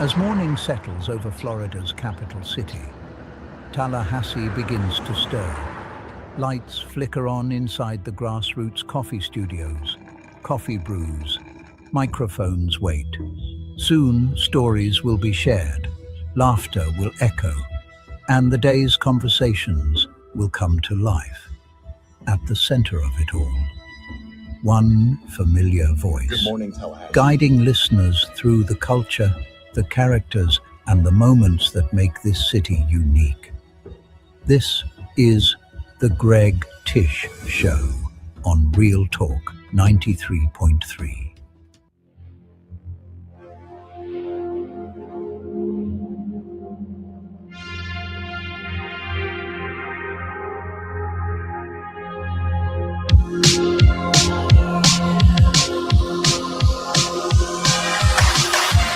As morning settles over Florida's capital city, Tallahassee begins to stir. Lights flicker on inside the grassroots coffee studios. Coffee brews. Microphones wait. Soon, stories will be shared. Laughter will echo. And the day's conversations will come to life. At the center of it all, one familiar voice. Good morning, Tallahassee. Guiding listeners through the culture, the characters, and the moments that make this city unique. This is the Greg Tish Show on Real Talk 93.3.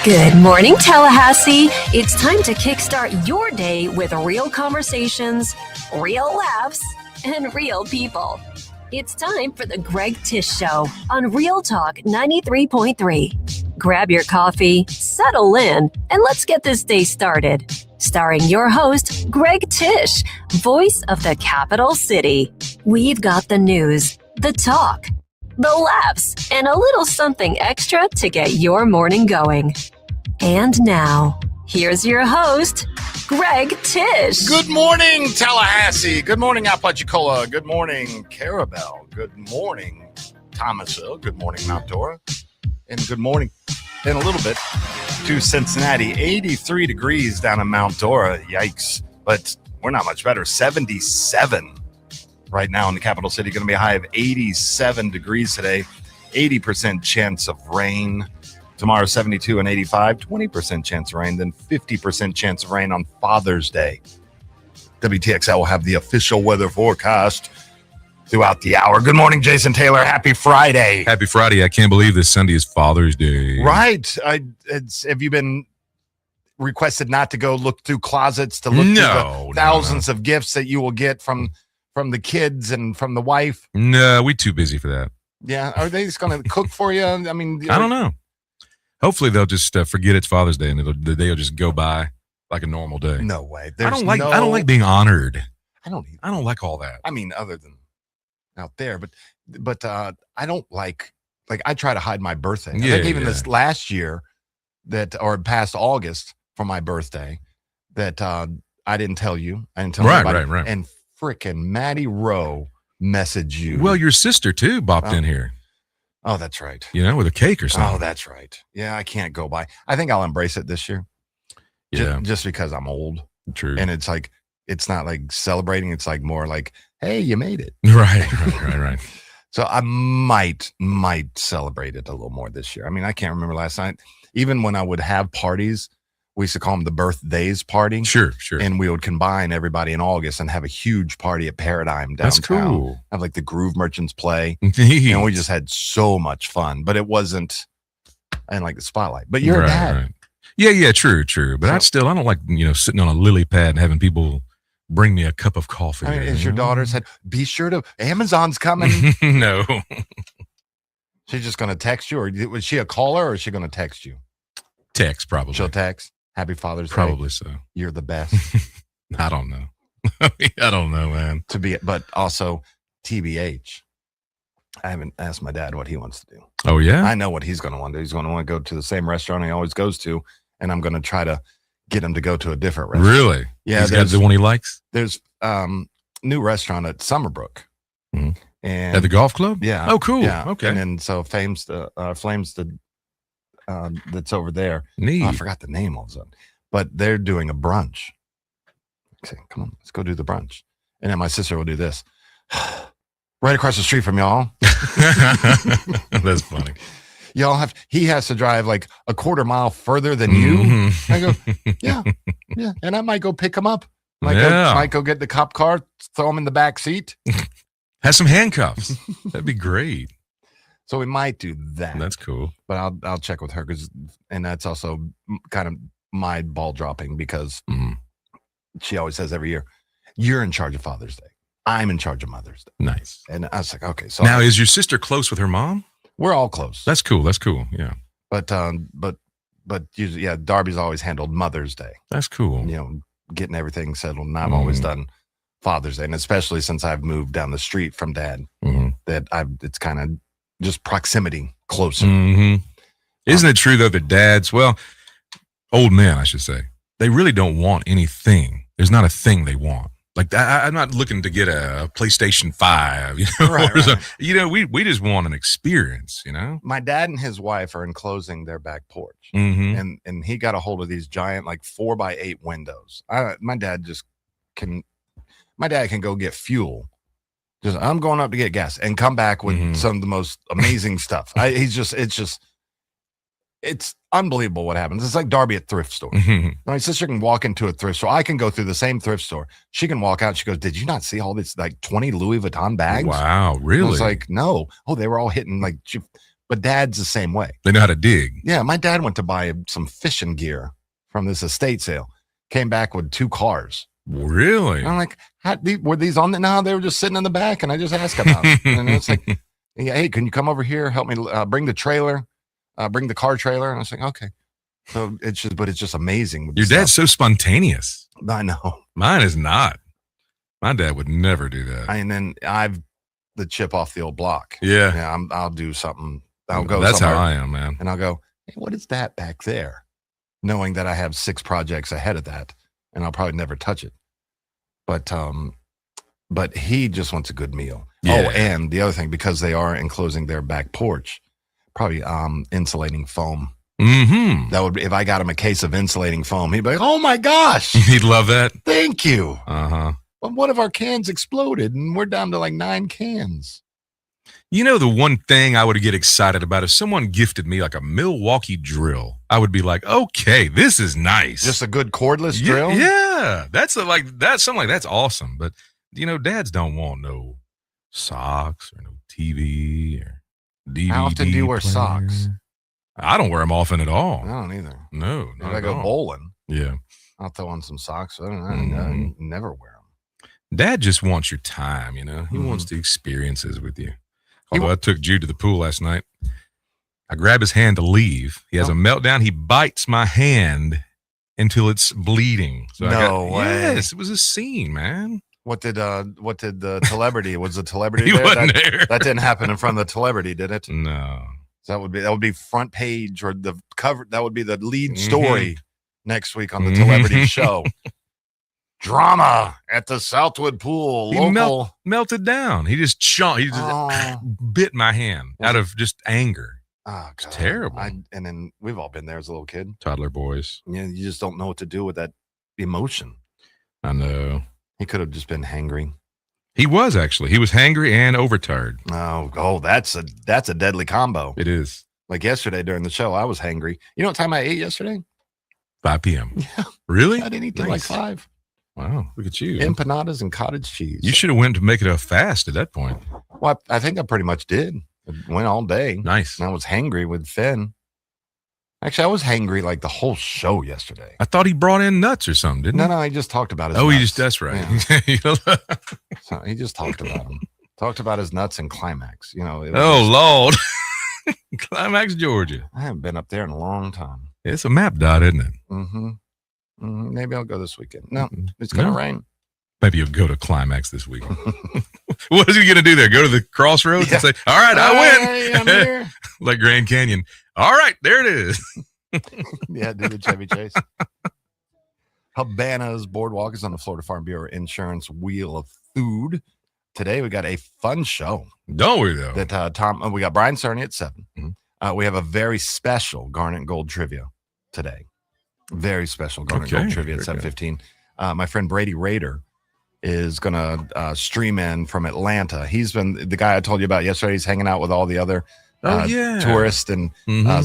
Good morning, Tallahassee. It's time to kickstart your day with real conversations, real laughs, and real people. It's time for the Greg Tish Show on Real Talk 93.3. Grab your coffee, settle in, and let's get this day started. Starring your host, Greg Tish, voice of the capital city. We've got the news, the talk, the laughs, and a little something extra to get your morning going. And now, here's your host, Greg Tish. Good morning, Tallahassee. Good morning, Apalachicola. Good morning, Carabel. Good morning, Thomasville. Good morning, Mount Dora. And good morning, in a little bit, to Cincinnati. 83 degrees down in Mount Dora. Yikes. But we're not much better. 77 right now in the capital city. Going to be a high of 87 degrees today. 80% chance of rain. Tomorrow, 72 and 85, 20% chance of rain, then 50% chance of rain on Father's Day. WTXL will have the official weather forecast throughout the hour. Good morning, Jason Taylor. Happy Friday. Happy Friday. I can't believe this Sunday is Father's Day. Right. Have you been requested not to go look through closets to look through the thousands of gifts that you will get from the kids and from the wife? No, we're too busy for that. Yeah. Are they just going to cook for you? I mean, I don't know. Hopefully they'll just forget it's Father's Day and the day will just go by like a normal day. No way. I don't like being honored. I don't either. I don't like all that. I mean, other than out there, but I don't like I try to hide my birthday. I think even this last year or past August for my birthday that I didn't tell you. I didn't tell anybody. Right. And frickin' Maddie Rowe messaged you. Well, your sister too bopped in here. Oh, that's right. With a cake or something. Oh, that's right. Yeah, I can't go by. I think I'll embrace it this year. Yeah. Just because I'm old. True. And it's like, it's not like celebrating. It's like more like, hey, you made it. Right. So I might celebrate it a little more this year. I mean, I can't remember last night. Even when I would have parties, we used to call them the birthdays party. Sure. And we would combine everybody in August and have a huge party at Paradigm downtown. That's cool. Have like the Groove Merchants play. Neat. And we just had so much fun. But it wasn't in like the spotlight. But you're a dad. Right. Yeah, true. But I don't like, sitting on a lily pad and having people bring me a cup of coffee. I mean, is your daughter said, be sure to, Amazon's coming. No. She's just going to text you? Or was she a caller or is she going to text you? Text, probably. She'll text. Happy Father's Day. Probably so. You're the best. I don't know. I don't know, man. But also TBH. I haven't asked my dad what he wants to do. Oh, yeah? I know what he's going to want to do. He's going to want to go to the same restaurant he always goes to, and I'm going to try to get him to go to a different restaurant. Really? Yeah. He's got the one he likes? There's new restaurant at Summerbrook. Mm-hmm. And at the golf club? Yeah. Oh, cool. Yeah. Okay. And then so Flames that's over there. Neat. Oh, I forgot the name all of a sudden. But they're doing a brunch. I say, come on, let's go do the brunch. And then my sister will do this. Right across the street from y'all. That's funny. He has to drive like a quarter mile further than you. Mm-hmm. I go, yeah. And I might go pick him up. Might go get the cop car, throw him in the back seat. Has some handcuffs. That'd be great. So we might do that. That's cool. But I'll check with her and that's also kind of my ball dropping because she always says every year, you're in charge of Father's Day. I'm in charge of Mother's Day. Nice. And I was like, okay. So now, is your sister close with her mom? We're all close. That's cool. Yeah. But but usually, yeah, Darby's always handled Mother's Day. That's cool. Getting everything settled. And I've always done Father's Day. And especially since I've moved down the street from Dad, it's kind of just proximity closer. Isn't it true, though, that dads, old men, I should say, they really don't want anything. There's not a thing they want. Like, I'm not looking to get a PlayStation 5, right. We just want an experience, My dad and his wife are enclosing their back porch, and he got a hold of these giant, like 4x8 windows. My dad can go get fuel. I'm going up to get gas and come back with some of the most amazing stuff. It's unbelievable what happens. It's like Darby at thrift store. My sister can walk into a thrift store. I can go through the same thrift store. She can walk out. She goes, "Did you not see all this, like 20 Louis Vuitton bags?" Wow, really? I was like, "No." Oh, they were all hitting like, but Dad's the same way. They know how to dig. Yeah, my dad went to buy some fishing gear from this estate sale. Came back with 2 cars. Really? And I'm like, were these on the? No, they were just sitting in the back, and I just asked about them. And it's like, "Hey, can you come over here? Help me bring the trailer." Bring the car trailer. And I was like, okay. So it's just amazing. Your dad's so spontaneous. I know. Mine is not. My dad would never do that. And then I've the chip off the old block. Yeah. I'll do something. I'll go. That's how I am, man. And I'll go, "Hey, what is that back there?" Knowing that I have 6 projects ahead of that, and I'll probably never touch it. But he just wants a good meal. Yeah. Oh, and the other thing, because they are enclosing their back porch, probably insulating foam. That would be, if I got him a case of insulating foam, he'd be like, "Oh my gosh." He'd love that. Thank you. But one of our cans exploded and we're down to like 9 cans. The one thing I would get excited about if someone gifted me like a Milwaukee drill, I would be like, "Okay, this is nice." Just a good cordless drill? Yeah. That's something like that's awesome. But dads don't want no socks or no TV or DVD. How often do you wear player. Socks? I don't wear them often at all. I don't either. No, if I go bowling, I'll throw on some socks. I never wear them. Dad just wants your time, He wants the experiences with you. Although I took Jude to the pool last night. I grab his hand to leave. He has a meltdown. He bites my hand until it's bleeding. So no way. Yes, it was a scene, man. What did the celebrity? Was the celebrity he there? Wasn't there? That didn't happen in front of the celebrity, did it? No. So that would be front page or the cover. That would be the lead story next week on the celebrity show. Drama at the Southwood Pool. He melted down. He just bit my hand out of just anger. Oh, it's terrible. And then we've all been there as a little kid. Toddler boys. You just don't know what to do with that emotion. I know. He could have just been hangry. He was actually. He was hangry and overtired. Oh, that's a deadly combo. It is. Like yesterday during the show, I was hangry. You know what time I ate yesterday? 5 p.m. Yeah. Really? I didn't eat till like 5. Wow, look at you. Empanadas and cottage cheese. You should have went to make it a fast at that point. Well, I think I pretty much did. It went all day. Nice. And I was hangry with Finn. Actually, I was hangry like the whole show yesterday. I thought he brought in nuts or something, didn't he? No, he just talked about his nuts. That's right. Yeah. So he just talked about them. Talked about his nuts and Climax. Lord. Climax, Georgia. I haven't been up there in a long time. It's a map dot, isn't it? Maybe I'll go this weekend. No, it's going to rain. Maybe you'll go to Climax this week. What is he going to do there? Go to the crossroads and say, "All right, I win." Hey, I'm here. Like Grand Canyon. All right, there it is. Yeah, do the Chevy Chase. Habana's Boardwalk is on the Florida Farm Bureau Insurance Wheel of Food. Today we got a fun show. Don't we though? That we got Brian Cerny at 7. We have a very special Garnet Gold trivia today. Very special Garnet Gold trivia at 7:15. My friend Brady Rader is going to stream in from Atlanta. He's been the guy I told you about yesterday. He's hanging out with all the other tourists and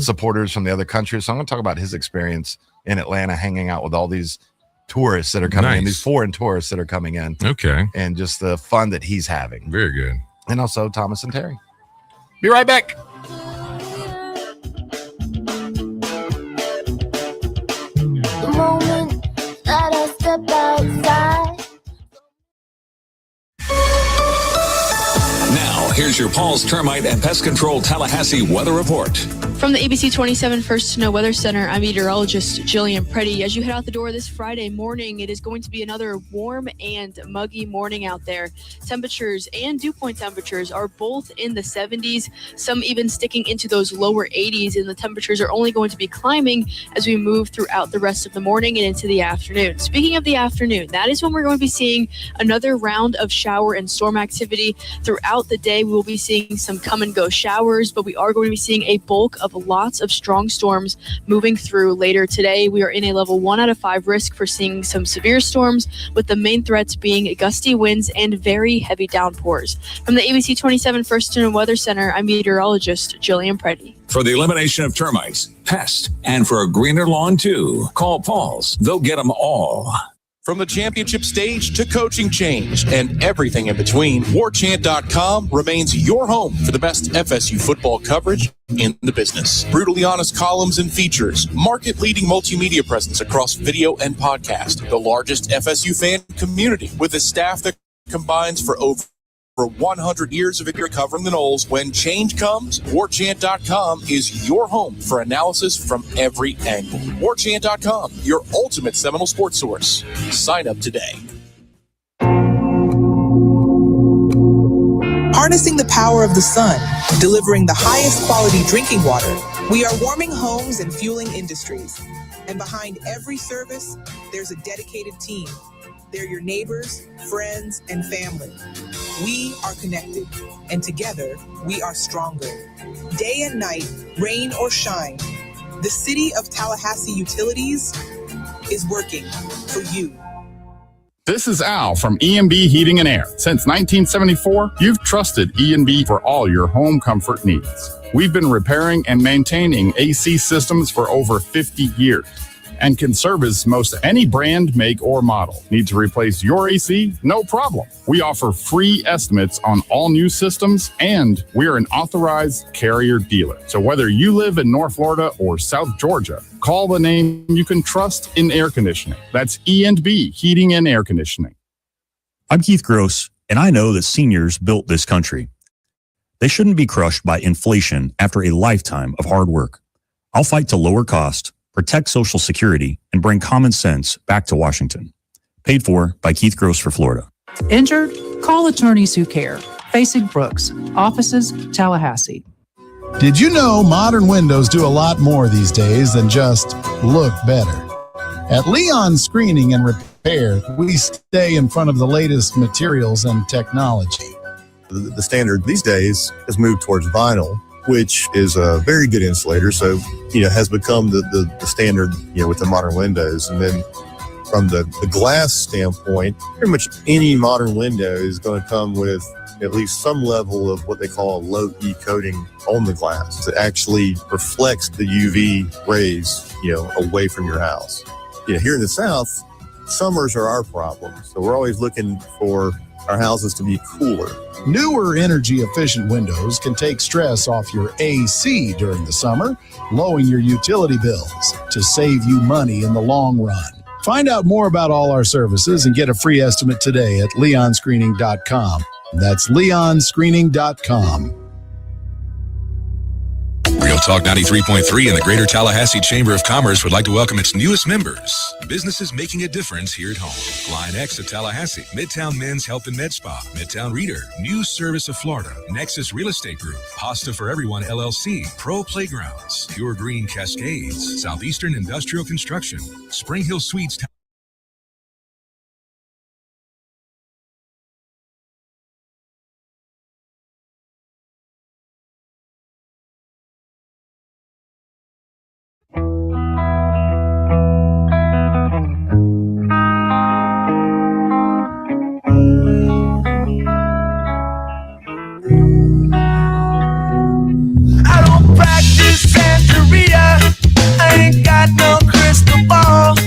supporters from the other countries. So I'm going to talk about his experience in Atlanta, hanging out with all these tourists that are coming in, these foreign tourists that are coming in. Okay. And just the fun that he's having. Very good. And also Thomas and Terry. Be right back. The moment that I step outside. Now, here's your Paul's Termite and Pest Control Tallahassee weather report. From the ABC 27 First to Know Weather Center, I'm meteorologist Jillian Preddy. As you head out the door this Friday morning, it is going to be another warm and muggy morning out there. Temperatures and dew point temperatures are both in the 70s, some even sticking into those lower 80s, and the temperatures are only going to be climbing as we move throughout the rest of the morning and into the afternoon. Speaking of the afternoon, that is when we're going to be seeing another round of shower and storm activity. Throughout the day, we will be seeing some come and go showers, but we are going to be seeing a bulk of lots of strong storms moving through later today. We are in a level 1 out of 5 risk for seeing some severe storms, with the main threats being gusty winds and very heavy downpours. From the ABC 27 First to Know Weather Center, I'm meteorologist Jillian Preddy. For the elimination of termites, pests, and for a greener lawn too, call Paul's. They'll get them all. From the championship stage to coaching change and everything in between, warchant.com remains your home for the best FSU football coverage in the business. Brutally honest columns and features, market-leading multimedia presence across video and podcast, the largest FSU fan community with a staff that combines for over 100 years of experience covering the Noles. When change comes, warchant.com is your home for analysis from every angle. Warchant.com, your ultimate Seminole sports source. Sign up today. Harnessing the power of the sun, delivering the highest quality drinking water, we are warming homes and fueling industries. And behind every service, there's a dedicated team. They're your neighbors, friends, and family. We are connected, and together, we are stronger. Day and night, rain or shine, the City of Tallahassee Utilities is working for you. This is Al from E&B Heating and Air. Since 1974, you've trusted E&B for all your home comfort needs. We've been repairing and maintaining AC systems for over 50 years. And can service most any brand, make, or model. Need to replace your AC? No problem. We offer free estimates on all new systems, and we're an authorized carrier dealer. So whether you live in North Florida or South Georgia, call the name you can trust in air conditioning. That's E&B Heating and Air Conditioning. I'm Keith Gross, and I know that seniors built this country. They shouldn't be crushed by inflation after a lifetime of hard work. I'll fight to lower cost, protect Social Security, and bring common sense back to Washington. Paid for by Keith Gross for Florida. Injured? Call attorneys who care. Facing Brooks. Offices, Tallahassee. Did you know modern windows do a lot more these days than just look better? At Leon Screening and Repair, we stay in front of the latest materials and technology. The standard these days has moved towards vinyl, which is a very good insulator. So, has become the standard, with the modern windows. And then from the glass standpoint, pretty much any modern window is going to come with at least some level of what they call a low E coating on the glass. It actually reflects the UV rays, away from your house. Here in the South, summers are our problem. So we're always looking for our houses to be cooler. Newer energy-efficient windows can take stress off your AC during the summer, lowering your utility bills to save you money in the long run. Find out more about all our services and get a free estimate today at leonscreening.com. That's leonscreening.com. Real Talk 93.3 and the Greater Tallahassee Chamber of Commerce would like to welcome its newest members. Businesses making a difference here at home. Line X of Tallahassee, Midtown Men's Health and Med Spa, Midtown Reader, News Service of Florida, Nexus Real Estate Group, Pasta for Everyone LLC, Pro Playgrounds, Pure Green Cascades, Southeastern Industrial Construction, Spring Hill Suites.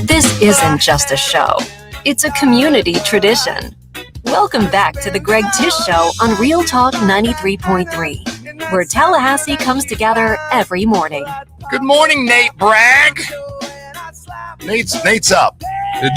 This isn't just a show. It's a community tradition. Welcome back to the Greg Tish Show on Real Talk 93.3, where Tallahassee comes together every morning. Good morning, Nate Bragg. Nate's up. The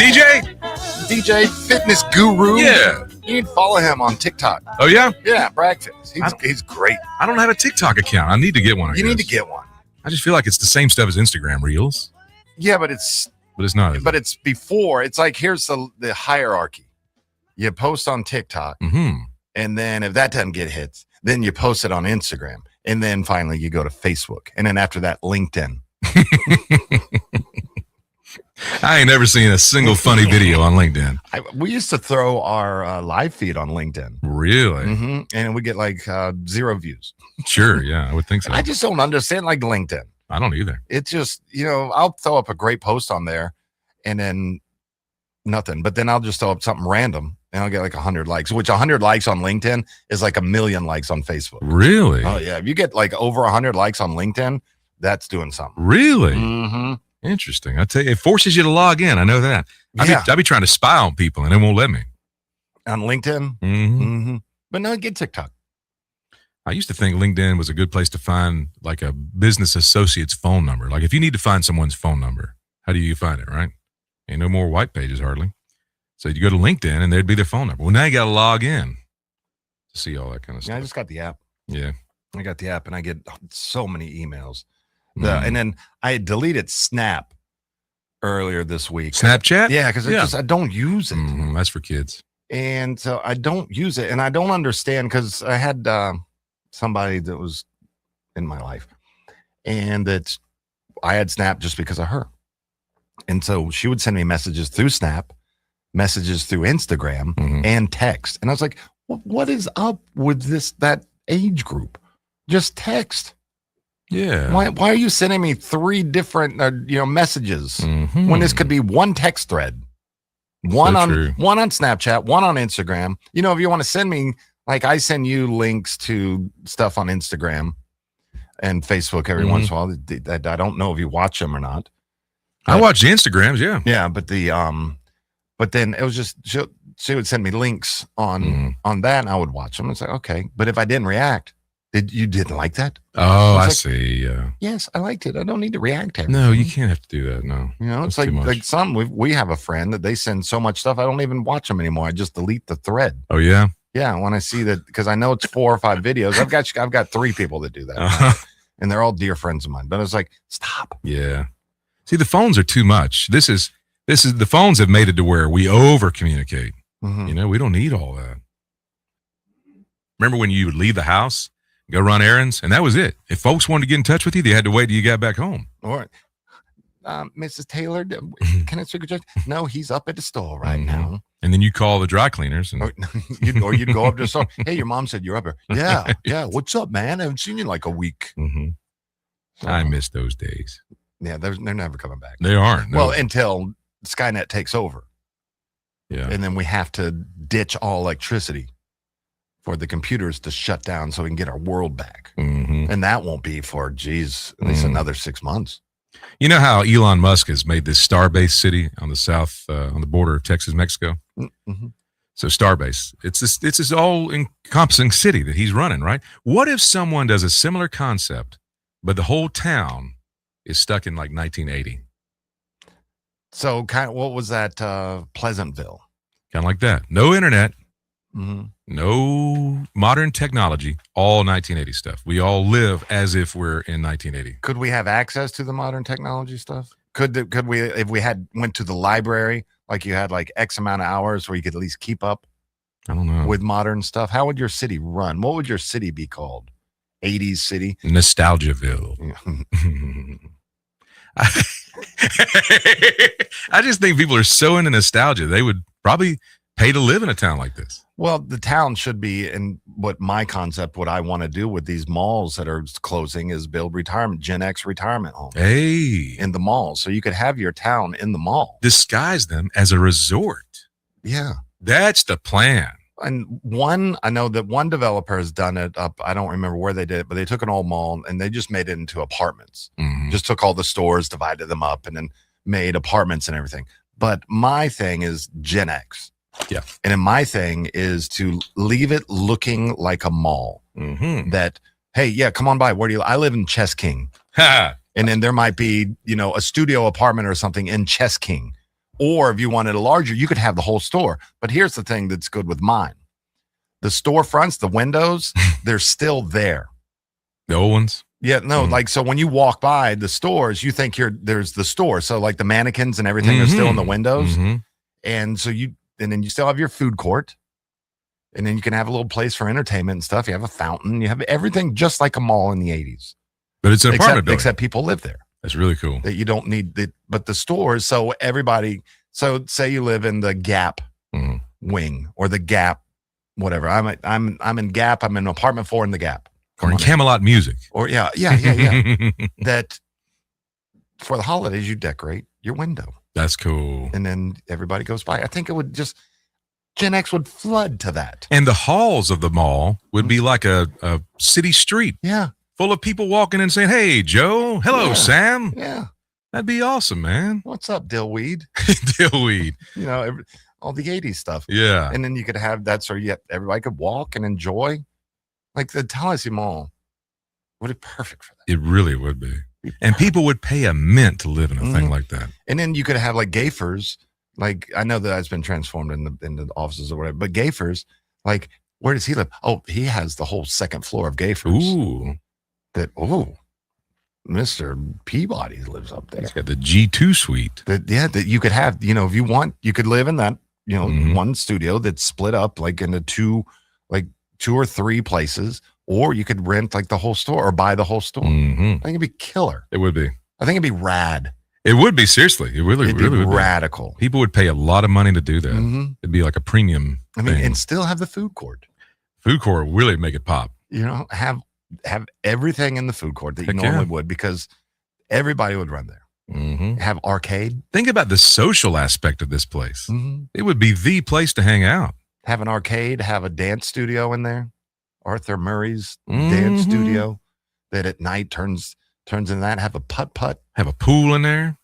DJ fitness guru. Yeah. You need to follow him on TikTok. Oh, yeah? Yeah, Bragg Fitness. He's great. I don't have a TikTok account. I need to get one. You need to get one. I just feel like it's the same stuff as Instagram Reels. Yeah, but it's not. But it's before. It's like here's the hierarchy. You post on TikTok, and then if that doesn't get hits, then you post it on Instagram, and then finally you go to Facebook, and then after that, LinkedIn. I ain't never seen a single funny video on LinkedIn. We used to throw our live feed on LinkedIn. Really? And we get like 0 views. Sure, yeah, I would think so. I just don't understand like LinkedIn. I don't either. It's just, I'll throw up a great post on there and then nothing. But then I'll just throw up something random and I'll get like 100 likes, which 100 likes on LinkedIn is like 1 million likes on Facebook. Really? Oh, yeah. If you get like over 100 likes on LinkedIn, that's doing something. Really? Mm-hmm. Interesting. I tell you, it forces you to log in. I know that. I'd be trying to spy on people and it won't let me. On LinkedIn? Mm-hmm. But no, get TikTok. I used to think LinkedIn was a good place to find like a business associate's phone number. Like if you need to find someone's phone number, how do you find it, right? Ain't no more white pages hardly. So you go to LinkedIn and there'd be their phone number. Well, now you got to log in to see all that kind of stuff. Yeah, I just got the app. Yeah. I got the app and I get so many emails. And then I deleted Snap earlier this week. Snapchat? Yeah, because I don't use it. That's for kids. And so I don't use it. And I don't understand because I had somebody that was in my life and I had Snap just because of her. And so she would send me messages through Snap, messages through Instagram, and text. And I was like, what is up with that age group? Just text. Yeah. Why are you sending me 3 different messages when this could be one text thread? One on Snapchat, one on Instagram. If you want to send me, like I send you links to stuff on Instagram and Facebook every once in a while. I don't know if you watch them or not. I watch the Instagrams, yeah. Yeah, but but then it was just she would send me links on that and I would watch them. It's like, okay. But if I didn't react, you didn't like that? Oh, I see. Yeah. Yes, I liked it. I don't need to react to it. No, you can't have to do that. No. It's like we have a friend that they send so much stuff. I don't even watch them anymore. I just delete the thread. Oh yeah. Yeah. When I see that, because I know it's 4 or 5 videos. I've got 3 people that do that, and they're all dear friends of mine. But it's like, stop. Yeah. See, the phones are too much. This is the phones have made it to where we over communicate. We don't need all that. Remember when you would leave the house? Go run errands, and that was it. If folks wanted to get in touch with you, they had to wait till you got back home. Or, Mrs. Taylor, can I speak with you? No, he's up at the store right now. And then you call the dry cleaners. Or you'd go up to the store. Hey, your mom said you're up here. Yeah. What's up, man? I haven't seen you in like a week. So, I miss those days. Yeah, they're never coming back. They aren't. No. Well, until Skynet takes over. Yeah. And then we have to ditch all electricity for the computers to shut down so we can get our world back. And that won't be for, at least another 6 months. You know how Elon Musk has made this Starbase city on the south, on the border of Texas, Mexico? So Starbase, it's this all-encompassing city that he's running, right? What if someone does a similar concept, but the whole town is stuck in like 1980? So what was that, Pleasantville? Kind of like that. No internet. No modern technology, all 1980 stuff. We all live as if we're in 1980. Could we have access to the modern technology stuff? Could we, if we went to the library, like you had like X amount of hours where you could at least keep up? I don't know. With modern stuff, how would your city run? What would your city be called? 80s city? Nostalgiaville. I just think people are so into nostalgia. They would probably pay to live in a town like this. Well, the town should be, and what I want to do with these malls that are closing is build Gen X retirement homes. Hey. In the malls. So you could have your town in the mall. Disguise them as a resort. Yeah. That's the plan. And I know that one developer has done it up. I don't remember where they did it, but they took an old mall and they just made it into apartments. Just took all the stores, divided them up, and then made apartments and everything. But my thing is Gen X. Yeah. And then my thing is to leave it looking like a mall. That, hey, yeah, come on by. Where do you? I live in Chess King. And then there might be, a studio apartment or something in Chess King. Or if you wanted a larger, you could have the whole store. But here's the thing that's good with mine. The storefronts, the windows, they're still there. The old ones? Yeah, no, like, so when you walk by the stores, you think there's the store. So like the mannequins and everything are still in the windows. And so and then you still have your food court. And then you can have a little place for entertainment and stuff. You have a fountain. You have everything just like a mall in the 80s. But it's an apartment building. Except people live there. That's really cool. That you don't need but the stores, so everybody, so say you live in the Gap wing or the Gap, whatever. I'm in Gap. I'm in apartment 4 in the Gap. Or in Camelot Music. Or yeah. That for the holidays, you decorate your window. That's cool. And then everybody goes by. I think it would just, Gen X would flood to that. And the halls of the mall would be like a city street. Yeah. Full of people walking in saying, hey, Joe. Hello, Sam. Yeah. That'd be awesome, man. What's up, Dillweed? Dillweed. You know, all the 80s stuff. Yeah. And then you could have that, so everybody could walk and enjoy. Like the Tallahassee Mall would be perfect for that. It really would be. And people would pay a mint to live in a thing like that. And then you could have like Gayfers. Like, I know that has been transformed in the offices or whatever, but Gayfers, like, where does he live? Oh, he has the whole second floor of Gayfers. Ooh. Mr. Peabody lives up there. He's got the G2 suite. That you could have, you know, if you want, you could live in that, you know, one studio that's split up like into two or three places, or you could rent like the whole store or buy the whole store. I think it'd be killer. It would be. I think it'd be rad. It would be, seriously. It really would be radical. People would pay a lot of money to do that. It'd be like a premium thing. And still have the food court. Food court would really make it pop. You know, have everything in the food court that you normally would, because everybody would run there. Have arcade. Think about the social aspect of this place. It would be the place to hang out. Have an arcade, have a dance studio in there. Arthur Murray's dance studio that at night turns into that. Have a putt-putt. Have a pool in there.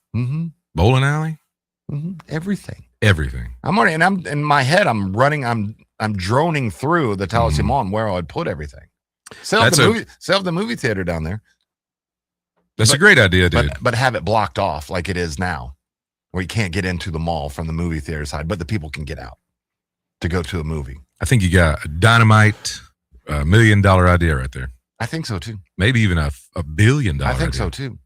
Bowling alley. Everything. I'm already, and I'm in my head, I'm droning through the Tallahassee Mall and where I would put everything. Sell the movie theater down there. That's a great idea, dude. But have it blocked off like it is now, where you can't get into the mall from the movie theater side, but the people can get out to go to a movie. I think you got a dynamite $1 million idea right there. I think so too. Maybe even a $1 billion. I think so too.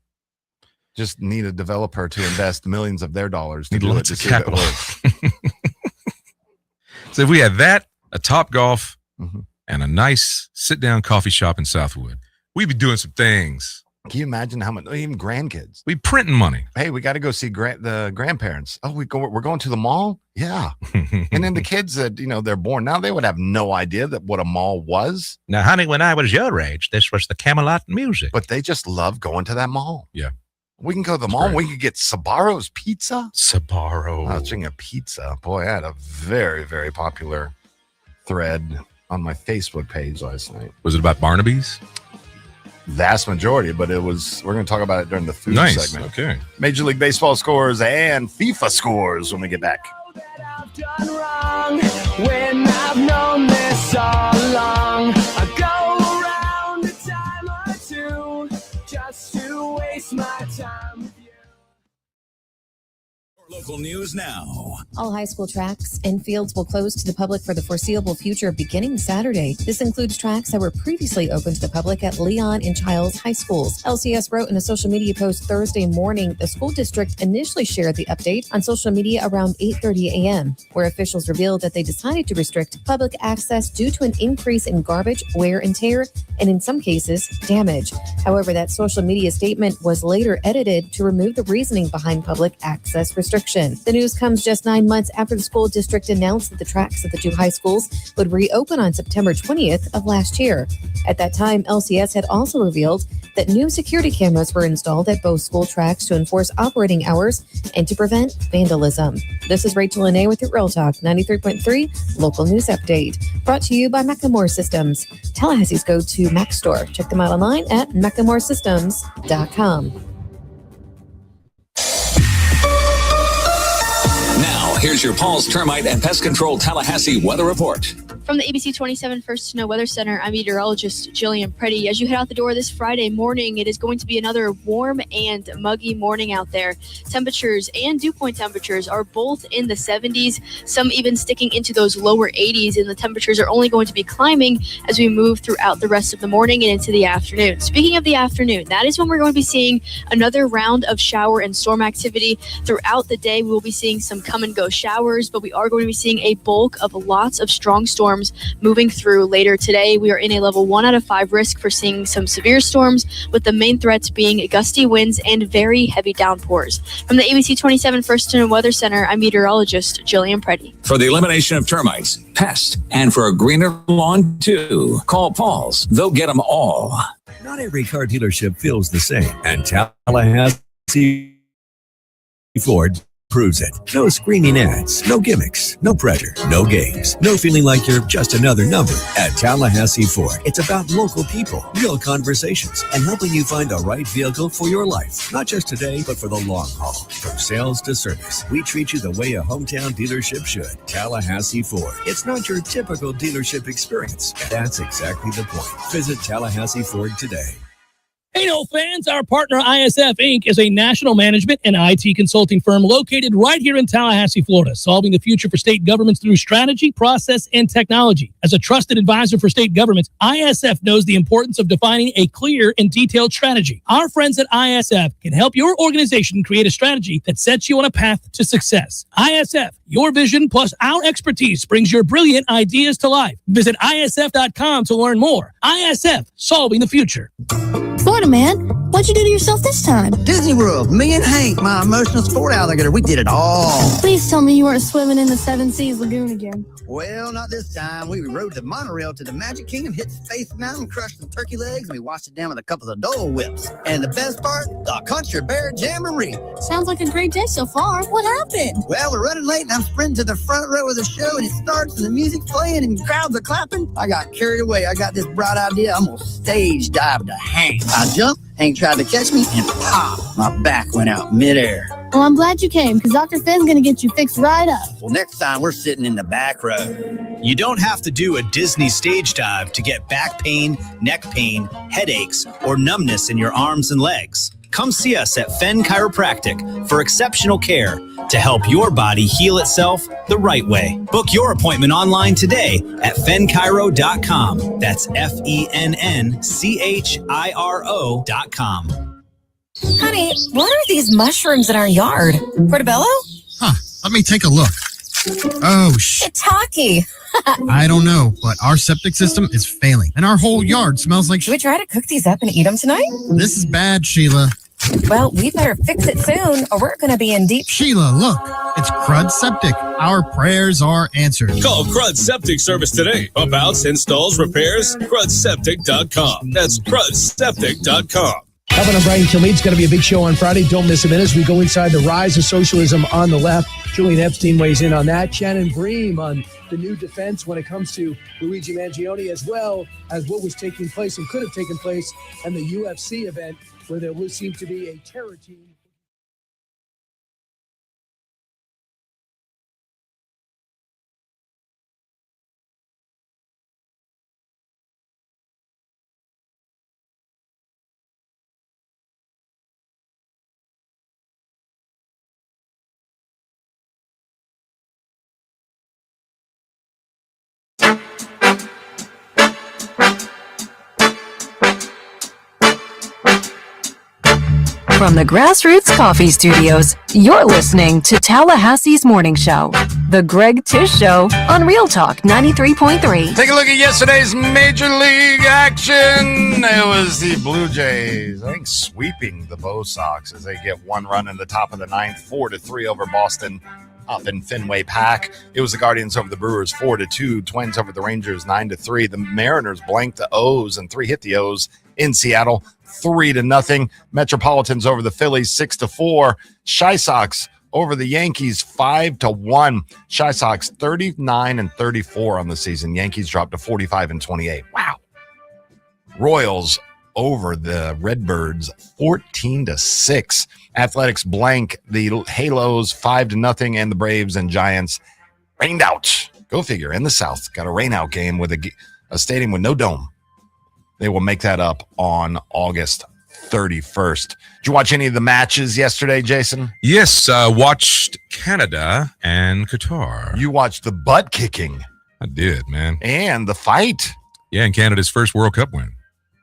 Just need a developer to invest millions of their dollars to need do lots it of to capital. So if we had that, a Top Golf, and a nice sit-down coffee shop in Southwood, we'd be doing some things. Can you imagine how much? Even grandkids. We printing money. Hey, we got to go see the grandparents. Oh, we're going to the mall. Yeah. And then the kids that, you know, they're born now, they would have no idea that what a mall was. Now, honey, when I was your age, this was the Camelot Music. But they just love going to that mall. Yeah. We can go to the mall. And we could get Sbarro's pizza. Sbarro. Oh, speaking of pizza, boy, I had a very, very popular thread on my Facebook page last night. Was it about Barnaby's? Vast majority, but we're going to talk about it during the food segment. Okay. Major League Baseball scores and FIFA scores when we get back. Done wrong when I've known this all along. I go around a time or two just to waste my time with you. Local news now. All high school tracks and fields will close to the public for the foreseeable future beginning Saturday. This includes tracks that were previously open to the public at Leon and Childs High Schools. LCS wrote in a social media post Thursday morning the school district initially shared the update on social media around 8:30 a.m., where officials revealed that they decided to restrict public access due to an increase in garbage, wear and tear, and in some cases, damage. However, that social media statement was later edited to remove the reasoning behind public access restrictions. The news comes just 9 months after the school district announced that the tracks at the two high schools would reopen on September 20th of last year. At that time, LCS had also revealed that new security cameras were installed at both school tracks to enforce operating hours and to prevent vandalism. This is Rachel Lene with your Real Talk 93.3 Local News Update, brought to you by Macklemore Systems, Tallahassee's go-to Mac store. Check them out online at MacklemoreSystems.com. Now, here's your Paul's Termite and Pest Control Tallahassee weather report. From the ABC 27 First to Know Weather Center, I'm meteorologist Jillian Preddy. As you head out the door this Friday morning, it is going to be another warm and muggy morning out there. Temperatures and dew point temperatures are both in the 70s, some even sticking into those lower 80s, and the temperatures are only going to be climbing as we move throughout the rest of the morning and into the afternoon. Speaking of the afternoon, that is when we're going to be seeing another round of shower and storm activity. Throughout the day, we will be seeing some come and go showers, but we are going to be seeing a bulk of lots of strong storms moving through later today. We are in a level 1 out of 5 risk for seeing some severe storms, with the main threats being gusty winds and very heavy downpours. From the ABC 27 First to Know Weather Center, I'm meteorologist Jillian Preddy. For the elimination of termites, pests, and for a greener lawn too, call Paul's. They'll get them all. Not every car dealership feels the same, and Tallahassee Ford proves it. No screaming ads, no gimmicks, no pressure, no games, no feeling like you're just another number. At Tallahassee Ford, it's about local people, real conversations, and helping you find the right vehicle for your life. Not just today, but for the long haul. From sales to service, we treat you the way a hometown dealership should. Tallahassee Ford. It's not your typical dealership experience. That's exactly the point. Visit Tallahassee Ford today. Hey, no fans, our partner ISF Inc. is a national management and IT consulting firm located right here in Tallahassee, Florida, solving the future for state governments through strategy, process, and technology. As a trusted advisor for state governments, ISF knows the importance of defining a clear and detailed strategy. Our friends at ISF can help your organization create a strategy that sets you on a path to success. ISF, your vision plus our expertise brings your brilliant ideas to life. Visit ISF.com to learn more. ISF, solving the future. Florida man, what'd you do to yourself this time? Disney World. Me and Hank, my emotional sport alligator, we did it all. Please tell me you weren't swimming in the Seven Seas Lagoon again. Well, not this time. We rode the monorail to the Magic Kingdom, hit Space Mountain, crushed some turkey legs, and we washed it down with a couple of Dole Whips. And the best part, the Country Bear Jamboree. Sounds like a great day so far. What happened? Well, we're running late, and I'm sprinting to the front row of the show, and it starts, and the music's playing, and crowds are clapping. I got carried away. I got this bright idea. I'm going to stage dive to Hank. I jumped. Hank tried to catch me, and pop, my back went out midair. Well, I'm glad you came, because Dr. Finn's going to get you fixed right up. Well, next time, we're sitting in the back row. You don't have to do a Disney stage dive to get back pain, neck pain, headaches, or numbness in your arms and legs. Come see us at Fenn Chiropractic for exceptional care to help your body heal itself the right way. Book your appointment online today at fennchiro.com. That's FENNCHIRO.com. Honey, what are these mushrooms in our yard? Portobello? Huh, let me take a look. Oh, Shiitake. I don't know, but our septic system is failing, and our whole yard smells like. Should we try to cook these up and eat them tonight? This is bad, Sheila. Well, we better fix it soon, or we're going to be in deep. Sheila, look, it's Crud Septic. Our prayers are answered. Call Crud Septic Service today. Pump outs, installs, repairs, crudseptic.com. That's crudseptic.com. Governor Brian Kilmeade's going to be a big show on Friday. Don't miss a minute as we go inside the rise of socialism on the left. Julian Epstein weighs in on that. Shannon Bream on the new defense when it comes to Luigi Mangione, as well as what was taking place and could have taken place in the UFC event where there would seem to be a terror team. From the Grassroots Coffee Studios, you're listening to Tallahassee's Morning Show, The Greg Tish Show on Real Talk 93.3. Take a look at yesterday's Major League action. It was the Blue Jays, I think, sweeping the Bo Sox as they get one run in the top of the ninth, 4-3 over Boston up in Fenway Park. It was the Guardians over the Brewers, 4-2. Twins over the Rangers, 9-3. The Mariners blanked the O's and hit the O's in Seattle, 3-0. Metropolitans over the Phillies, 6-4. Chi Sox over the Yankees, 5-1. Chi Sox 39-34 on the season. Yankees dropped to 45-28. Wow. Royals over the Redbirds, 14-6. Athletics blank the Halos, 5-0, and the Braves and Giants rained out Go figure. In the South, got a rainout game with a stadium with no dome. They will make that up on August 31st. Did you watch any of the matches yesterday, Jason? Yes, watched Canada and Qatar. You watched the butt kicking. I did, man. And the fight. Yeah, and Canada's first World Cup win.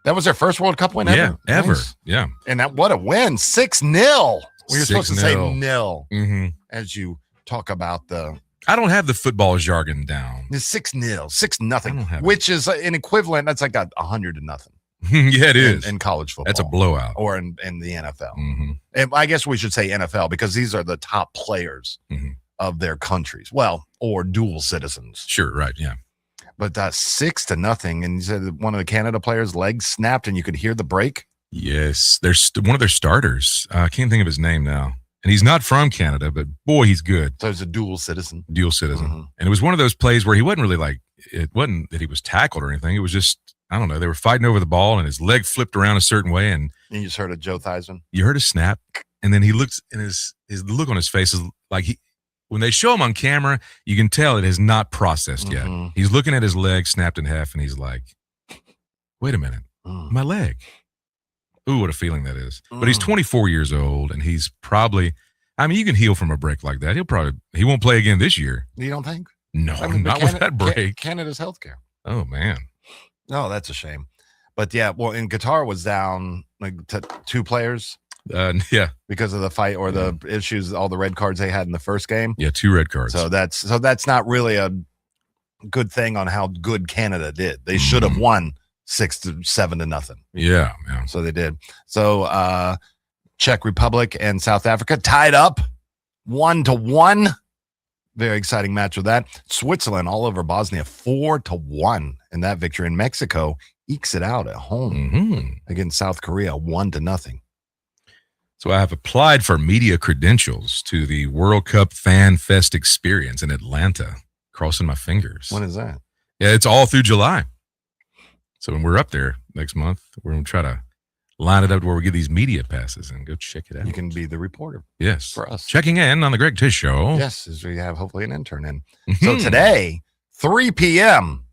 That was their first World Cup win ever? Yeah, ever. Nice. Yeah. And what a win. 6-0. We were supposed to say 6-0. nil Mm-hmm. as you talk about the... I don't have the football jargon down. It's 6-0, 6-0, which is an equivalent. That's like 100-0. Yeah, it is. In college football. That's a blowout. Or in the NFL. Mm-hmm. And I guess we should say NFL because these are the top players of their countries. Well, or dual citizens. Sure, right, yeah. But 6-0, and you said that one of the Canada players' legs snapped, and you could hear the break. Yes, there's one of their starters. I can't think of his name now, and he's not from Canada, but boy, he's good. So he's a dual citizen. And it was one of those plays where he wasn't really like it wasn't that he was tackled or anything. It was just I don't know. They were fighting over the ball, and his leg flipped around a certain way, and you just heard of Joe Theismann. You heard a snap, and then he looks, and his look on his face is like when they show him on camera, you can tell it has not processed yet. He's looking at his leg snapped in half, and he's like, wait a minute, my leg. Ooh, what a feeling that is. But he's 24 years old, and he's probably, I mean, you can heal from a break like that. He won't play again this year. You don't think? No, not with that break. Canada's healthcare. Oh, man. No, that's a shame. But yeah, well, in Qatar was down like to 2 players. Yeah, because of the fight or the issues, all the red cards they had in the first game. Yeah, 2 red cards. So that's not really a good thing on how good Canada did. They should have won 6-7-0. Yeah. So they did. So Czech Republic and South Africa tied up 1-1. Very exciting match with that. Switzerland all over Bosnia 4-1 in that victory. And Mexico ekes it out at home against South Korea 1-0. So I have applied for media credentials to the World Cup Fan Fest experience in Atlanta. Crossing my fingers. When is that? Yeah, it's all through July. So when we're up there next month, we're going to try to line it up to where we get these media passes and go check it out. You can be the reporter. Yes. For us. Checking in on the Greg Tish Show. Yes, as we have hopefully an intern in. So today, 3 p.m.,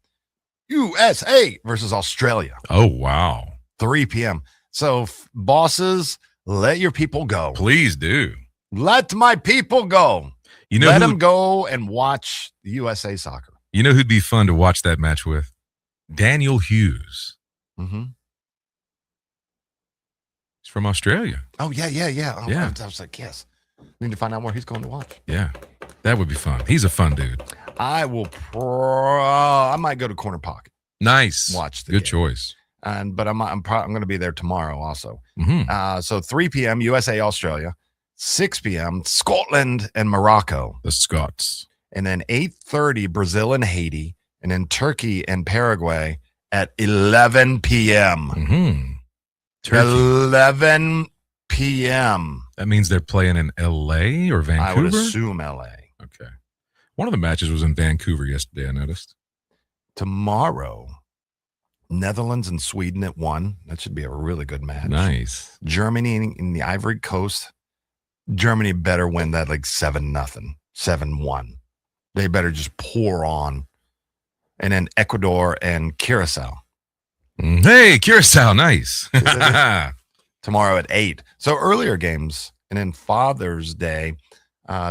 USA versus Australia. Oh, wow. 3 p.m. So bosses, let your people go. Please do. Let my people go. Let them go and watch the USA soccer. You know who'd be fun to watch that match with? Daniel Hughes. Mm-hmm. He's from Australia. Oh, yeah. Yeah. I was like, yes. We need to find out where he's going to watch. Yeah. That would be fun. He's a fun dude. I might go to Corner Pocket. Nice. Watch the Good game. choice. But I'm going to be there tomorrow also. Mm-hmm. So 3 p.m. USA, Australia. 6 p.m. Scotland and Morocco. The Scots. And then 8:30 Brazil and Haiti. And then Turkey and Paraguay at 11 p.m. Mm-hmm. 11 p.m. That means they're playing in L.A. or Vancouver? I would assume L.A. Okay. One of the matches was in Vancouver yesterday, I noticed. Tomorrow, Netherlands and Sweden at 1. That should be a really good match. Nice. Germany in the Ivory Coast. Germany better win that like 7-0, 7-1. They better just pour on. And then Ecuador and Curacao. Hey, Curacao, nice. Tomorrow at 8. So earlier games. And then Father's Day,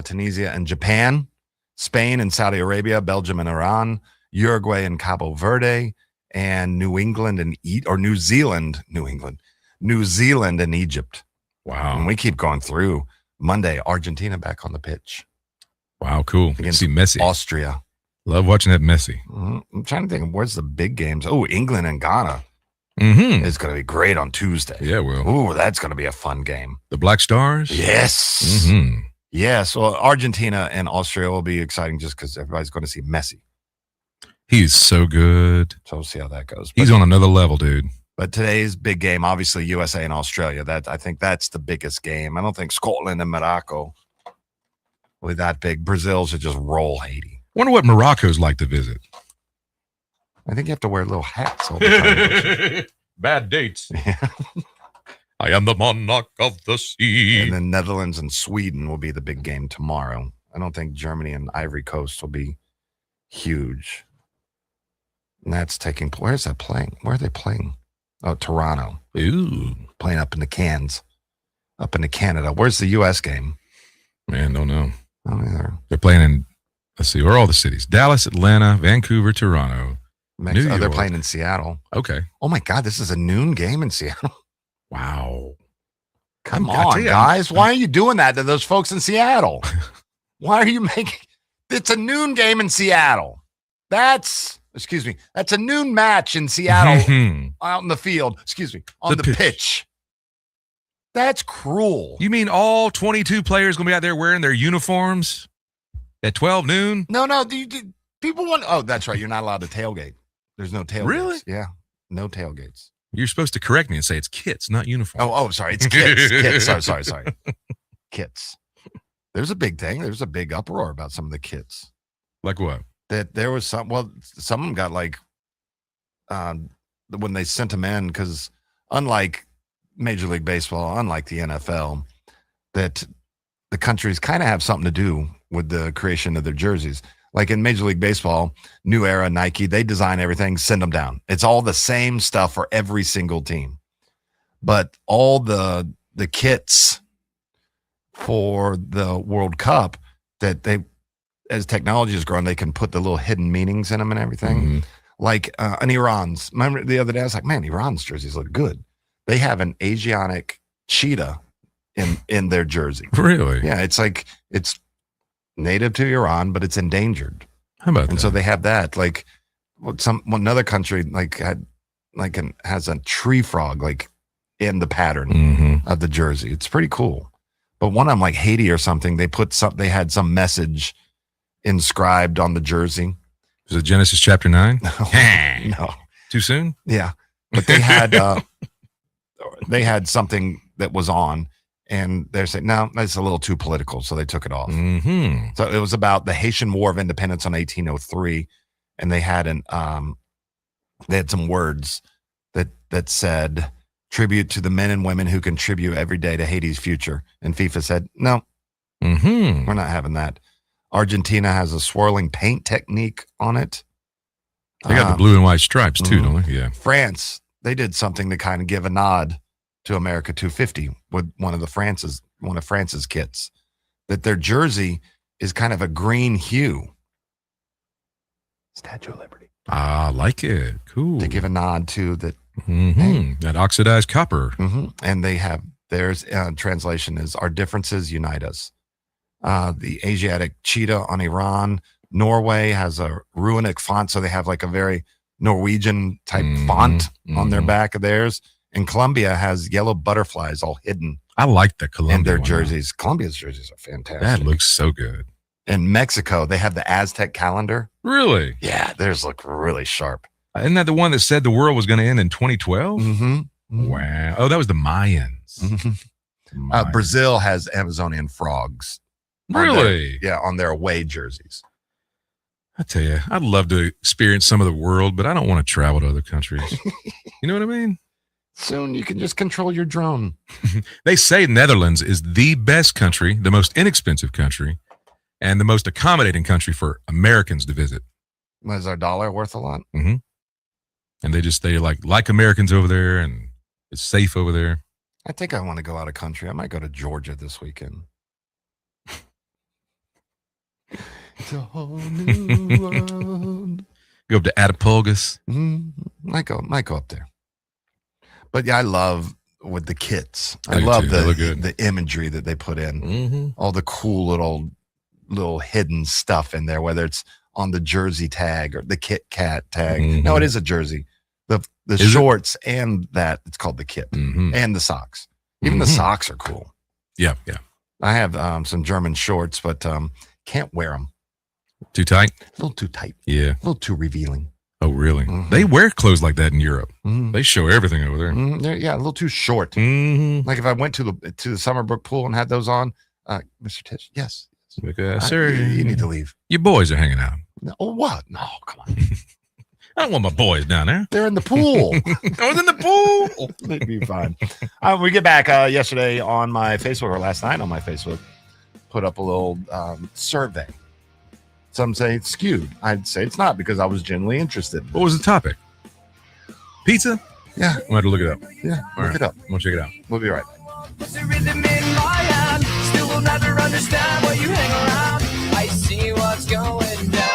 Tunisia and Japan, Spain and Saudi Arabia, Belgium and Iran, Uruguay and Cabo Verde, and New Zealand and Egypt. Wow. And we keep going through. Monday, Argentina back on the pitch. Wow, cool. Against see Messi. Austria. Love watching that Messi. I'm trying to think of where's the big games. Oh, England and Ghana. Mm-hmm. It's going to be great on Tuesday. Yeah, well. Ooh, that's going to be a fun game. The Black Stars? Yes. Mm-hmm. Yes. Well, Argentina and Austria will be exciting just because everybody's going to see Messi. He's so good. So we'll see how that goes. He's on another level, dude. But today's big game, obviously USA and Australia. I think that's the biggest game. I don't think Scotland and Morocco will be that big. Brazil should just roll Haiti. Wonder what Morocco's like to visit. I think you have to wear little hats all the time. Bad dates. Yeah. I am the monarch of the sea. And then Netherlands and Sweden will be the big game tomorrow. I don't think Germany and Ivory Coast will be huge. And that's taking. Where's that playing? Where are they playing? Oh, Toronto. Ooh, playing up in the cans, up into Canada. Where's the U.S. game? Man, don't know. Oh, either. They're playing in. Let's see, where are all the cities? Dallas, Atlanta, Vancouver, Toronto. New They're York. playing in Seattle. Okay. Oh my God, this is a noon game in Seattle. Wow. Come on, guys. Why are you doing that to those folks in Seattle? Why are you making? It's a noon game in Seattle. That's a noon match in Seattle out in the field. On the pitch. That's cruel. You mean all 22 players going to be out there wearing their uniforms at 12 noon? No. People want. Oh, that's right. You're not allowed to tailgate. There's no tailgates. Really? Yeah. No tailgates. You're supposed to correct me and say it's kits, not uniforms. Oh, sorry. It's kits. Kits. Sorry. Kits. There's a big thing. There's a big uproar about some of the kits. Like what? That there was some of them got like when they sent them in, because unlike Major League Baseball, unlike the NFL, that the countries kind of have something to do with the creation of their jerseys. Like in Major League Baseball, New Era, Nike, they design everything, send them down. It's all the same stuff for every single team. But all the kits for the World Cup, that they, as technology has grown, they can put the little hidden meanings in them and everything. Mm-hmm. Like an Iran's. Remember the other day, I was like, man, Iran's jerseys look good. They have an Asiatic cheetah in their jersey. Really? Yeah, it's like it's native to Iran, but it's endangered. How about and that? so they have that. Like another country has a tree frog like in the pattern of the jersey. It's pretty cool. But one of them, like Haiti or something, they had some message inscribed on the jersey. Was it Genesis chapter 9? No. Too soon? Yeah. But they had something that was on, and they're saying, no, that's a little too political, so they took it off. Mm-hmm. So it was about the Haitian War of Independence on 1803, and they had some words that said, tribute to the men and women who contribute every day to Haiti's future. And FIFA said, no, we're not having that. Argentina has a swirling paint technique on it. They got the blue and white stripes too, don't they? Yeah. France, they did something to kind of give a nod to America 250 with one of France's kits, that their jersey is kind of a green hue. Statue of Liberty. I like it. Cool. To give a nod to that. That oxidized copper. And they have, there's translation is, our differences unite us. The Asiatic cheetah on Iran. Norway has a runic font, so they have like a very Norwegian type font on their back of theirs. And Colombia has yellow butterflies all hidden. I like the Colombia in their one, jerseys. Colombia's jerseys are fantastic. That looks so good. In Mexico, they have the Aztec calendar. Really? Yeah, theirs look really sharp. Isn't that the one that said the world was going to end in 2012? Wow. Oh, that was the Mayans. Brazil has Amazonian frogs. Really? On their away jerseys. I tell you, I'd love to experience some of the world, but I don't want to travel to other countries. You know what I mean? Soon you can just control your drone. They say Netherlands is the best country, the most inexpensive country, and the most accommodating country for Americans to visit. Is our dollar worth a lot? Mm-hmm. And they like Americans over there, and it's safe over there. I think I want to go out of country. I might go to Georgia this weekend. It's a whole new world. Go up to Attapulgos. Might go up there. But yeah, I love with the kits. I I do love too. They look good. the imagery that they put in. All the cool little hidden stuff in there, whether it's on the jersey tag or the Kit Kat tag. No, it is a jersey. The shorts and that, it's called the kit. And the socks. Even the socks are cool. Yeah. I have some German shorts, but can't wear them. Too tight? A little too tight. Yeah. A little too revealing. Oh, really? They wear clothes like that in Europe. They show everything over there. Yeah, a little too short. Like if I went to the Summerbrook pool and had those on, Mr. Tish, yes. Sir, you need to leave. Your boys are hanging out. No, what? No, come on. I don't want my boys down there. They're in the pool. I was in the pool. They'd be fine. We get back yesterday on my Facebook, or last night on my Facebook, put up a little survey. Some say it's skewed. I'd say it's not because I was genuinely interested. What was the topic? Pizza? Yeah. We'll have to look it up. Yeah, All look right. it up. We'll check it out. We'll be right back. There's a rhythm in my hand. Still will never understand why you hang around. I see what's going down.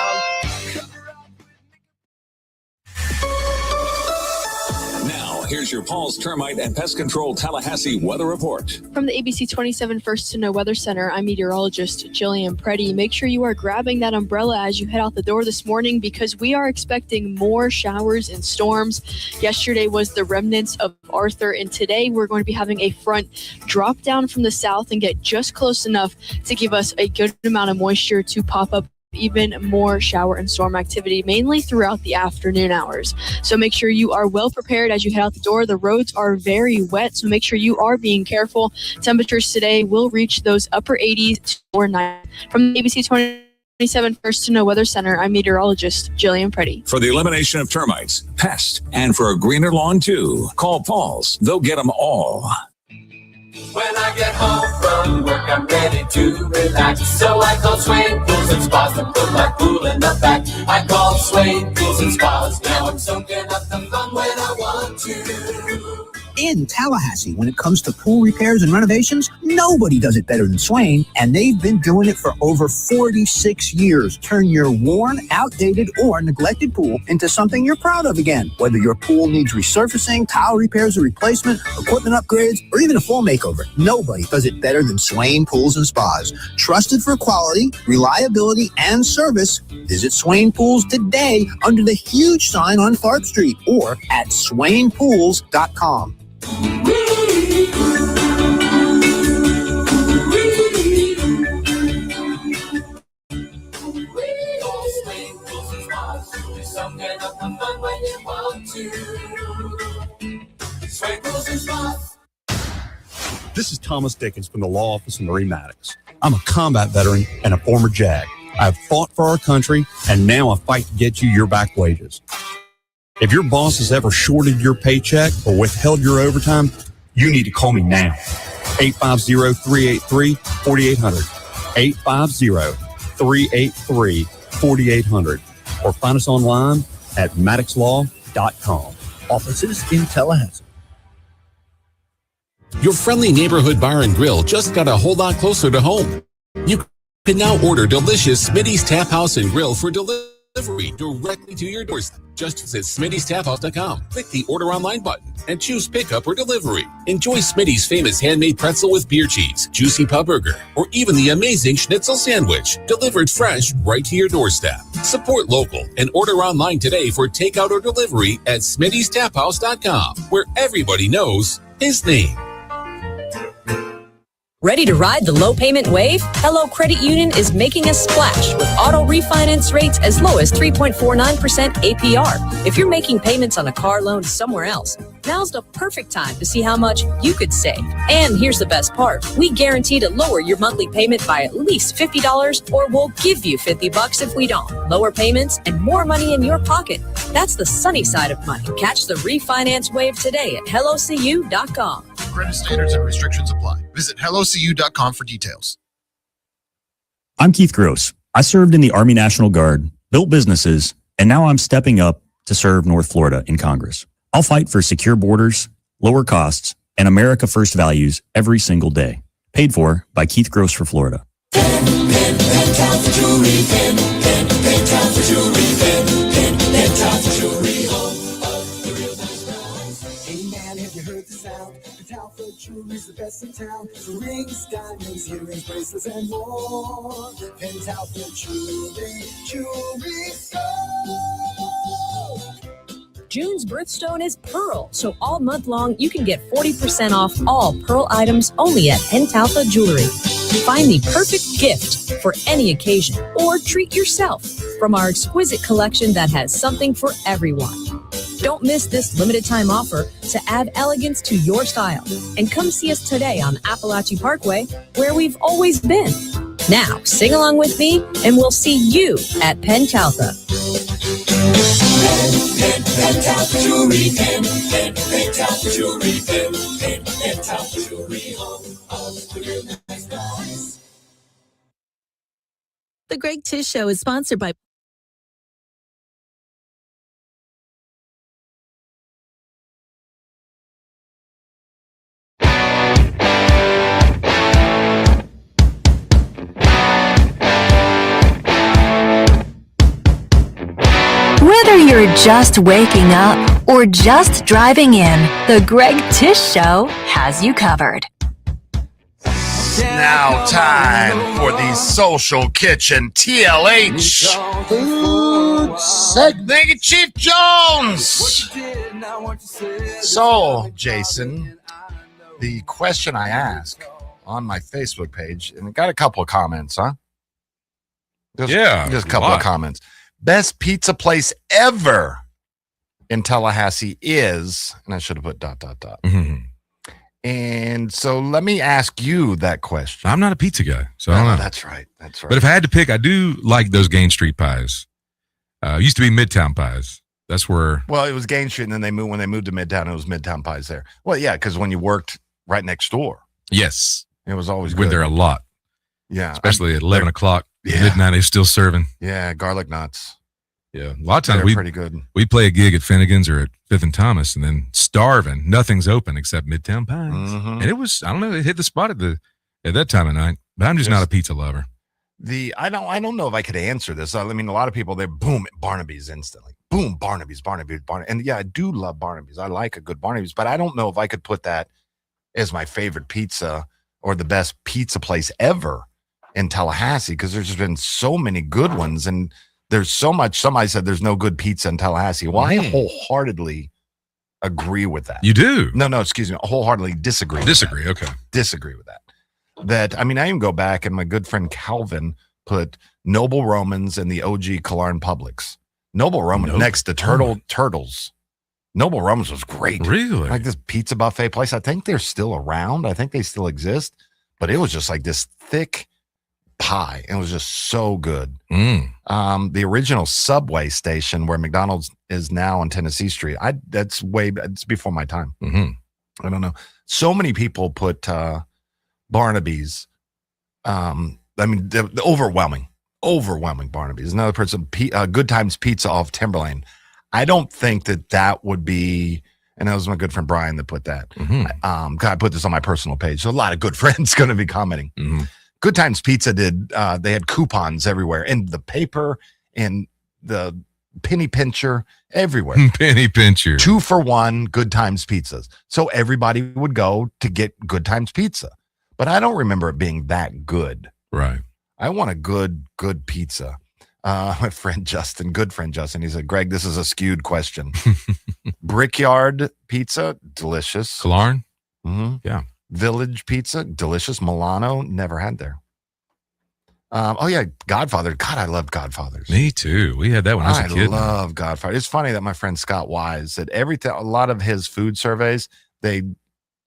Now, here's your Paul's Termite and Pest Control Tallahassee weather report. From the ABC 27 First to Know Weather Center, I'm meteorologist Jillian Preddy. Make sure you are grabbing that umbrella as you head out the door this morning because we are expecting more showers and storms. Yesterday was the remnants of Arthur, and today we're going to be having a front drop down from the south and get just close enough to give us a good amount of moisture to pop up even more shower and storm activity, mainly throughout the afternoon hours. So make sure you are well prepared as you head out the door. The roads are very wet, so make sure you are being careful. Temperatures today will reach those upper 80s or 90. From the ABC 27 First to Know Weather Center, I'm meteorologist Jillian Preddy. For the elimination of termites, pests, and for a greener lawn too, call Paul's. They'll get them all. When I get home from work, I'm ready to relax. So I call Swain Pools and Spas to put my pool in the back. I call Swain Pools and Spas. Now I'm soaking up the fun when I want to. In Tallahassee, when it comes to pool repairs and renovations, nobody does it better than Swain, and they've been doing it for over 46 years. Turn your worn, outdated, or neglected pool into something you're proud of again. Whether your pool needs resurfacing, tile repairs or replacement, equipment upgrades, or even a full makeover, nobody does it better than Swain Pools and Spas. Trusted for quality, reliability, and service, visit Swain Pools today under the huge sign on Tharp Street or at swainpools.com. This is Thomas Dickens from the Law Office of Marie Maddox. I'm a combat veteran and a former JAG. I've fought for our country, and now I fight to get you your back wages. If your boss has ever shorted your paycheck or withheld your overtime, you need to call me now. 850-383-4800. 850-383-4800. Or find us online at maddoxlaw.com. Offices in Tallahassee. Your friendly neighborhood bar and grill just got a whole lot closer to home. You can now order delicious Smitty's Tap House and Grill for delivery directly to your doorstep. Just visit Smitty'sTapHouse.com, click the Order Online button, and choose Pickup or Delivery. Enjoy Smitty's famous handmade pretzel with beer cheese, juicy pub burger, or even the amazing schnitzel sandwich, delivered fresh right to your doorstep. Support local and order online today for takeout or delivery at Smitty'sTapHouse.com, where everybody knows his name. Ready to ride the low payment wave? Hello Credit Union is making a splash with auto refinance rates as low as 3.49% APR. If you're making payments on a car loan somewhere else, now's the perfect time to see how much you could save. And here's the best part. We guarantee to lower your monthly payment by at least $50 or we'll give you $50 if we don't. Lower payments and more money in your pocket. That's the sunny side of money. Catch the refinance wave today at hellocu.com. Credit standards and restrictions apply. Visit hellocu.com for details. I'm Keith Gross. I served in the Army National Guard, built businesses, and now I'm stepping up to serve North Florida in Congress. I'll fight for secure borders, lower costs, and America First values every single day. Paid for by Keith Gross for Florida. Jewelry's the best in town. Rings, diamonds, earrings, bracelets, and more. Pentalpha Jewelry Store. June's birthstone is Pearl, so all month long you can get 40% off all Pearl items only at Pentalpha Jewelry. Find the perfect gift for any occasion or treat yourself from our exquisite collection that has something for everyone. Don't miss this limited time offer to add elegance to your style. And come see us today on Appalachia Parkway, where we've always been. Now, sing along with me, and we'll see you at Pentalpha. Pentalpha Jewelry, Pentalpha Jewelry, Pentalpha Jewelry, home of the real nice guys. The Greg Tish Show is sponsored by Whether you're just waking up or just driving in, the Greg Tish Show has you covered. Now time for the Social Kitchen TLH food segment. Thank you, Chief Jones. So, Jason, the question I asked on my Facebook page, and it got a couple of comments, huh? Just a couple of comments. Best pizza place ever in Tallahassee is, and I should have put ... Mm-hmm. And so let me ask you that question. I'm not a pizza guy, so I don't know. That's right. That's right. But if I had to pick, I do like those Gain Street pies. Used to be Midtown pies. That's where. Well, it was Gain Street, and then when they moved to Midtown, it was Midtown pies there. Well, yeah, because when you worked right next door. Yes. It was always went there a lot. Yeah. Especially at 11 o'clock. Yeah. Midnight, they're still serving. Yeah, garlic nuts. Yeah. A lot of times They're pretty good. We play a gig at Finnegan's or at Fifth and Thomas, and then starving. Nothing's open except Midtown Pies. Mm-hmm. And it was, I don't know, it hit the spot at that time of night. But I'm just not a pizza lover. I don't know if I could answer this. I mean, a lot of people, they're boom, Barnaby's instantly. Boom, Barnaby's. And yeah, I do love Barnaby's. I like a good Barnaby's, but I don't know if I could put that as my favorite pizza or the best pizza place ever in Tallahassee, because there's just been so many good ones, and there's so much. Somebody said there's no good pizza in Tallahassee. Well, I wholeheartedly agree with that. You do? No, excuse me. Wholeheartedly disagree. Okay. Disagree with that. I mean, I even go back, and my good friend Calvin put Noble Romans and the OG Killarn Publix. Noble Romans next to Turtles. Noble Romans was great. Really? Like this pizza buffet place. I think they're still around. I think they still exist. But it was just like this thick pie. It was just so good. The original subway station where McDonald's is now on Tennessee Street. It's before my time. Mm-hmm. I don't know. So many people put Barnaby's. I mean, the overwhelming Barnaby's. Another person, Good Times Pizza off Timberlane. I don't think that would be, and that was my good friend Brian that put that. Mm-hmm. I put this on my personal page, so a lot of good friends going to be commenting. Mm-hmm. Good Times Pizza did, they had coupons everywhere, in the paper, and the penny pincher, everywhere. Penny pincher. 2 for 1 Good Times pizzas. So everybody would go to get Good Times Pizza. But I don't remember it being that good. Right. I want a good pizza. My friend Justin, good friend Justin, he said, Greg, this is a skewed question. Brickyard Pizza, delicious. Killarn? Mm-hmm. Yeah. Village Pizza, delicious. Milano, never had there. Oh yeah, Godfather. God, I love Godfathers. Me too. We had that when I was a kid. I love Godfather. It's funny that my friend Scott Wise said a lot of his food surveys, they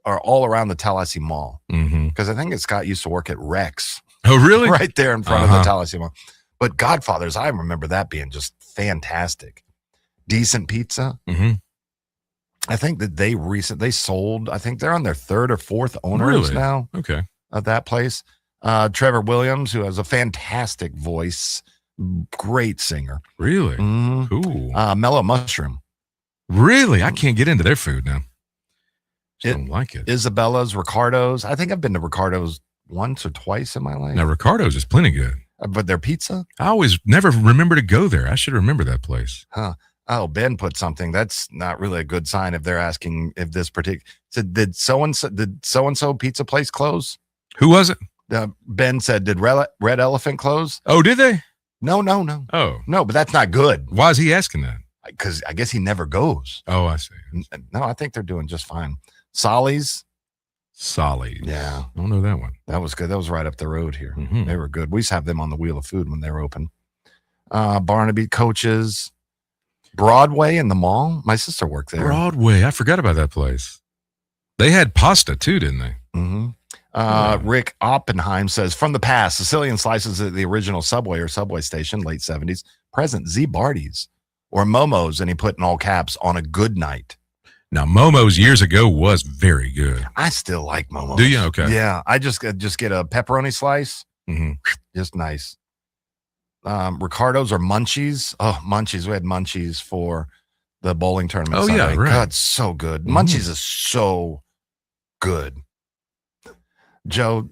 are all around the Tallahassee Mall. Because I think Scott used to work at Rex. Oh, really? Right there in front of the Tallahassee Mall. But Godfathers, I remember that being just fantastic. Decent pizza. Mm-hmm. I think that they sold, I think they're on their 3rd or 4th owners now. Okay. Of that place. Trevor Williams, who has a fantastic voice, great singer. Really? Mm-hmm. Cool. Mellow Mushroom. Really? I can't get into their food now. I don't like it. Isabella's, Ricardo's. I think I've been to Ricardo's once or twice in my life. Now, Ricardo's is plenty good. But their pizza? I always never remember to go there. I should remember that place. Huh. Oh, Ben put something. That's not really a good sign if they're asking if this particular. So did so-and-so pizza place close? Who was it? Ben said, did Red Elephant close? Oh, did they? No. Oh. No, but that's not good. Why is he asking that? Because I guess he never goes. Oh, I see. No, I think they're doing just fine. Solly's. Yeah. I don't know that one. That was good. That was right up the road here. Mm-hmm. They were good. We used to have them on the Wheel of Food when they were open. Barnaby, Coaches, Broadway in the mall. My sister worked there. Broadway. I forgot about that place. They had pasta too, didn't they? Mm-hmm. Rick Oppenheim says, from the past, Sicilian slices at the original Subway or Subway station, late 70s. Present, Z Barty's or Momo's, and he put in all caps, on a good night. Now, Momo's years ago was very good. I still like Momo's. Do you? Okay. Yeah, I just get a pepperoni slice. Mm-hmm. Just nice. Ricardo's or Munchies. Oh, Munchies. We had Munchies for the bowling tournament. Oh, Sunday. yeah, right. God, so good. Munchies is so good. Joe,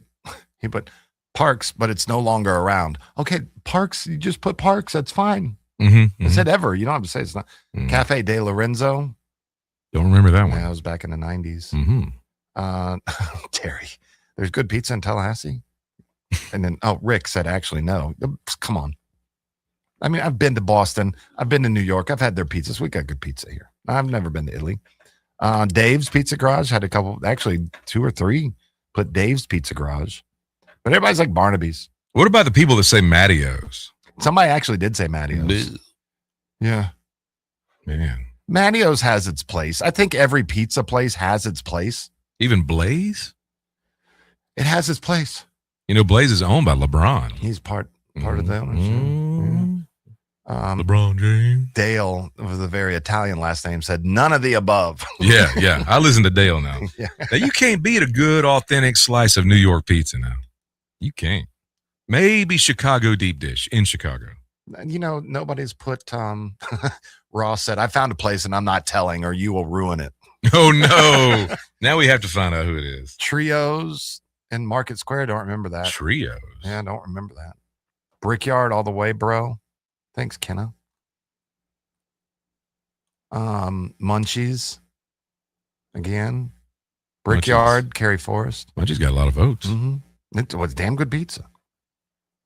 he put Parks, but it's no longer around. Okay, Parks, you just put Parks. That's fine. I said ever. You don't have to say it's not. Cafe de Lorenzo. Don't remember that one. Yeah, that was back in the 90s. Terry, there's good pizza in Tallahassee. And then, Rick said, actually, no. Come on. I mean, I've been to Boston. I've been to New York. I've had their pizzas. We got good pizza here. I've never been to Italy. Dave's Pizza Garage had a couple, actually 2 or 3 put Dave's Pizza Garage. But everybody's like Barnaby's. What about the people that say Mattio's? Somebody actually did say Mattio's. Yeah. Man. Mattio's has its place. I think every pizza place has its place. Even Blaze? It has its place. You know, Blaze is owned by LeBron. He's part of the ownership. LeBron James. Dale, with a very Italian last name, said none of the above. Yeah. I listen to Dale now. Now, you can't beat a good, authentic slice of New York pizza now. You can't. Maybe Chicago deep dish in Chicago. You know, nobody's put, Ross said, I found a place and I'm not telling or you will ruin it. Oh, no. Now we have to find out who it is. Trios in Market Square. Don't remember that. Trios? Yeah, don't remember that. Brickyard all the way, bro. Thanks, Kenna. Munchies. Again. Brickyard, Cary Forest. Munchies got a lot of votes. It was damn good pizza.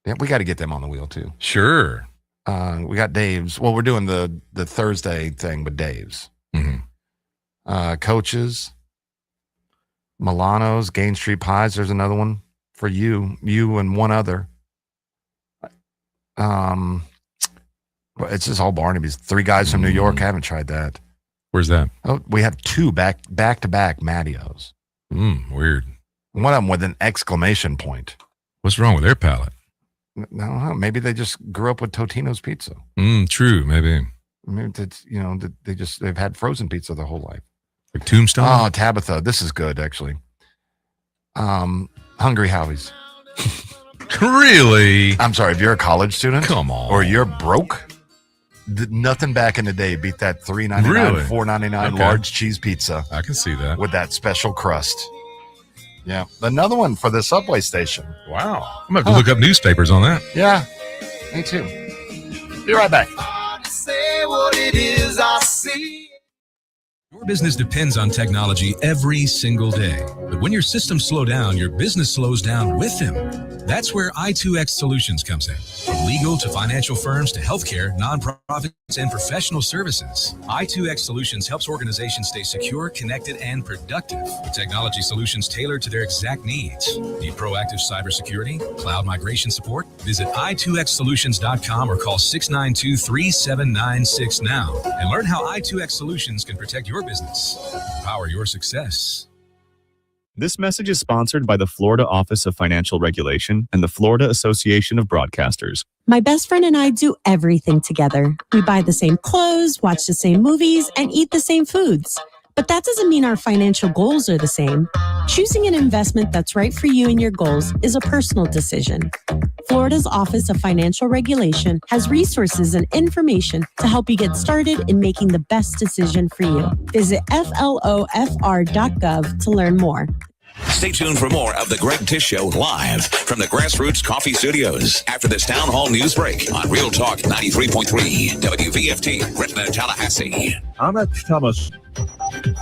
Yeah, we got to get them on the wheel, too. Sure. We got Dave's. Well, we're doing the Thursday thing with Dave's. Coaches, Milano's, Gain Street Pies. There's another one for you and one other. It's just all Barnaby's. 3 guys from New York. I haven't tried that. Where's that? Oh, we have 2 back to back Mattios. Weird. One of them with an exclamation point. What's wrong with their palate? I don't know. Maybe they just grew up with Totino's pizza. True. Maybe. Maybe it's, they've had frozen pizza their whole life. Like Tombstone? Oh, Tabitha. This is good, actually. Hungry Howie's. Really? I'm sorry. If you're a college student, come on, or you're broke, nothing back in the day beat that $3.99, really? $4.99 large cheese pizza. I can see that with that special crust. Yeah, another one for the subway station. Wow, I'm gonna have to look up newspapers on that. Yeah, me too. Be right back. Say what it is I see. Your business depends on technology every single day. But when your systems slow down, your business slows down with them. That's where I2X Solutions comes in. From legal to financial firms to healthcare, nonprofits, and professional services, I2X Solutions helps organizations stay secure, connected, and productive with technology solutions tailored to their exact needs. Need proactive cybersecurity, cloud migration support? Visit i2xsolutions.com or call 692-3796 now and learn how I2X Solutions can protect your business. Power your success. This message is sponsored by the Florida Office of Financial Regulation and the Florida Association of Broadcasters. My best friend and I do everything together. We buy the same clothes, watch the same movies, and eat the same foods. But that doesn't mean our financial goals are the same. Choosing an investment that's right for you and your goals is a personal decision. Florida's Office of Financial Regulation has resources and information to help you get started in making the best decision for you. Visit flofr.gov to learn more. Stay tuned for more of The Greg Tish Show live from the Grassroots Coffee Studios after this Town Hall news break on Real Talk 93.3 WVFT, Gretna, Tallahassee. I'm Rich Thomas.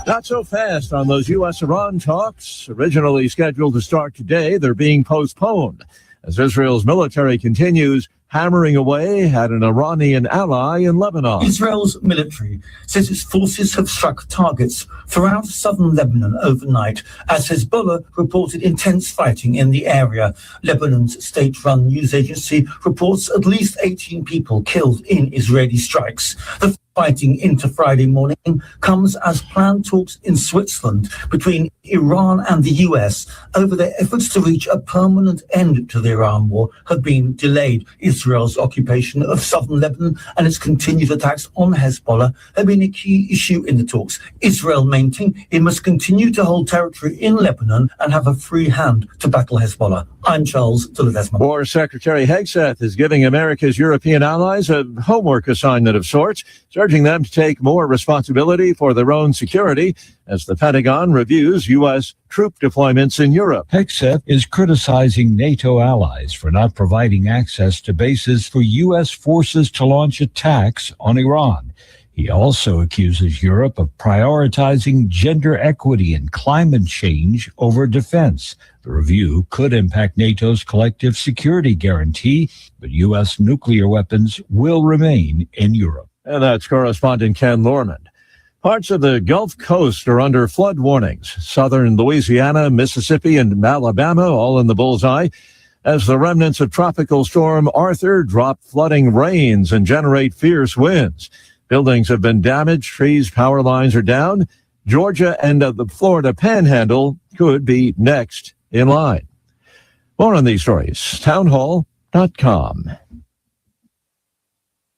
Not so fast on those U.S.-Iran talks. Originally scheduled to start today, they're being postponed as Israel's military continues hammering away at an Iranian ally in Lebanon. Israel's military says its forces have struck targets throughout southern Lebanon overnight as Hezbollah reported intense fighting in the area. Lebanon's state-run news agency reports at least 18 people killed in Israeli strikes. The fighting into Friday morning comes as planned talks in Switzerland between Iran and the US over their efforts to reach a permanent end to the Iran war have been delayed. Israel's occupation of southern Lebanon and its continued attacks on Hezbollah have been a key issue in the talks. Israel maintained it must continue to hold territory in Lebanon and have a free hand to battle Hezbollah. I'm Charles Tulladesma. War Secretary Hegseth is giving America's European allies a homework assignment of sorts, urging them to take more responsibility for their own security as the Pentagon reviews U.S. troop deployments in Europe. Hegseth is criticizing NATO allies for not providing access to bases for U.S. forces to launch attacks on Iran. He also accuses Europe of prioritizing gender equity and climate change over defense. The review could impact NATO's collective security guarantee, but U.S. nuclear weapons will remain in Europe. And that's correspondent Ken Lorman. Parts of the Gulf Coast are under flood warnings. Southern Louisiana, Mississippi, and Alabama all in the bullseye as the remnants of Tropical Storm Arthur drop flooding rains and generate fierce winds. Buildings have been damaged, trees, power lines are down. Georgia and the Florida Panhandle could be next in line. More on these stories, townhall.com.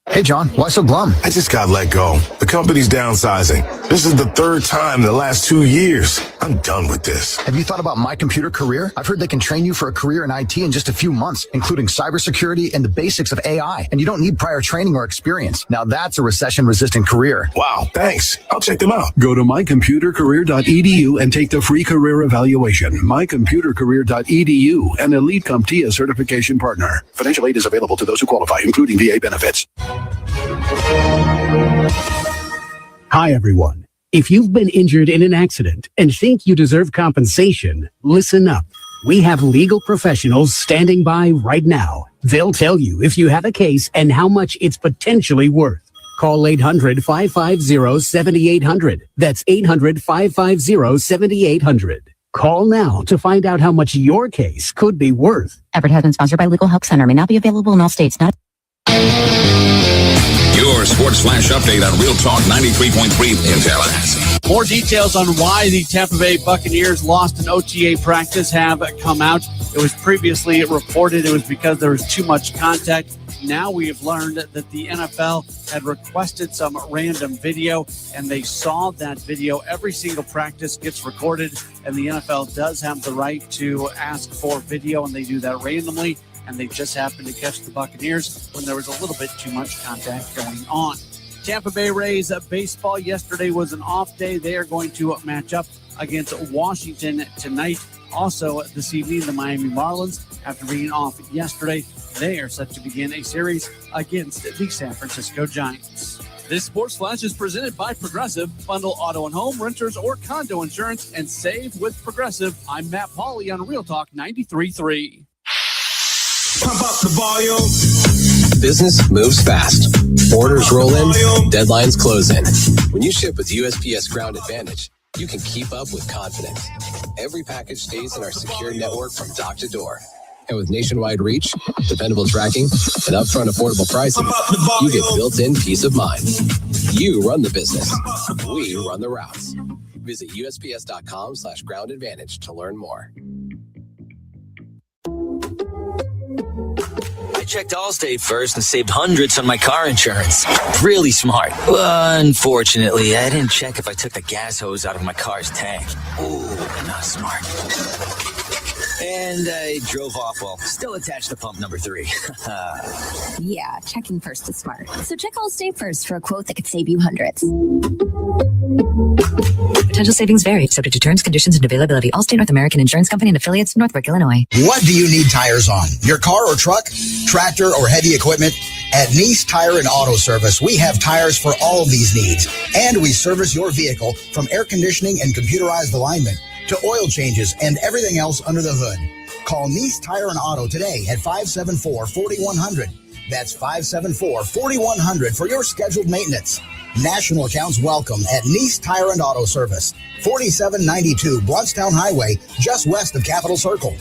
Hey, John, why so glum? I just got let go. The company's downsizing. This is the third time in the last 2 years. I'm done with this. Have you thought about My Computer Career? I've heard they can train you for a career in IT in just a few months, including cybersecurity and the basics of AI. And you don't need prior training or experience. Now that's a recession-resistant career. Wow, thanks. I'll check them out. Go to mycomputercareer.edu and take the free career evaluation. mycomputercareer.edu, an Elite CompTIA certification partner. Financial aid is available to those who qualify, including VA benefits. Hi, everyone. If you've been injured in an accident and think you deserve compensation, listen up. We have legal professionals standing by right now. They'll tell you if you have a case and how much it's potentially worth. Call 800-550-7800. That's 800-550-7800. Call now to find out how much your case could be worth. Advertisement sponsored by Legal Help Center. May not be available in all states. Your Sports Flash update on Real Talk 93.3 in Tallahassee. More details on why the Tampa Bay Buccaneers lost an OTA practice have come out. It was previously reported it was because there was too much contact. Now we have learned that the NFL had requested some random video, and they saw that video. Every single practice gets recorded, and the NFL does have the right to ask for video, and they do that randomly. And they just happened to catch the Buccaneers when there was a little bit too much contact going on. Tampa Bay Rays baseball yesterday was an off day. They are going to match up against Washington tonight. Also this evening, the Miami Marlins, after being off yesterday, they are set to begin a series against the San Francisco Giants. This Sports Flash is presented by Progressive. Bundle auto and home, renters, or condo insurance and save with Progressive. I'm Matt Pauley on Real Talk 93.3. Pump up the volume. Business moves fast. Orders roll in, deadlines close in. When you ship with USPS Ground Advantage, you can keep up with confidence. Every package stays in our secure network from dock to door. And with nationwide reach, dependable tracking, and upfront affordable pricing, you get built-in peace of mind. You run the business. We run the routes. Visit USPS.com/Ground Advantage to learn more. I checked Allstate first and saved hundreds on my car insurance. Really smart. Unfortunately, I didn't check if I took the gas hose out of my car's tank. Ooh, not smart. And I drove off while still attached to pump number 3. Yeah, checking first is smart. So check Allstate first for a quote that could save you hundreds. Potential savings vary, subject to terms, conditions, and availability. Allstate North American Insurance Company and affiliates, Northbrook, Illinois. What do you need tires on? Your car or truck, tractor, or heavy equipment? At Nice Tire and Auto Service, we have tires for all of these needs. And we service your vehicle from air conditioning and computerized alignment to oil changes and everything else under the hood. Call Nice Tire and Auto today at 574-4100. That's 574-4100 for your scheduled maintenance. National accounts welcome at Nice Tire and Auto Service, 4792 Bluntstown Highway, just west of Capitol Circle.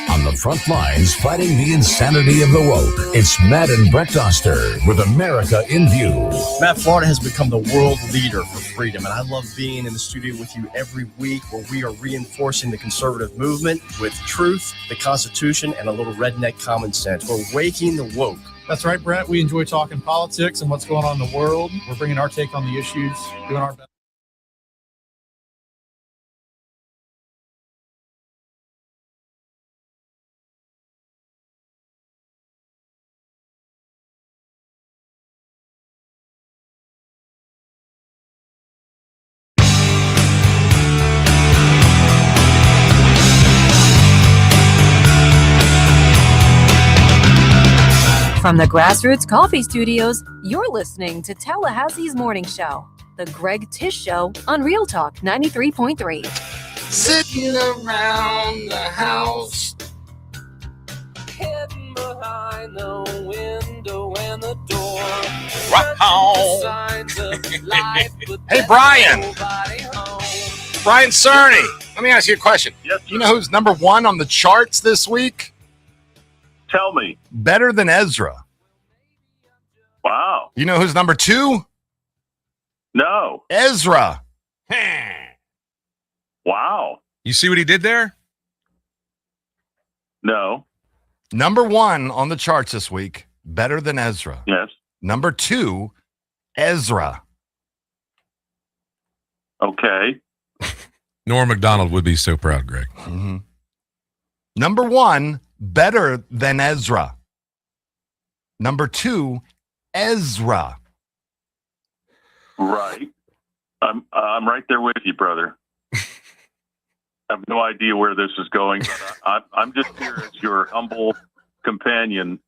On the front lines, fighting the insanity of the woke, it's Matt and Brett Oster with America in View. Matt, Florida has become the world leader for freedom, and I love being in the studio with you every week where we are reinforcing the conservative movement with truth, the Constitution, and a little redneck common sense. We're waking the woke. That's right, Brett. We enjoy talking politics and what's going on in the world. We're bringing our take on the issues, doing our best. From the Grassroots Coffee Studios, you're listening to Tallahassee's Morning Show, The Greg Tish Show on Real Talk 93.3. Sitting around the house, hidden behind the window and the door. Hey, Brian. Brian Cerny. Let me ask you a question. Yes, you know who's number one on the charts this week? Tell me. Better Than Ezra. Wow. You know who's number two? No. Ezra. Wow. You see what he did there? No. Number one on the charts this week, Better Than Ezra. Yes. Number two, Ezra. Okay. Norm Macdonald would be so proud, Greg. Mm-hmm. Number one, Better Than Ezra. Number two, Ezra. Right. I'm right there with you, brother. I have no idea where this is going, but I'm just here as your humble companion.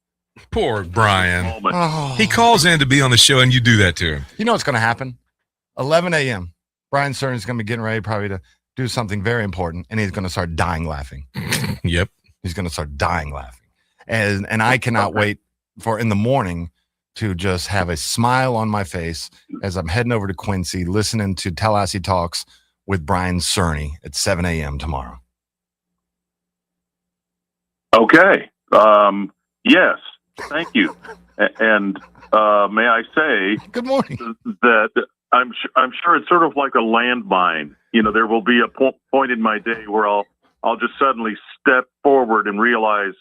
Poor Brian. Oh. He calls in to be on the show, and you do that to him. You know what's going to happen? 11 a.m. Brian Cerny is going to be getting ready probably to do something very important, and he's going to start dying laughing. Yep. He's going to start dying laughing. And I cannot wait for in the morning to just have a smile on my face as I'm heading over to Quincy, listening to Tallahassee Talks with Brian Cerny at 7 a.m. tomorrow. Okay. Yes. Thank you. And may I say, good morning, that I'm sure it's sort of like a landmine. You know, there will be a point in my day where I'll just suddenly step forward and realize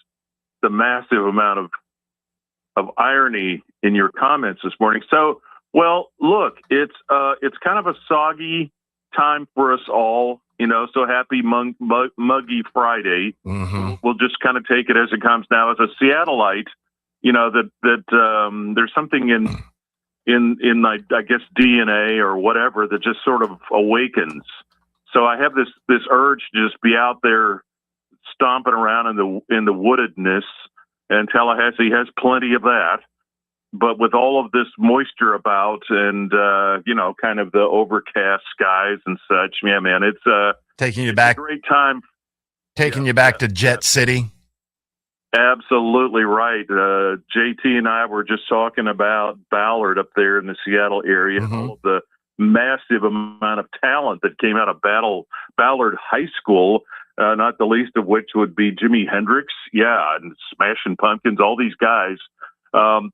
the massive amount of irony in your comments this morning. So, well, look, it's kind of a soggy time for us all, you know, so happy muggy Friday. Mm-hmm. We'll just kind of take it as it comes. Now, as a Seattleite, you know, that there's something in I guess DNA or whatever that just sort of awakens. So I have this urge to just be out there stomping around in the woodedness, and Tallahassee has plenty of that. But with all of this moisture about and, you know, kind of the overcast skies and such, yeah, man, it's taking you back. A great time. Taking you back to Jet City. Absolutely right. JT and I were just talking about Ballard up there in the Seattle area, Mm-hmm. all of the massive amount of talent that came out of Ballard High School, not the least of which would be Jimi Hendrix, yeah, and Smashing Pumpkins, all these guys.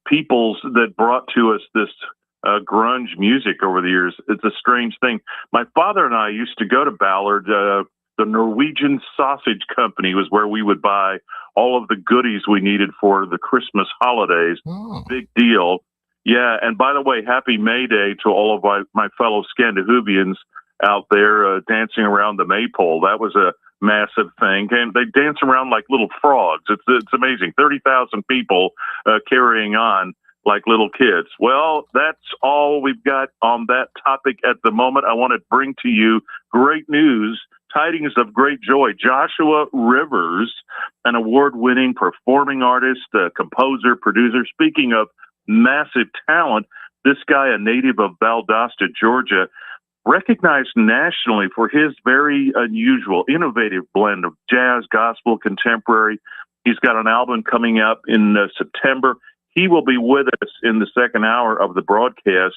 Peoples that brought to us this grunge music over the years. It's a strange thing. My father and I used to go to Ballard. The Norwegian Sausage Company was where we would buy all of the goodies we needed for the Christmas holidays. Oh. Big deal. Yeah, and by the way, happy May Day to all of my fellow Scandinavians out there dancing around the maypole. That was a massive thing, and they dance around like little frogs. It's amazing. 30,000 people carrying on like little kids. Well, that's all we've got on that topic at the moment. I want to bring to you great news, tidings of great joy. Joshua Rivers, an award-winning performing artist, composer, producer. Speaking of massive talent, this guy, a native of Valdosta, Georgia, recognized nationally for his very unusual, innovative blend of jazz, gospel, contemporary. He's got an album coming up in September. He will be with us in the second hour of the broadcast,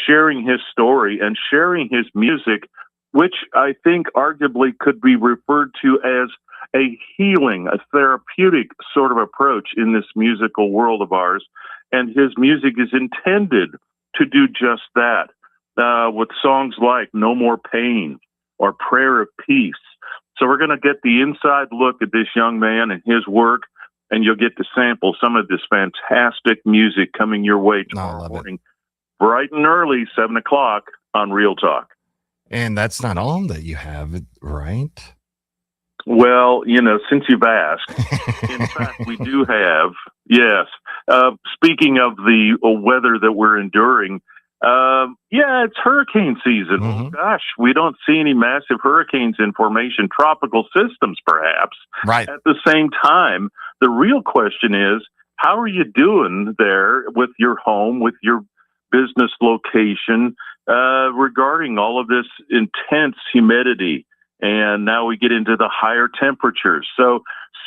sharing his story and sharing his music, which I think arguably could be referred to as a healing, a therapeutic sort of approach in this musical world of ours. And his music is intended to do just that. With songs like No More Pain or Prayer of Peace. So we're going to get the inside look at this young man and his work, and you'll get to sample some of this fantastic music coming your way tomorrow morning, bright and early, 7 o'clock on Real Talk. And that's not all that you have, right? Well, you know, since you've asked, in fact, we do have, yes. Speaking of the weather that we're enduring, yeah, it's hurricane season. Mm-hmm. Oh, gosh, we don't see any massive hurricanes in formation, tropical systems perhaps. Right. At the same time, the real question is, how are you doing there with your home, with your business location, regarding all of this intense humidity? And now we get into the higher temperatures. So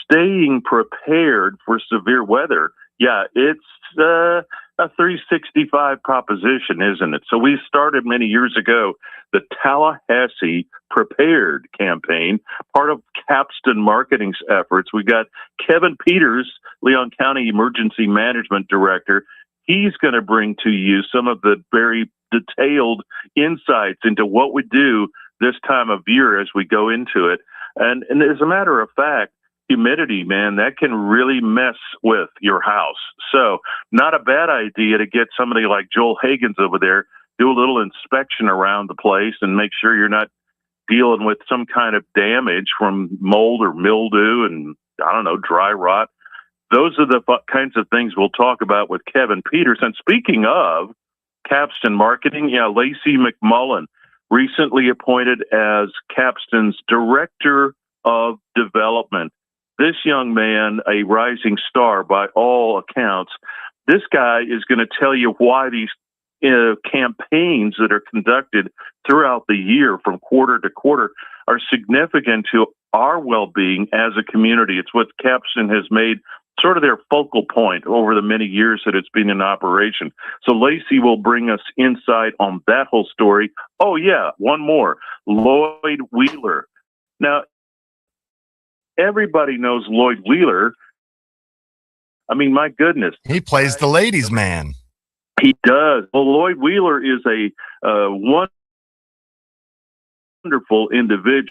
staying prepared for severe weather, yeah, it's a 365 proposition, isn't it? So we started many years ago the Tallahassee Prepared campaign, part of Capstan Marketing's efforts. We got Kevin Peters, Leon County Emergency Management Director. He's going to bring to you some of the very detailed insights into what we do this time of year as we go into it. And as a matter of fact, humidity, man, that can really mess with your house. So not a bad idea to get somebody like Joel Hagens over there, do a little inspection around the place and make sure you're not dealing with some kind of damage from mold or mildew and, I don't know, dry rot. Those are the kinds of things we'll talk about with Kevin Peters. And speaking of Capstan Marketing, yeah, Lacey McMullen, recently appointed as Capstan's Director of Development. This young man, a rising star by all accounts. This guy is going to tell you why these campaigns that are conducted throughout the year from quarter to quarter are significant to our well-being as a community. It's what Capstan has made sort of their focal point over the many years that it's been in operation. So Lacey will bring us insight on that whole story. Oh, yeah, one more. Lloyd Wheeler. Now, everybody knows Lloyd Wheeler. I mean, my goodness. He plays the ladies' man. He does. Well, Lloyd Wheeler is a wonderful individual,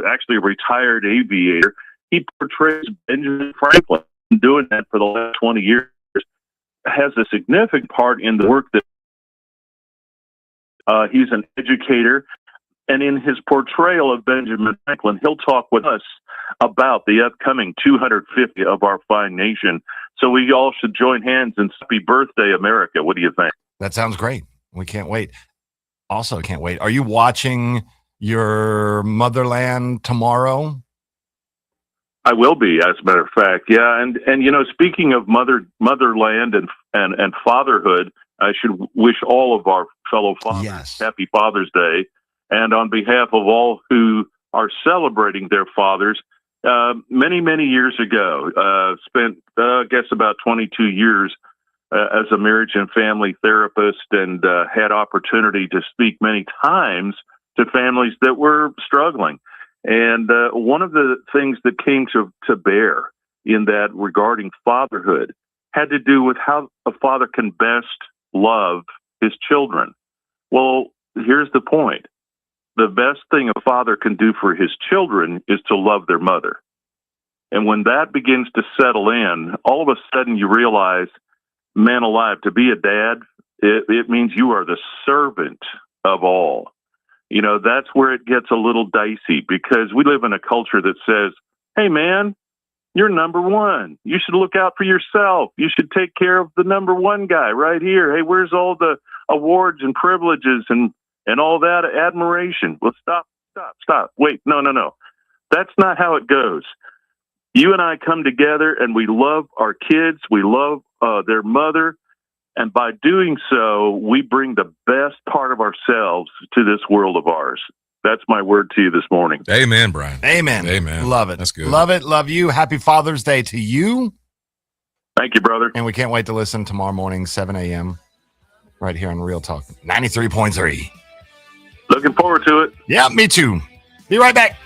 actually a retired aviator. He portrays Benjamin Franklin, doing that for the last 20 years, has a significant part in the work that he's an educator. And in his portrayal of Benjamin Franklin, he'll talk with us about the upcoming 250 of our fine nation. So we all should join hands and happy birthday, America. What do you think? That sounds great. We can't wait. Also can't wait. Are you watching your motherland tomorrow? I will be, as a matter of fact. Yeah, and you know, speaking of motherland and fatherhood, I should wish all of our fellow fathers happy Father's Day. And on behalf of all who are celebrating their fathers, many, many years ago, spent, I guess, about 22 years as a marriage and family therapist, and had opportunity to speak many times to families that were struggling. And one of the things that came to bear in that regarding fatherhood had to do with how a father can best love his children. Well, here's the point. The best thing a father can do for his children is to love their mother. And when that begins to settle in, all of a sudden you realize, man alive, to be a dad, it means you are the servant of all. You know, that's where it gets a little dicey, because we live in a culture that says, hey, man, you're number one. You should look out for yourself. You should take care of the number one guy right here. Hey, where's all the awards and privileges and all that admiration? Well, stop. Wait, no. That's not how it goes. You and I come together and we love our kids. We love their mother. And by doing so, we bring the best part of ourselves to this world of ours. That's my word to you this morning. Amen, Brian. Amen. Amen. Love it. That's good. Love it. Love you. Happy Father's Day to you. Thank you, brother. And we can't wait to listen tomorrow morning, 7 a.m., right here on Real Talk 93.3. Looking forward to it. Yeah, me too. Be right back.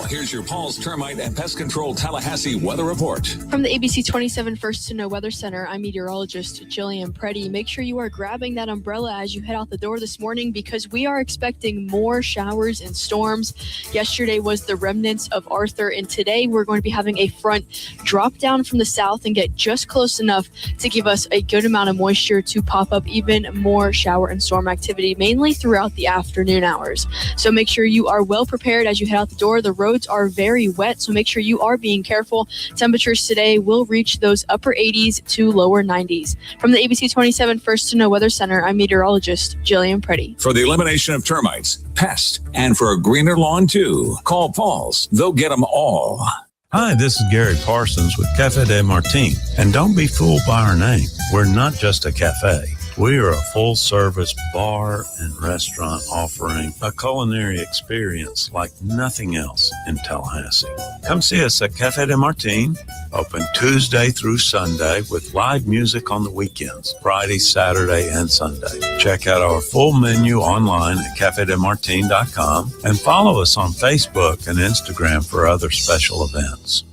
Here's your Paul's Termite and Pest Control Tallahassee Weather Report. From the ABC 27 First to Know Weather Center, I'm meteorologist Jillian Preddy. Make sure you are grabbing that umbrella as you head out the door this morning, because we are expecting more showers and storms. Yesterday was the remnants of Arthur, and today we're going to be having a front drop down from the south and get just close enough to give us a good amount of moisture to pop up even more shower and storm activity, mainly throughout the afternoon hours. So make sure you are well prepared as you head out the door. The roads are are very wet, so make sure you are being careful. Temperatures today will reach those upper 80s to lower 90s. From the ABC 27 First to Know Weather Center, I'm meteorologist Jillian Preddy. For the elimination of termites, pests, and for a greener lawn too, call Paul's. They'll get them all. Hi, this is Gary Parsons with Café de Martin. And don't be fooled by our name. We're not just a cafe. We are a full-service bar and restaurant offering a culinary experience like nothing else in Tallahassee. Come see us at Café de Martin, open Tuesday through Sunday with live music on the weekends, Friday, Saturday, and Sunday. Check out our full menu online at cafedemartin.com and follow us on Facebook and Instagram for other special events.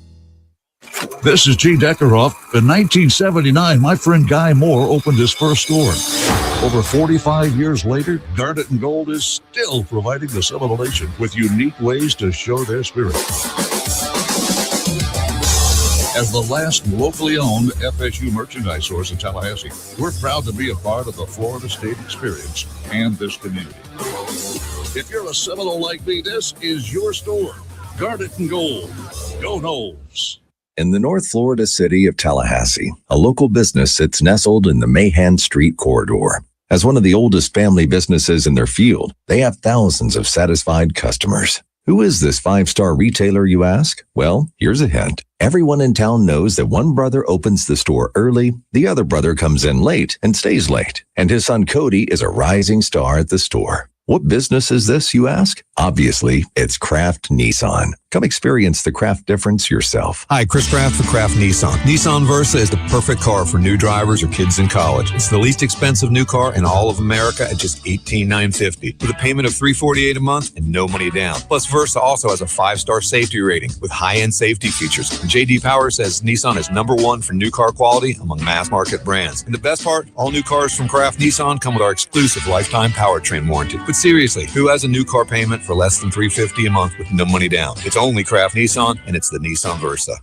This is G. Deckerhoff. In 1979, my friend Guy Moore opened his first store. Over 45 years later, Garnet & Gold is still providing the Seminole Nation with unique ways to show their spirit. As the last locally owned FSU merchandise source in Tallahassee, we're proud to be a part of the Florida State experience and this community. If you're a Seminole like me, this is your store. Garnet & Gold. Go Noles. In the North Florida city of Tallahassee, a local business sits nestled in the Mahan Street corridor. As one of the oldest family businesses in their field, they have thousands of satisfied customers. Who is this five-star retailer, you ask? Well, here's a hint. Everyone in town knows that one brother opens the store early, the other brother comes in late and stays late, and his son Cody is a rising star at the store. What business is this, you ask? Obviously, it's Kraft Nissan. Come experience the Kraft difference yourself. Hi, Chris Kraft for Kraft Nissan. Nissan Versa is the perfect car for new drivers or kids in college. It's the least expensive new car in all of America at just $18,950 with a payment of $348 a month and no money down. Plus, Versa also has a 5-star safety rating with high-end safety features. And J.D. Power says Nissan is #1 for new car quality among mass market brands. And the best part, all new cars from Kraft Nissan come with our exclusive lifetime powertrain warranty. But seriously, who has a new car payment for less than $350 a month with no money down? It's only Kraft Nissan, and it's the Nissan Versa.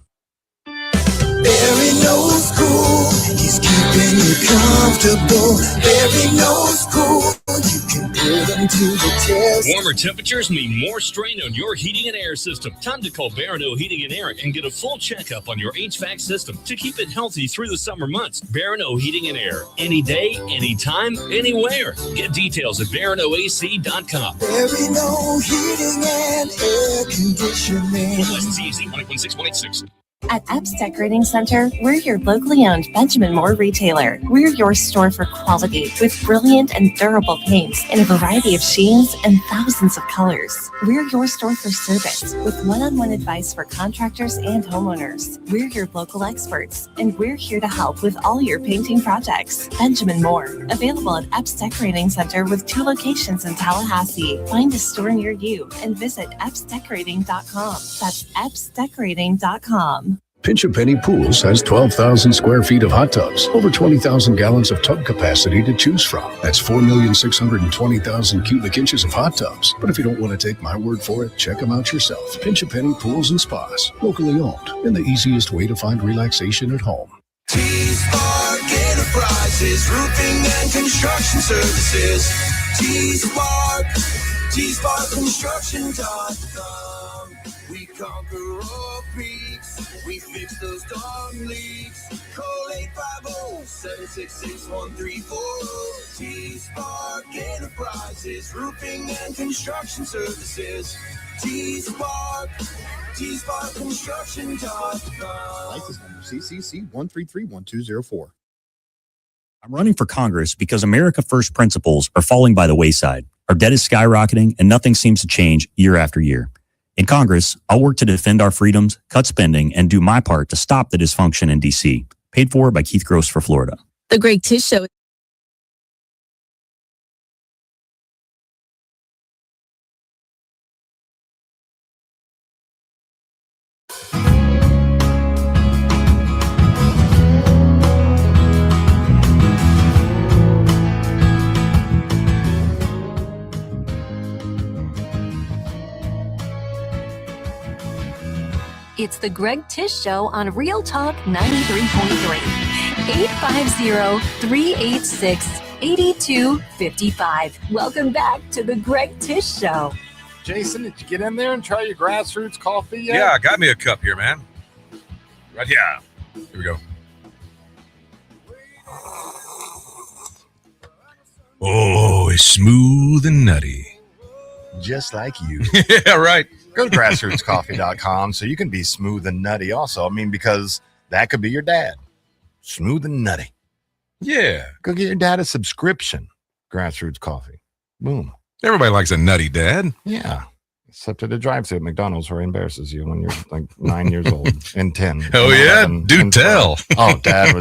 Barry knows cool, he's keeping you comfortable. Barry knows cool, you can put him to the test. Warmer temperatures mean more strain on your heating and air system. Time to call Barano Heating and Air and get a full checkup on your HVAC system to keep it healthy through the summer months. Barano Heating and Air. Any day, anytime, anywhere. Get details at baranoac.com. Barano Heating and Air Conditioning. One license easy, 116-186. At Epps Decorating Center, we're your locally owned Benjamin Moore retailer. We're your store for quality with brilliant and durable paints in a variety of sheens and thousands of colors. We're your store for service with one-on-one advice for contractors and homeowners. We're your local experts, and we're here to help with all your painting projects. Benjamin Moore, available at Epps Decorating Center with 2 locations in Tallahassee. Find a store near you and visit EppsDecorating.com. That's EppsDecorating.com. Pinch a Penny Pools has 12,000 square feet of hot tubs, over 20,000 gallons of tub capacity to choose from. That's 4,620,000 cubic inches of hot tubs. But if you don't want to take my word for it, check them out yourself. Pinch a Penny Pools and Spas, locally owned, and the easiest way to find relaxation at home. T-Spark Enterprises, roofing and construction services. T-Spark, T-SparkConstruction.com. We conquer all peaks. We fix those darn leaks. Call 850-766-1340. T-Spark Enterprises, roofing and construction services. T-Spark, T-SparkConstruction.com. License number CCC 1331204. I'm running for Congress because America First principles are falling by the wayside. Our debt is skyrocketing and nothing seems to change year after year. In Congress, I'll work to defend our freedoms, cut spending, and do my part to stop the dysfunction in D.C. Paid for by Keith Gross for Florida. The Greg Tish Show. It's the Greg Tish Show on Real Talk 93.3. 850-386-8255. Welcome back to the Greg Tish Show. Jason, did you get in there and try your grassroots coffee yet? Yeah, got me a cup here, man. Right here. Here we go. Oh, it's smooth and nutty. Just like you. Yeah, right. Go to grassrootscoffee.com so you can be smooth and nutty also. I mean, because that could be your dad. Smooth and nutty. Yeah. Go get your dad a subscription. Grassroots Coffee. Boom. Everybody likes a nutty dad. Yeah. Except at a drive-thru at McDonald's where it embarrasses you when you're like 9 years old and 10. Oh, and yeah? 11 Do and tell. 12. Oh, Dad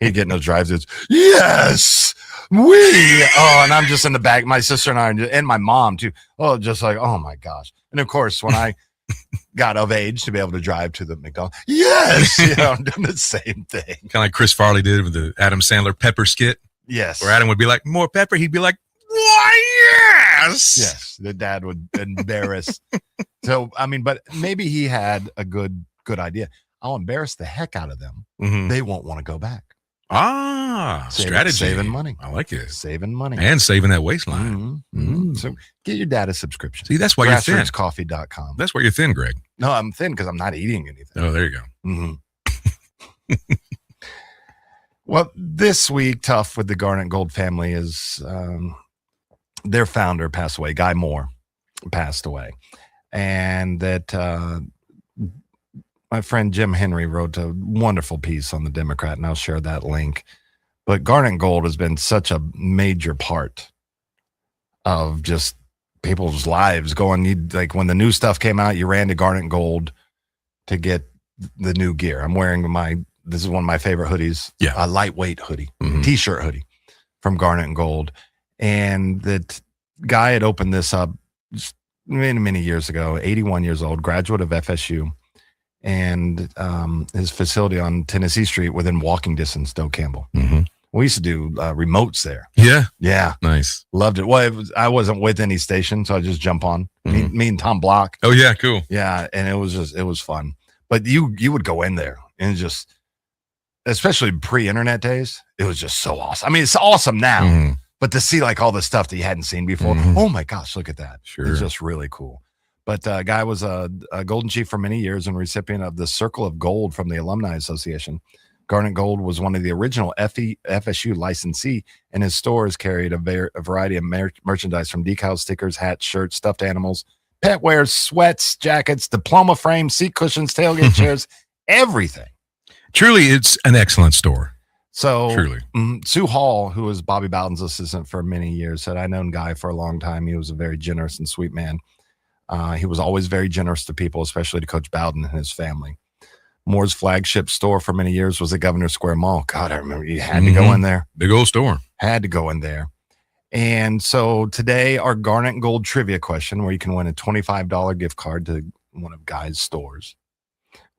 he'd get in those drive-thrus. Yes, and I'm just in the back. My sister and I, and my mom too. Oh, just like, oh my gosh. And of course, when I got of age to be able to drive to the McDonald's, yes, I'm doing the same thing. Kind of like Chris Farley did with the Adam Sandler pepper skit. Yes. Where Adam would be like, more pepper. He'd be like, why, yes. Yes, the dad would embarrass. So, I mean, but maybe he had a good idea. I'll embarrass the heck out of them. Mm-hmm. They won't want to go back. Strategy. Saving money. I like it. Saving money. And saving that waistline. Mm-hmm. So get your dad a subscription. See, that's why you're thin. Grassrootscoffee.com. That's why you're thin, Greg. No, I'm thin because I'm not eating anything. Oh, there you go. Mm-hmm. Well, this week, tough with the Garnet Gold family is their founder passed away. Guy Moore passed away. And that my friend Jim Henry wrote a wonderful piece on the Democrat, and I'll share that link. But Garnet Gold has been such a major part of just people's lives going. Like when the new stuff came out, you ran to Garnet Gold to get the new gear. I'm wearing this is one of my favorite hoodies. Yeah. A lightweight hoodie, t-shirt hoodie from Garnet Gold. And that guy had opened this up many, many years ago, 81 years old, graduate of FSU, and his facility on Tennessee Street within walking distance, Doe Campbell. Mm-hmm. We used to do remotes there. Yeah. Yeah. Nice. Loved it. Well, I wasn't with any station, so I just jump on. Me and Tom Block. Oh, yeah. Cool. Yeah. And it was fun. But you would go in there and just, especially pre-internet days, it was just so awesome. I mean, it's awesome now, but to see like all the stuff that you hadn't seen before, oh my gosh, look at that. Sure. It's just really cool. But Guy was a Golden Chief for many years and recipient of the Circle of Gold from the Alumni Association. Garnet Gold was one of the original FSU licensee, and his stores carried a variety of merchandise from decals, stickers, hats, shirts, stuffed animals, pet wares, sweats, jackets, diploma frames, seat cushions, tailgate chairs, everything. Truly, it's an excellent store. So truly, Sue Hall, who was Bobby Bowden's assistant for many years, said, "I've known Guy for a long time. He was a very generous and sweet man. He was always very generous to people, especially to Coach Bowden and his family." Moore's flagship store for many years was at Governor Square Mall. God, I remember you had to go in there. Big old store. Had to go in there. And so today, our Garnet Gold trivia question, where you can win a $25 gift card to one of Guy's stores,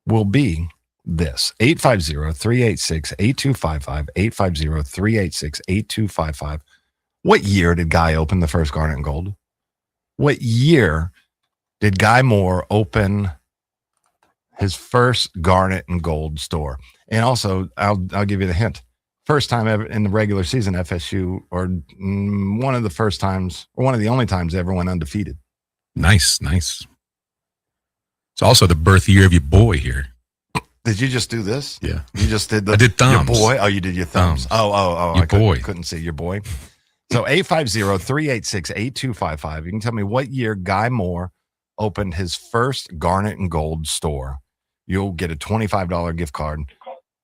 will be this: 850-386-8255, 850-386-8255. What year did Guy open the first Garnet Gold? What year did Guy Moore open his first Garnet and Gold store? And also, I'll give you the hint. First time ever in the regular season, FSU, or one of the first times, or one of the only times they ever went undefeated. Nice. It's also the birth year of your boy here. Did you just do this? Yeah. You just did I did thumbs. Your boy? Oh, you did your thumbs. Oh. Your boy. Couldn't see your boy. So 850-386-8255. You can tell me what year Guy Moore opened his first Garnet and Gold store. You'll get a $25 gift card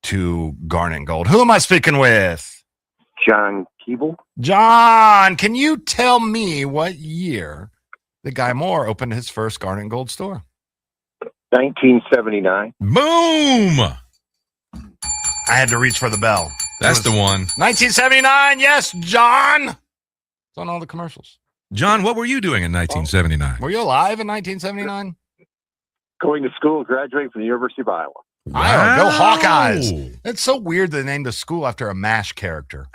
to Garnet and Gold. Who am I speaking with? John Keeble. John, can you tell me what year the Guy Moore opened his first Garnet and Gold store? 1979. Boom! I had to reach for the bell. That's the one. 1979. Yes, John. It's on all the commercials. John, what were you doing in 1979? Were you alive in 1979? Going to school, graduating from the University of Iowa. Iowa, go Hawkeyes. It's so weird they named a school after a MASH character.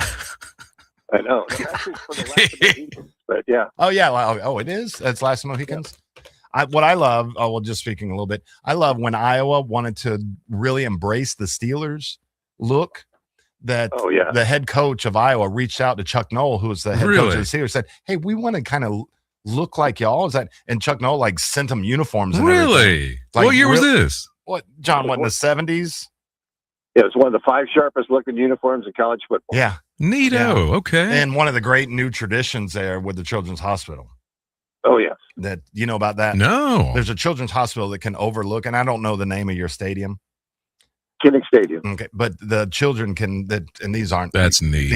I know. It's actually for the Last of the Mohicans, but yeah. Oh, yeah. Oh, it is? That's Last of the Mohicans? What I love, just speaking a little bit, I love when Iowa wanted to really embrace the Steelers look, that the head coach of Iowa reached out to Chuck Noll, who was the head coach of the Steelers, said, "Hey, we want to kind of look like y'all? Is that? And Chuck Noll like sent them uniforms. And Really? everything. Like, what year was this? What, John? What, in the 70s? Yeah, it's one of the 5 sharpest looking uniforms in college football. Yeah. Neato. Yeah. Okay. And one of the great new traditions there with the Children's Hospital. Oh, yes. That, you know about that? No. There's a Children's Hospital that can overlook, and I don't know the name of your stadium. Kinnick Stadium. Okay, but the children can, and these aren't. That's neat.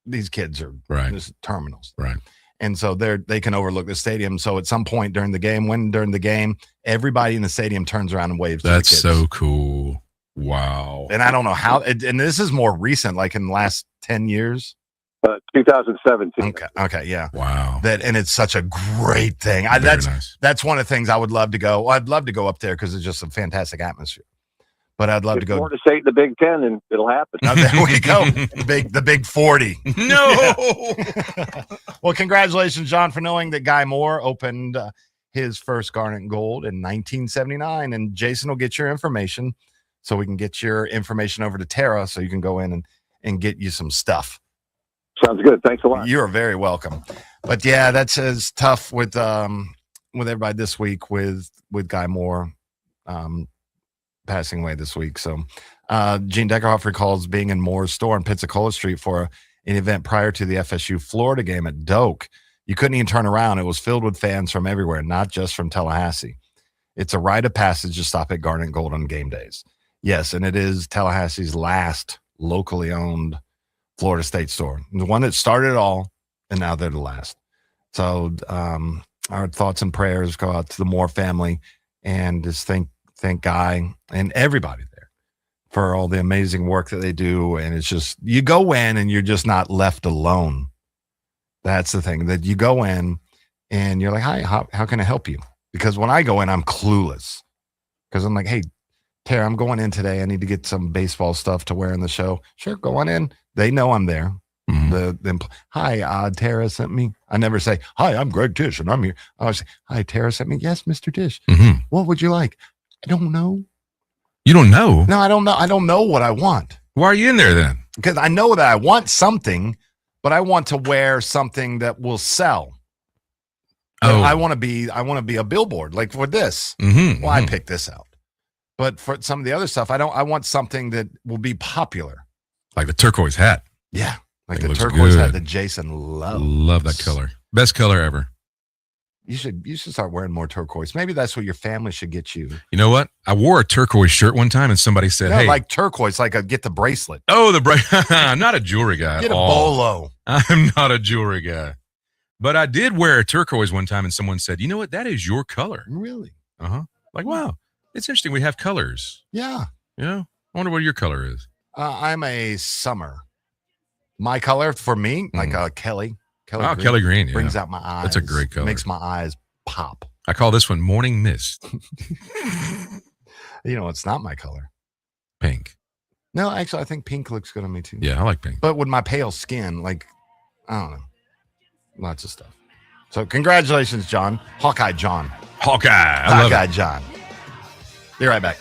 These kids are right. Just terminals. Right. And so they can overlook the stadium. So at some point during the game, everybody in the stadium turns around and waves. That's to the kids. so cool. Wow. And I don't know how, and this is more recent, like in the last 10 years. 2017. Okay, yeah. Wow. And it's such a great thing. That's one of the things I would love to go. Well, I'd love to go up there because it's just a fantastic atmosphere. But I'd love to go. Florida State in the Big Ten, and it'll happen. Now, there we go. The big 40. No. Yeah. Well, congratulations, John, for knowing that Guy Moore opened his first Garnet and Gold in 1979. And Jason will get your information so we can get your information over to Tara so you can go in and get you some stuff. Sounds good. Thanks a lot. You're very welcome. But yeah, that's as tough with everybody this week with Guy Moore passing away this week. So Gene Deckerhoff recalls being in Moore's store on Pensacola Street for an event prior to the FSU Florida game at Doak. You couldn't even turn around. It was filled with fans from everywhere, not just from Tallahassee. It's a rite of passage to stop at Garnet and Gold on game days. Yes, and it is Tallahassee's last locally owned Florida State store. The one that started it all, and now they're the last. So our thoughts and prayers go out to the Moore family, and just thank Guy and everybody there for all the amazing work that they do. And it's just, you go in and you're just not left alone. That's the thing, that you go in and you're like, hi, how can I help you? Because when I go in, I'm clueless because I'm like, hey, Tara, I'm going in today. I need to get some baseball stuff to wear in the show. Sure, go on in. They know I'm there. Mm-hmm. Hi, Tara sent me. I never say, hi, I'm Greg Tish and I'm here. I always say, hi, Tara sent me. Yes, Mr. Tish. Mm-hmm. What would you like? I don't know. You don't know? No, I don't know. I don't know what I want. Why are you in there then? Because I know that I want something, but I want to wear something that will sell. Oh. I want to be a billboard like for this. Mm-hmm, well, I picked this out. But for some of the other stuff, I want something that will be popular. Like the turquoise hat. Yeah. Like it the turquoise hat that Jason loves. Love that color. Best color ever. You should start wearing more turquoise. Maybe that's what your family should get you. You know what? I wore a turquoise shirt one time and somebody said, hey. Like turquoise, get the bracelet. Oh, the bracelet. I'm not a jewelry guy Get at a all. bolo. I'm not a jewelry guy. But I did wear a turquoise one time and someone said, you know what? That is your color. Really? Uh-huh. Like, wow. It's interesting. We have colors. Yeah. I wonder what your color is. I'm a summer. My color for me, like Kelly. Kelly green. Yeah. Brings out my eyes. That's a great color. Makes my eyes pop. I call this one morning mist. It's not my color. Pink. No, actually, I think pink looks good on me too. Yeah, I like pink. But with my pale skin, I don't know. Lots of stuff. So congratulations, John. Hawkeye John. Hawkeye John. Be right back.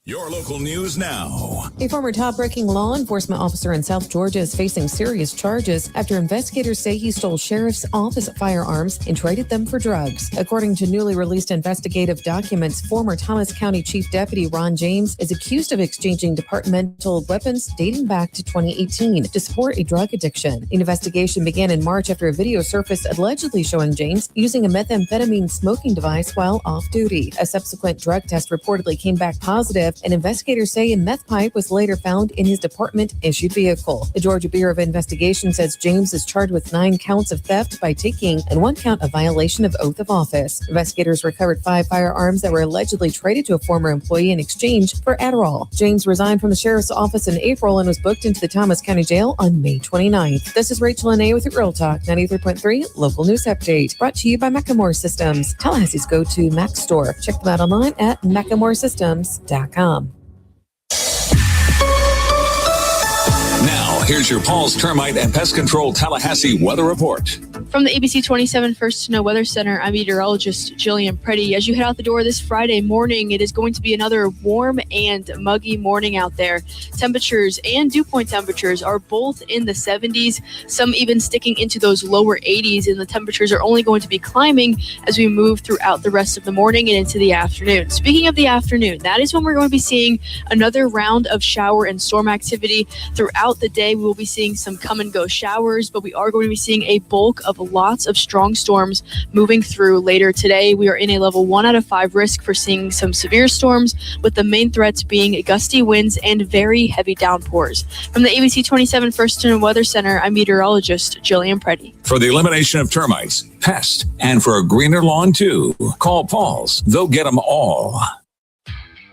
Your local news now. A former top-ranking law enforcement officer in South Georgia is facing serious charges after investigators say he stole sheriff's office firearms and traded them for drugs. According to newly released investigative documents, former Thomas County Chief Deputy Ron James is accused of exchanging departmental weapons dating back to 2018 to support a drug addiction. The investigation began in March after a video surfaced allegedly showing James using a methamphetamine smoking device while off duty. A subsequent drug test reportedly came back positive, and investigators say a meth pipe was later found in his department-issued vehicle. The Georgia Bureau of Investigation says James is charged with 9 counts of theft by taking and 1 count of violation of oath of office. Investigators recovered 5 firearms that were allegedly traded to a former employee in exchange for Adderall. James resigned from the sheriff's office in April and was booked into the Thomas County Jail on May 29th. This is Rachel Anay with Real Talk 93.3 Local News Update, brought to you by Macklemore Systems, Tallahassee's go-to Mac store. Check them out online at MaclemoreSystems.com. Now, here's your Paul's Termite and Pest Control Tallahassee weather report. From the ABC 27 First to Know Weather Center, I'm meteorologist Jillian Preddy. As you head out the door this Friday morning, it is going to be another warm and muggy morning out there. Temperatures and dew point temperatures are both in the 70s, some even sticking into those lower 80s, and the temperatures are only going to be climbing as we move throughout the rest of the morning and into the afternoon. Speaking of the afternoon, that is when we're going to be seeing another round of shower and storm activity. Throughout the day, we will be seeing some come and go showers, but we are going to be seeing a bulk of lots of strong storms moving through later today. We are in a level 1 out of 5 risk for seeing some severe storms, with the main threats being gusty winds and very heavy downpours. From the ABC 27 First to Know Weather Center, I'm meteorologist Jillian Preddy. For the elimination of termites, pests, and for a greener lawn too, call Paul's. They'll get them all.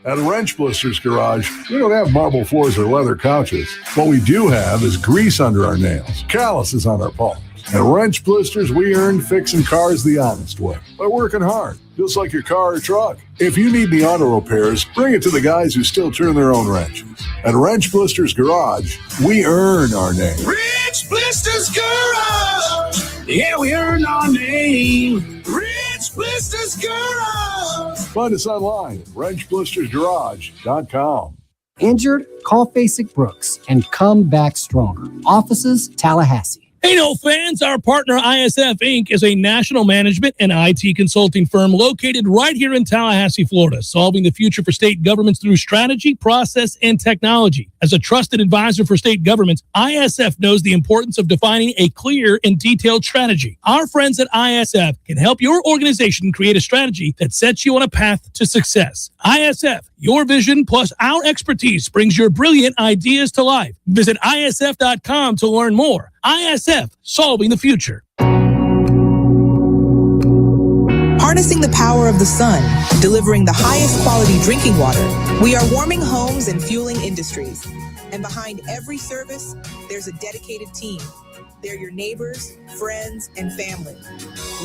At Wrench Blisters Garage, we don't have marble floors or leather couches. What we do have is grease under our nails, calluses on our palms. At Wrench Blisters, we earn fixing cars the honest way by working hard, just like your car or truck. If you need the auto repairs, bring it to the guys who still turn their own wrenches. At Wrench Blisters Garage, we earn our name. Rich Blisters Garage. Yeah, we earned our name. Rich Blisters Garage. Find us online at wrenchblistersgarage.com. Injured? Call Facek Brooks and come back stronger. Offices, Tallahassee. Hey, no fans, our partner ISF Inc. is a national management and IT consulting firm located right here in Tallahassee, Florida, solving the future for state governments through strategy, process, and technology. As a trusted advisor for state governments, ISF knows the importance of defining a clear and detailed strategy. Our friends at ISF can help your organization create a strategy that sets you on a path to success. ISF, your vision plus our expertise brings your brilliant ideas to life. Visit ISF.com to learn more. ISF, solving the future. Harnessing the power of the sun, delivering the highest quality drinking water, we are warming homes and fueling industries. And behind every service, there's a dedicated team. They're your neighbors, friends, and family.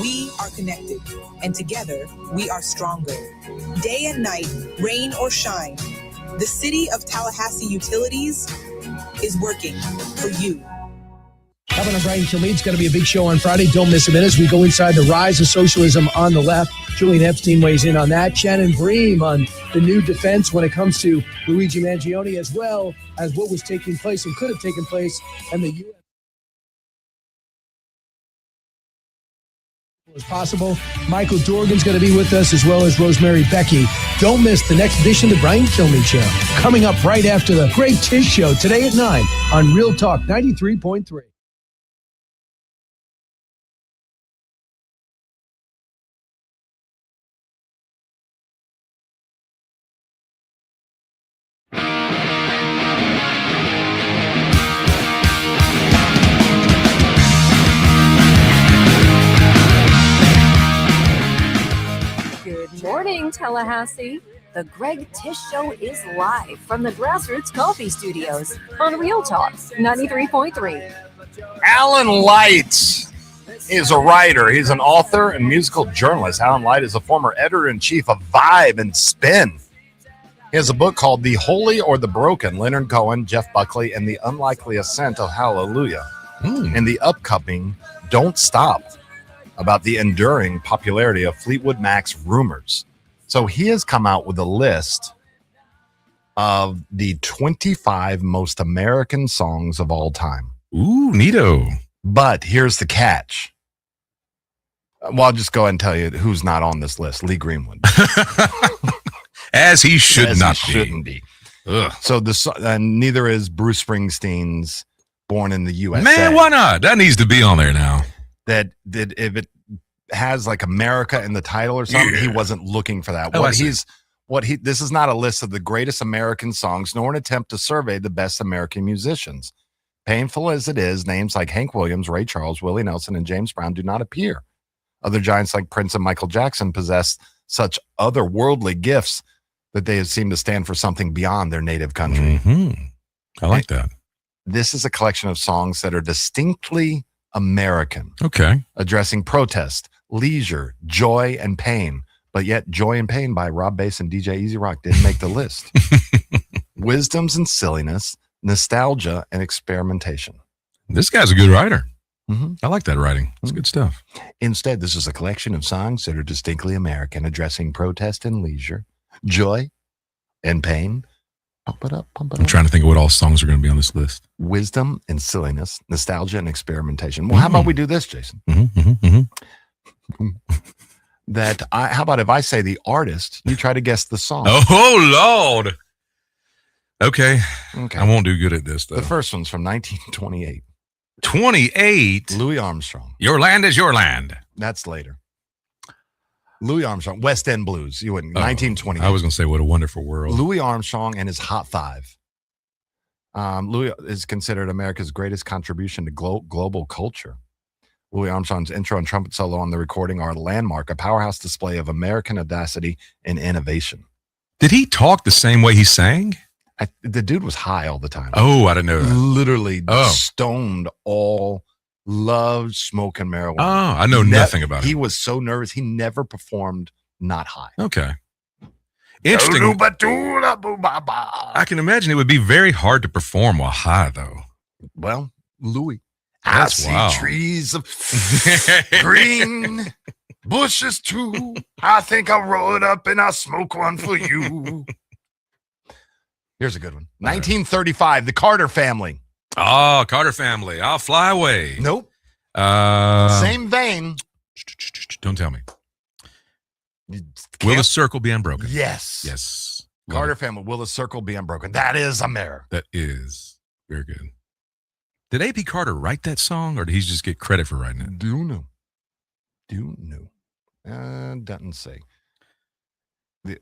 We are connected, and together, we are stronger. Day and night, rain or shine, the City of Tallahassee Utilities is working for you. Governor Brian Kilmeade's going to be a big show on Friday. Don't miss a minute as we go inside the rise of socialism on the left. Julian Epstein weighs in on that. Shannon Bream on the new defense when it comes to Luigi Mangione, as well as what was taking place and could have taken place in the U.S. as possible. Michael Dorgan's going to be with us, as well as Rosemary Becky. Don't miss the next edition of the Brian Kilmeade Show, coming up right after the Great Tish Show today at 9 on Real Talk 93.3. Good morning, Tallahassee. The Greg Tish Show is live from the Grassroots Coffee Studios on Real Talk 93.3. Alan Light is a writer. He's an author and musical journalist. Alan Light is a former editor-in-chief of Vibe and Spin. He has a book called The Holy or the Broken, Leonard Cohen, Jeff Buckley, and the Unlikely Ascent of Hallelujah. And the upcoming Don't Stop, about the enduring popularity of Fleetwood Mac's Rumors. So he has come out with a list of the 25 most American songs of all time. Ooh, neato. But here's the catch. Well, I'll just go ahead and tell you who's not on this list. Lee Greenwood. As he should not be. Shouldn't be. Ugh. So neither is Bruce Springsteen's Born in the USA. Man, why not? That needs to be on there now. That if it has like America in the title or something, he wasn't looking for that. This is not a list of the greatest American songs, nor an attempt to survey the best American musicians. Painful as it is, names like Hank Williams, Ray Charles, Willie Nelson, and James Brown do not appear. Other giants like Prince and Michael Jackson possess such otherworldly gifts that they seem to stand for something beyond their native country. Mm-hmm. I like that. This is a collection of songs that are distinctly American. Okay. Addressing protest, leisure, joy, and pain. But yet Joy and Pain by Rob Bass and DJ Easy Rock didn't make the list. Wisdoms and silliness, nostalgia, and experimentation. This guy's a good writer. Mhm. I like that writing. It's good stuff. Instead, this is a collection of songs that are distinctly American, addressing protest and leisure, joy and pain. Pump it up, pump it I'm up. trying to think of what all songs are going to be on this list. Wisdom and silliness, nostalgia and experimentation. Well, how about we do this, Jason? How about if I say the artist, you try to guess the song? Oh, Lord. Okay. I won't do good at this, though. The first one's from 1928. 28? Louis Armstrong. Your land is your land. That's later. Louis Armstrong, West End Blues. You wouldn't. 1928. I was going to say, what a wonderful world. Louis Armstrong and his Hot Five. Louis is considered America's greatest contribution to global culture. Louis Armstrong's intro and trumpet solo on the recording are a landmark, a powerhouse display of American audacity and innovation. Did he talk the same way he sang? The dude was high all the time. Oh, I didn't know that. Literally stoned all, loved smoking marijuana. Oh, I know nothing about it. He was so nervous. He never performed not high. Okay. Interesting. I can imagine it would be very hard to perform while high, though. Well, Louis. That's I see trees of green, bushes too. I think I'll roll it up and I'll smoke one for you. Here's a good one. 1935, the Carter Family. Oh, Carter Family. I'll fly away. Nope. Same vein. Don't tell me. Will the circle be unbroken? Yes. Yes. Carter Family. Will the circle be unbroken? That is a mare. That is very good. Did A.P. Carter write that song, or did he just get credit for writing it? Do know. Doesn't say. The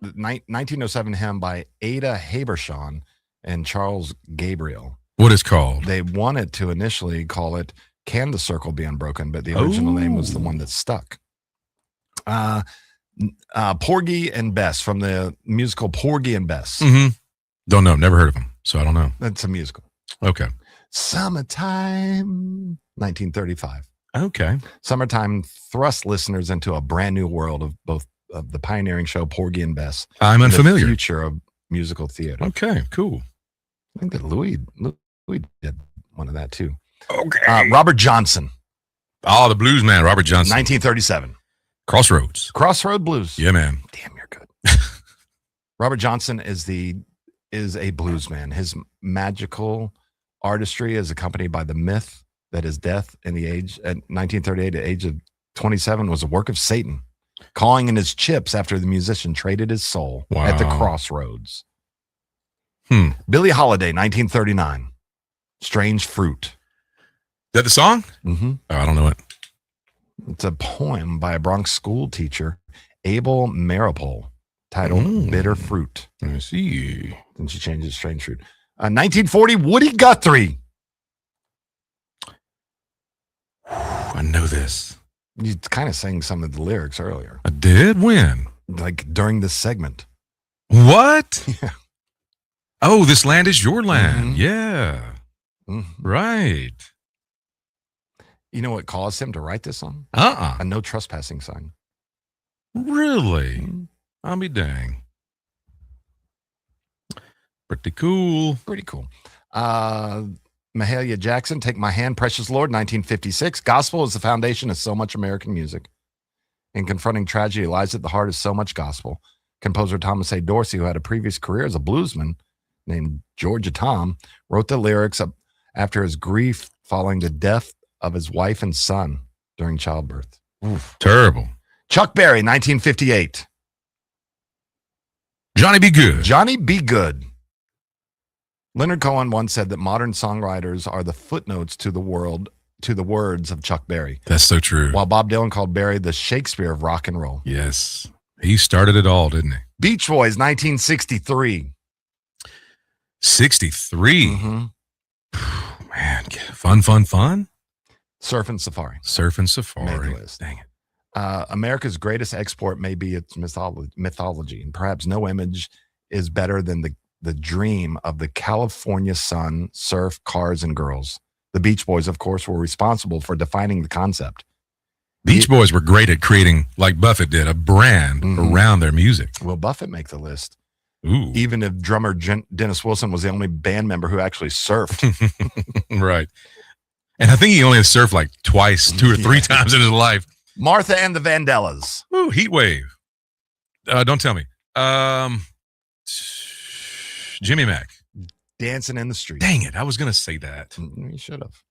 1907 hymn by Ada Habershon and Charles Gabriel. What is called? They wanted to initially call it "Can the Circle Be Unbroken," but the original name was the one that stuck. Porgy and Bess from the musical Porgy and Bess. Mm-hmm. Don't know. Never heard of him, so I don't know. That's a musical. Okay. Summertime, 1935. Okay. Summertime thrust listeners into a brand new world of both of the pioneering show Porgy and Bess. I'm unfamiliar. The future of musical theater. Okay, cool. I think that Louis did one of that too. Okay. Robert Johnson. Oh, the blues man, Robert Johnson. 1937. Crossroad Blues. Yeah, man. Damn, you're good. Robert Johnson is a blues man. His magical artistry is accompanied by the myth that his death at 1938 at the age of 27 was a work of Satan, calling in his chips after the musician traded his soul at the crossroads. Billie Holiday, 1939. Strange Fruit. Is that the song? Mm-hmm. Oh, I don't know it. It's a poem by a Bronx school teacher, Abel Maripol, titled Bitter Fruit. I see. Then she changed it to Strange Fruit. 1940, Woody Guthrie. I know this. You kind of sang some of the lyrics earlier. I did? When? Like during this segment. What? Yeah. Oh, this land is your land. Yeah. Mm-hmm. Right. You know what caused him to write this song? A no trespassing sign. Really? I'll be dang. Pretty cool. Pretty cool. Mahalia Jackson, Take My Hand, Precious Lord, 1956. Gospel is the foundation of so much American music. In confronting tragedy lies at the heart of so much gospel. Composer Thomas A. Dorsey, who had a previous career as a bluesman named Georgia Tom, wrote the lyrics after his grief following the death of his wife and son during childbirth. Oof. Terrible. Chuck Berry, 1958. Johnny Be Good. Johnny Be Good. Leonard Cohen once said that modern songwriters are the footnotes to the words of Chuck Berry. That's so true. While Bob Dylan called Berry the Shakespeare of rock and roll. Yes. He started it all, didn't he? Beach Boys, 1963. 63? Mm-hmm. Man, fun. Surf and Safari. Surf and Safari. Made the list. Dang it. America's greatest export may be its mythology, and perhaps no image is better than the dream of the California sun, surf, cars, and girls. The Beach Boys, of course, were responsible for defining the concept. Beach Boys were great at creating, like Buffett did, a brand around their music. Will Buffett make the list? Ooh. Even if drummer Dennis Wilson was the only band member who actually surfed. Right. And I think he only surfed like twice, 2 or 3 times in his life. Martha and the Vandellas. Ooh, Heat Wave. Don't tell me. Jimmy Mack. Dancing in the Street. Dang it. I was going to say that. You should have.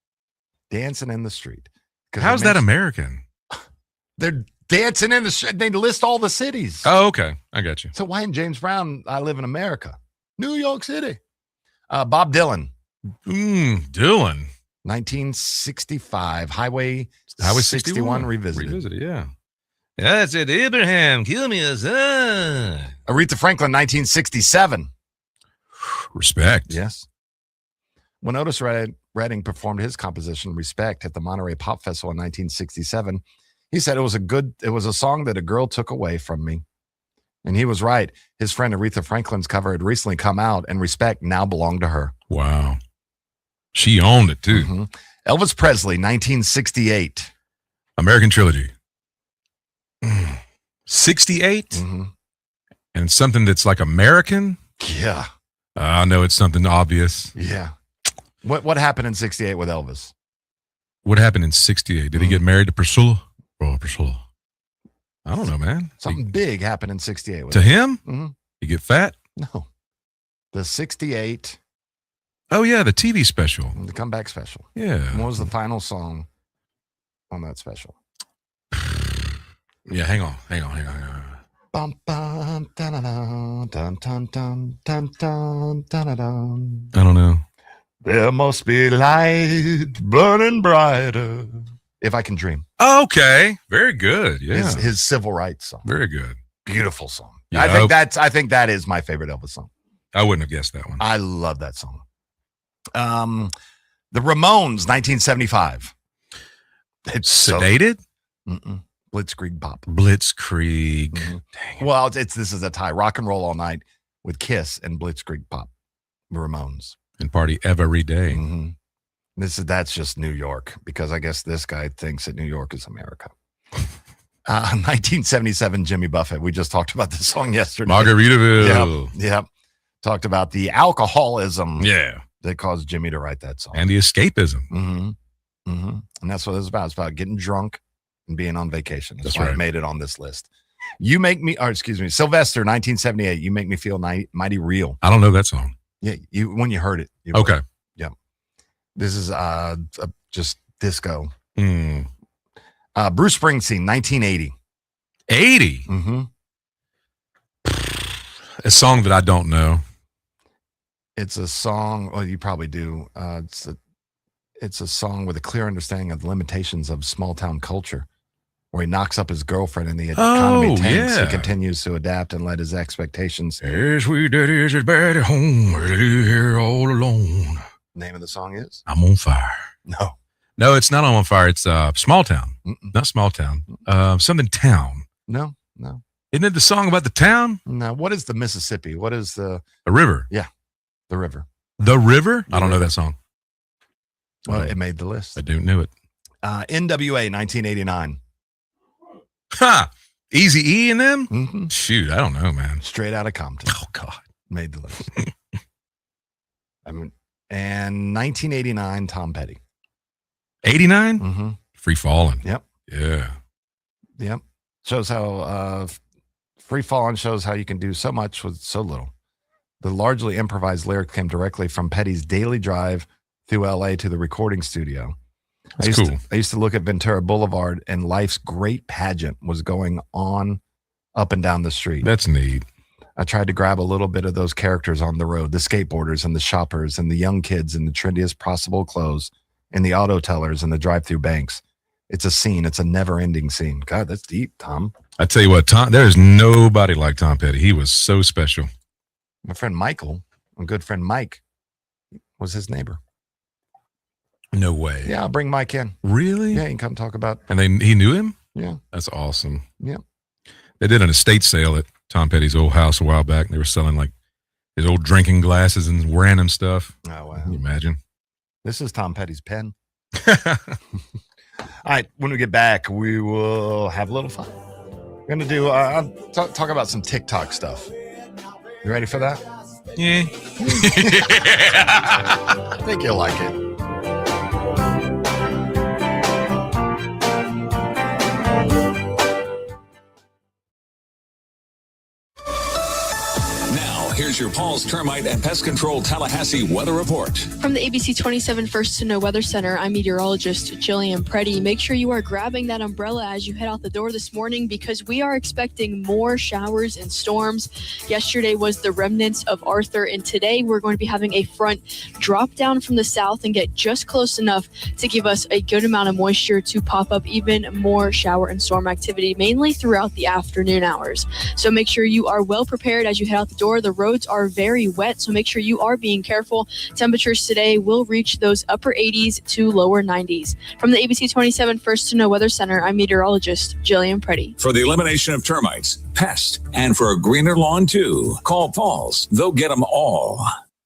Dancing in the Street. How's that American? They're dancing in the street. They list all the cities. Oh, okay. I got you. So why in James Brown, I live in America? New York City. Bob Dylan. Dylan. 1965. Highway 61 Revisited. Yeah. That's it. Abraham, kill me a son. Aretha Franklin, 1967. Respect. Yes. When Otis Redding performed his composition Respect at the Monterey Pop Festival in 1967, he said it was a song that a girl took away from me. And he was right. His friend Aretha Franklin's cover had recently come out, and Respect now belonged to her. Wow. She owned it too. Mm-hmm. Elvis Presley, 1968. American Trilogy. 68? Mm-hmm. And something that's like American? Yeah. I know it's something obvious. Yeah. What happened in 68 with Elvis? What happened in 68? Did he get married to Priscilla? Oh, Priscilla. I don't know, man. Something big happened in 68. To him? Mm-hmm. He get fat? No. The 68. Oh, yeah, the TV special. The comeback special. Yeah. And what was the final song on that special? Yeah, hang on. Bum, bum, dun, dun, dun, dun, dun, dun, dun, dun. I don't know. There must be light burning brighter. If I Can Dream. Okay. Very good. Yeah. His civil rights song. Very good. Beautiful song. Yeah, I think that is my favorite Elvis song. I wouldn't have guessed that one. I love that song. The Ramones, 1975. It's Sedated? Blitzkrieg Pop. Blitzkrieg. Mm-hmm. Well, this is a tie. Rock and Roll All Night with Kiss and Blitzkrieg Pop. The Ramones. And party every day. Mm-hmm. That's just New York, because I guess this guy thinks that New York is America. 1977, Jimmy Buffett. We just talked about this song yesterday. Margaritaville. Yep. Talked about the alcoholism. Yeah. That caused Jimmy to write that song. And the escapism. Mm-hmm. Mm-hmm. And that's what it's about. It's about getting drunk and being on vacation. That's why right. I made it on this list. Sylvester, 1978. You Make Me Feel Mighty Real. I don't know that song. Yeah, when you heard it. Okay. Yeah. This is just disco. Mm. Bruce Springsteen, 1980. 80? Mm-hmm. A song that I don't know. It's a song, well, you probably do. It's a song with a clear understanding of the limitations of small town culture, where he knocks up his girlfriend and the economy tanks. Yeah. He continues to adapt and let his expectations. Hey, sweet daddy, is it bad at home? Or live here all alone? Name of the song is? I'm on fire. No, it's not on fire. It's Small Town. Not Small Town. Something Town. No. Isn't it the song about the town? No. What is the Mississippi? What is the river? Yeah, the river. The river? I don't know that song. Well, it made the list. I do know it. NWA, 1989. Ha! Easy E and them? Mm-hmm. Shoot, I don't know, man. Straight out of Compton. Oh, God. Made the list. And 1989, Tom Petty. 89? Mm-hmm. Free Falling. Yep. Yeah. Yep. Shows how Free Falling shows how you can do so much with so little. The largely improvised lyric came directly from Petty's daily drive through LA to the recording studio. That's cool. I used to look at Ventura Boulevard, and life's great pageant was going on up and down the street. That's neat. I tried to grab a little bit of those characters on the road, the skateboarders and the shoppers and the young kids in the trendiest possible clothes and the auto tellers and the drive-through banks. It's a scene. It's a never-ending scene. God, that's deep, Tom. I tell you what, Tom, there's nobody like Tom Petty. He was so special. My friend Michael, my good friend Mike, was his neighbor. No way. Yeah, I'll bring Mike in. Really? Yeah, he can come talk about. And he knew him? Yeah. That's awesome. Yeah. They did an estate sale at Tom Petty's old house a while back. And they were selling like his old drinking glasses and random stuff. Oh, wow. Can you imagine? This is Tom Petty's pen. All right. When we get back, we will have a little fun. We're going to do, talk about some TikTok stuff. You ready for that? Yeah. I think you'll like it. Now, here's your Paul's Termite and Pest Control Tallahassee weather report. From the ABC 27 First to Know Weather Center, I'm meteorologist Jillian Preddy. Make sure you are grabbing that umbrella as you head out the door this morning because we are expecting more showers and storms. Yesterday was the remnants of Arthur, and today we're going to be having a front drop down from the south and get just close enough to give us a good amount of moisture to pop up even more shower and storm activity, mainly throughout the afternoon hours. So make sure you are well prepared as you head out the door. The roads are very wet, so make sure you are being careful. Temperatures today will reach those upper 80s to lower 90s. From the ABC 27 First to Know Weather Center, I'm meteorologist Jillian Preddy. For the elimination of termites, pests, and for a greener lawn too, call Paul's. They'll get them all.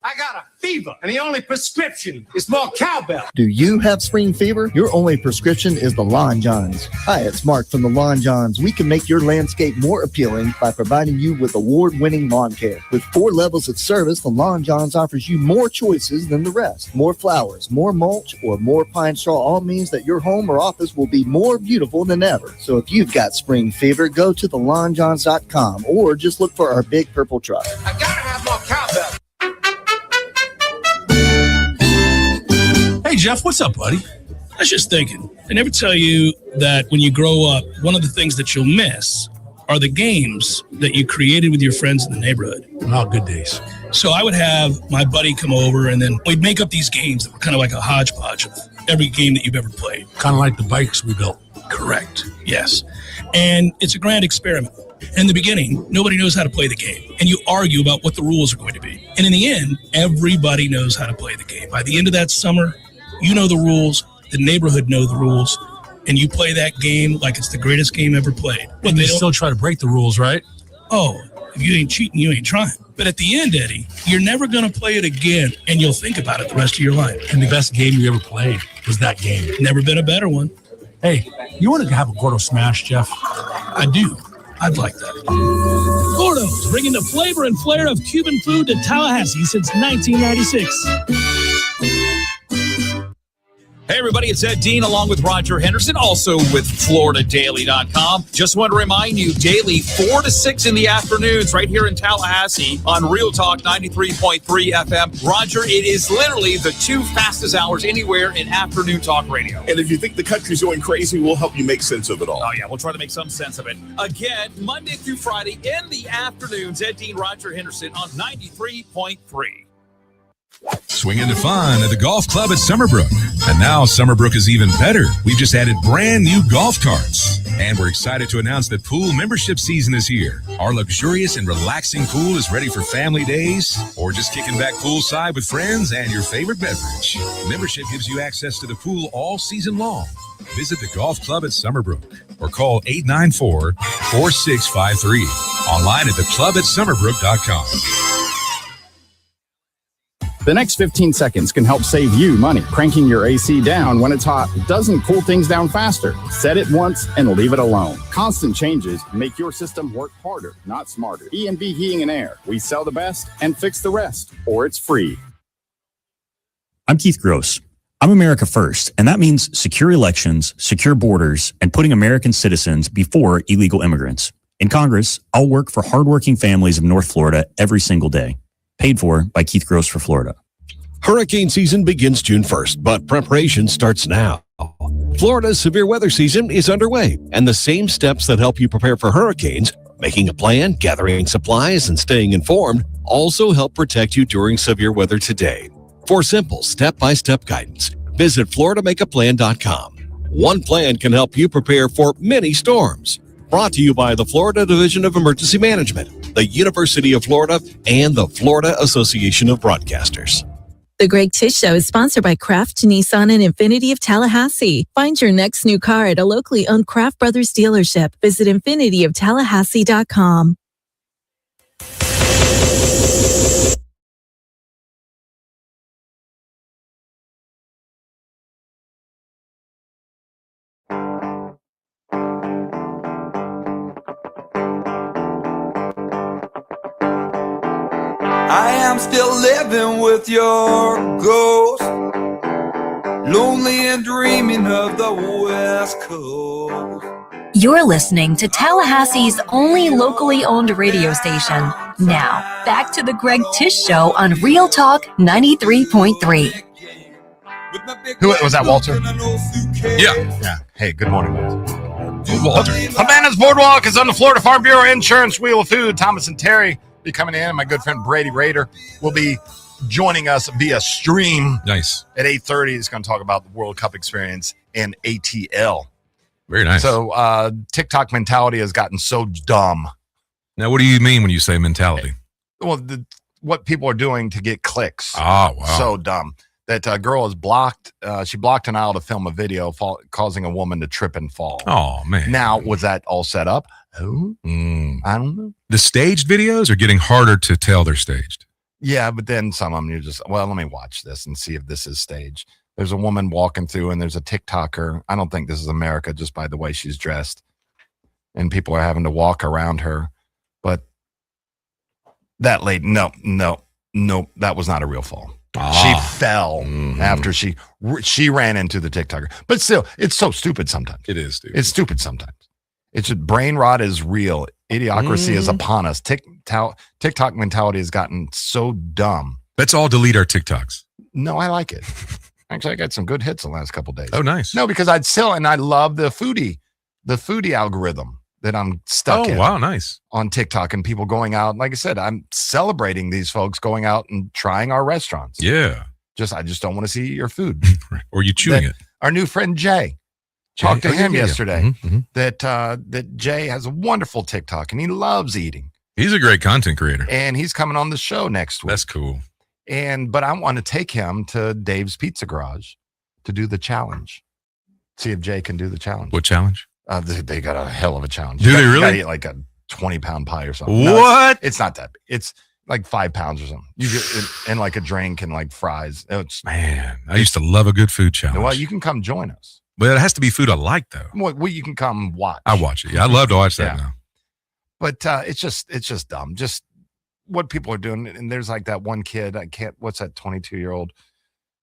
I got a fever, and the only prescription is more cowbell. Do you have spring fever? Your only prescription is the Lawn Johns. Hi, it's Mark from the Lawn Johns. We can make your landscape more appealing by providing you with award-winning lawn care. With 4 levels of service, the Lawn Johns offers you more choices than the rest. More flowers, more mulch, or more pine straw all means that your home or office will be more beautiful than ever. So if you've got spring fever, go to thelawnjohns.com or just look for our big purple truck. I gotta have more cowbell. Hey, Jeff, what's up, buddy? I was just thinking, I never tell you that when you grow up, one of the things that you'll miss are the games that you created with your friends in the neighborhood. Oh, good days. So I would have my buddy come over, and then we'd make up these games that were kind of like a hodgepodge of every game that you've ever played. Kind of like the bikes we built. Correct. Yes. And it's a grand experiment. In the beginning, nobody knows how to play the game, and you argue about what the rules are going to be. And in the end, everybody knows how to play the game. By the end of that summer, you know the rules, the neighborhood know the rules, and you play that game like it's the greatest game ever played. But And they you don't still try to break the rules, right? Oh, if you ain't cheating, you ain't trying. But at the end, Eddie, you're never going to play it again, and you'll think about it the rest of your life. And the best game you ever played was that game. Never been a better one. Hey, you want to have a Gordo Smash, Jeff? I do. I'd like that. Gordo's, bringing the flavor and flair of Cuban food to Tallahassee since 1996. Hey, everybody, it's Ed Dean along with Roger Henderson, also with FloridaDaily.com. Just want to remind you, daily 4 to 6 in the afternoons right here in Tallahassee on Real Talk 93.3 FM. Roger, it is literally the 2 fastest hours anywhere in afternoon talk radio. And if you think the country's going crazy, we'll help you make sense of it all. Oh, yeah, we'll try to make some sense of it. Again, Monday through Friday in the afternoons, Ed Dean, Roger Henderson on 93.3. Swing into fun at the golf club at Summerbrook. And now Summerbrook is even better. We've just added brand new golf carts. And we're excited to announce that pool membership season is here. Our luxurious and relaxing pool is ready for family days or just kicking back poolside with friends and your favorite beverage. Membership gives you access to the pool all season long. Visit the golf club at Summerbrook or call 894-4653. Online at theclubatsummerbrook.com. The next 15 seconds can help save you money. Cranking your AC down when it's hot doesn't cool things down faster. Set it once and leave it alone. Constant changes make your system work harder, not smarter. E&V Heating and Air. We sell the best and fix the rest, or it's free. I'm Keith Gross. I'm America First, and that means secure elections, secure borders, and putting American citizens before illegal immigrants. In Congress, I'll work for hardworking families of North Florida every single day. Paid for by Keith Gross for Florida. Hurricane season begins June 1st, but preparation starts now. Florida's severe weather season is underway, and the same steps that help you prepare for hurricanes, making a plan, gathering supplies, and staying informed, also help protect you during severe weather today. For simple step-by-step guidance, visit FloridaMakeAPlan.com. One plan can help you prepare for many storms. Brought to you by the Florida Division of Emergency Management, the University of Florida, and the Florida Association of Broadcasters. The Greg Tish Show is sponsored by Kraft, Nissan, and Infinity of Tallahassee. Find your next new car at a locally owned Kraft Brothers dealership. Visit InfinityofTallahassee.com. I'm still living with your ghost, lonely and dreaming of the West Coast. You're listening to Tallahassee's only locally owned radio station. Now, back to the Greg Tish Show on Real Talk 93.3. Who was that, Walter? Yeah. Hey, good morning, Walter. Havana's Boardwalk is on the Florida Farm Bureau Insurance Wheel of Food. Thomas and Terry be coming in, and my good friend Brady Rader will be joining us via stream. Nice. At 8:30, he's going to talk about the World Cup experience and ATL. Very nice. So TikTok mentality has gotten so dumb. Now, what do you mean when you say mentality? Well, what people are doing to get clicks. Oh, wow. So dumb. That girl is blocked. She blocked an aisle to film a video causing a woman to trip and fall. Oh, man. Now, was that all set up? Oh, I don't know. The staged videos are getting harder to tell they're staged. Yeah, but then some of them you're just, well, let me watch this and see if this is staged. There's a woman walking through and there's a TikToker. I don't think this is America just by the way she's dressed. And people are having to walk around her. But that lady, no, that was not a real fall. She fell after she ran into the TikToker. But still, it's so stupid sometimes. It is stupid. It's stupid sometimes. It's just brain rot is real. Idiocracy is upon us. TikTok mentality has gotten so dumb. Let's all delete our TikToks. No, I like it. Actually, I got some good hits the last couple of days. Oh, nice. No, because I love the foodie algorithm that I'm stuck in. Oh, wow, nice. On TikTok and people going out. Like I said, I'm celebrating these folks going out and trying our restaurants. Yeah. I just don't want to see your food. Or you chewing it. Our new friend Jay. Talked to him yesterday. Mm-hmm. That Jay has a wonderful TikTok and he loves eating. He's a great content creator. And he's coming on the show next week. That's cool. But I want to take him to Dave's Pizza Garage to do the challenge. See if Jay can do the challenge. What challenge? They got a hell of a challenge. Do they really? You gotta eat like a 20-pound pie or something. What? No, it's not that big. It's like 5 pounds or something. You get it, and like a drink and like fries. Man, I used to love a good food challenge. Well, you can come join us. But it has to be food I like, though. Well, you can come watch. I watch it. Yeah, I love to watch that now. But it's just dumb. Just what people are doing. And there's like that one kid. What's that 22-year-old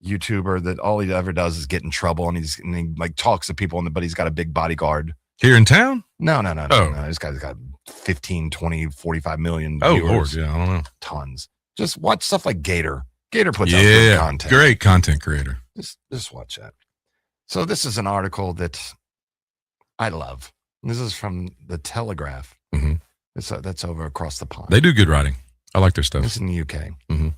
YouTuber that all he ever does is get in trouble and he like talks to people, but he's got a big bodyguard. Here in town? No. Oh. This guy's got 15, 20, 45 million Oh, viewers. Lord. Yeah, I don't know. Tons. Just watch stuff like Gator. Gator puts out good content. Great content creator. Just watch that. So this is an article that I love. This is from the Telegraph. Mm-hmm. That's over across the pond. They do good writing. I like their stuff. This is in the UK. Mm-hmm.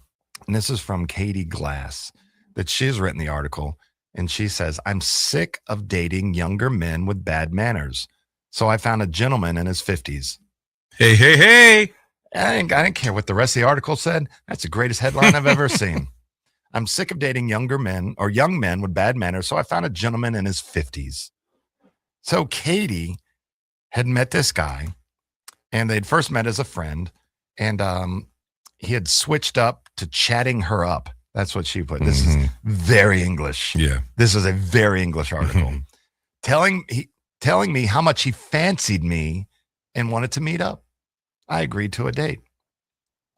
And this is from Katie Glass, that she's written the article. And she says, I'm sick of dating younger men with bad manners. So I found a gentleman in his 50s. Hey. I didn't care what the rest of the article said. That's the greatest headline I've ever seen. I'm sick of dating young men with bad manners. So I found a gentleman in his 50s. So Katie had met this guy, and they'd first met as a friend, and he had switched up to chatting her up. That's what she put. This is very English. Yeah. This is a very English article. telling me how much he fancied me and wanted to meet up. I agreed to a date.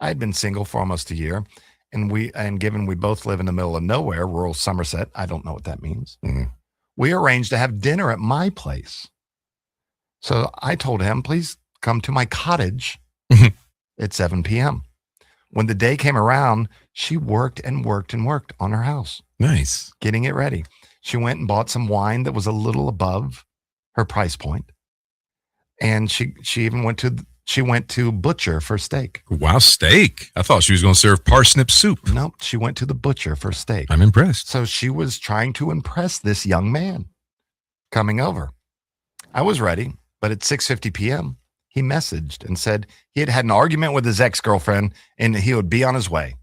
I had been single for almost a year, and given we both live in the middle of nowhere, rural Somerset, I don't know what that means. Mm-hmm. We arranged to have dinner at my place. So I told him, please come to my cottage at 7 p.m. When the day came around, she worked and worked and worked on her house. Nice. Getting it ready. She went and bought some wine that was a little above her price point. And she even went to butcher for steak. Wow, steak. I thought she was going to serve parsnip soup. No, she went to the butcher for steak. I'm impressed. So she was trying to impress this young man coming over. I was ready, but at 6:50 p.m., he messaged and said he had an argument with his ex-girlfriend and he would be on his way.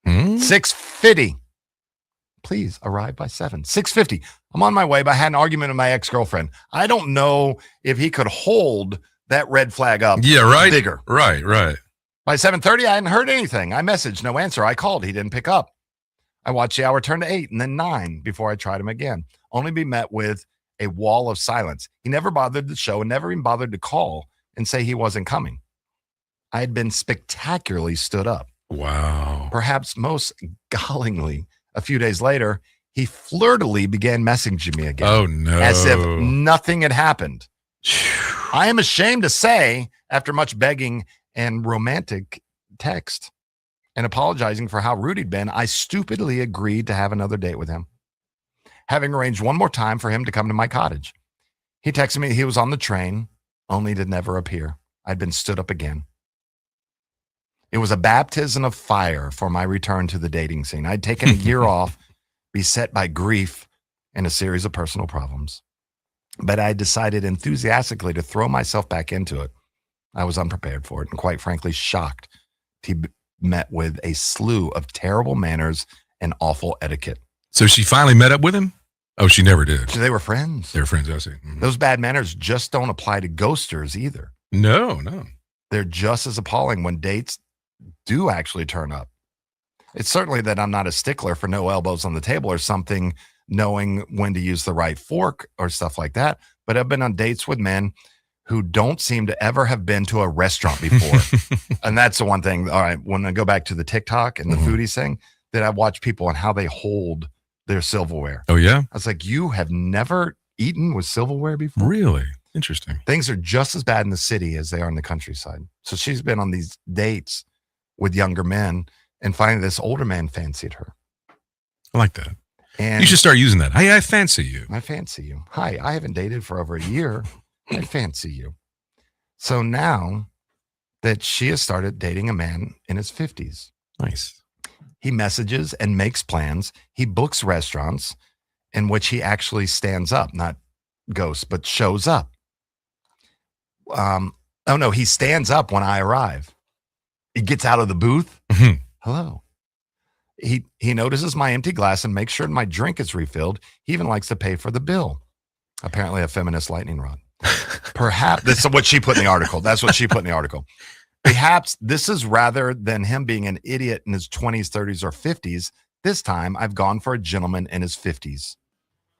6:50. Please arrive by 7. 6:50. I'm on my way, but I had an argument with my ex-girlfriend. I don't know if he could hold that red flag up. Yeah, right. Bigger. Right. By 7:30, I hadn't heard anything. I messaged, no answer. I called. He didn't pick up. I watched the hour turn to 8 and then 9 before I tried him again. Only be met with a wall of silence. He never bothered to show and never even bothered to call and say he wasn't coming. I had been spectacularly stood up. Wow. Perhaps most gallingly, a few days later, he flirtily began messaging me again. Oh, no. As if nothing had happened. I am ashamed to say, after much begging and romantic text and apologizing for how rude he'd been, I stupidly agreed to have another date with him, having arranged one more time for him to come to my cottage. He texted me he was on the train, only to never appear. I'd been stood up again. It was a baptism of fire for my return to the dating scene. I'd taken a year off, beset by grief and a series of personal problems. But I decided enthusiastically to throw myself back into it. I was unprepared for it and quite frankly shocked to be met with a slew of terrible manners and awful etiquette. So she finally met up with him? Oh, she never did. So they were friends. They were friends, I see. Mm-hmm. Those bad manners just don't apply to ghosters either. No. They're just as appalling when dates do actually turn up. It's certainly that I'm not a stickler for no elbows on the table or something, knowing when to use the right fork or stuff like that. But I've been on dates with men who don't seem to ever have been to a restaurant before. And that's the one thing. All right, when I go back to the TikTok and the foodies thing, that I watch people and how they hold their silverware. Oh, yeah? I was like, you have never eaten with silverware before? Really? Interesting. Things are just as bad in the city as they are in the countryside. So she's been on these dates with younger men, and finally this older man fancied her. I like that. And you should start using that. Hey, I fancy you. I fancy you. Hi, I haven't dated for over a year. I fancy you. So now that she has started dating a man in his 50s. Nice. He messages and makes plans. He books restaurants in which he actually stands up, not ghosts, but shows up. He stands up when I arrive. He gets out of the booth. Hello. He notices my empty glass and makes sure my drink is refilled. He even likes to pay for the bill. Apparently a feminist lightning rod. Perhaps this is what she put in the article. That's what she put in the article. Perhaps this is rather than him being an idiot in his 20s, 30s, or 50s. This time I've gone for a gentleman in his 50s.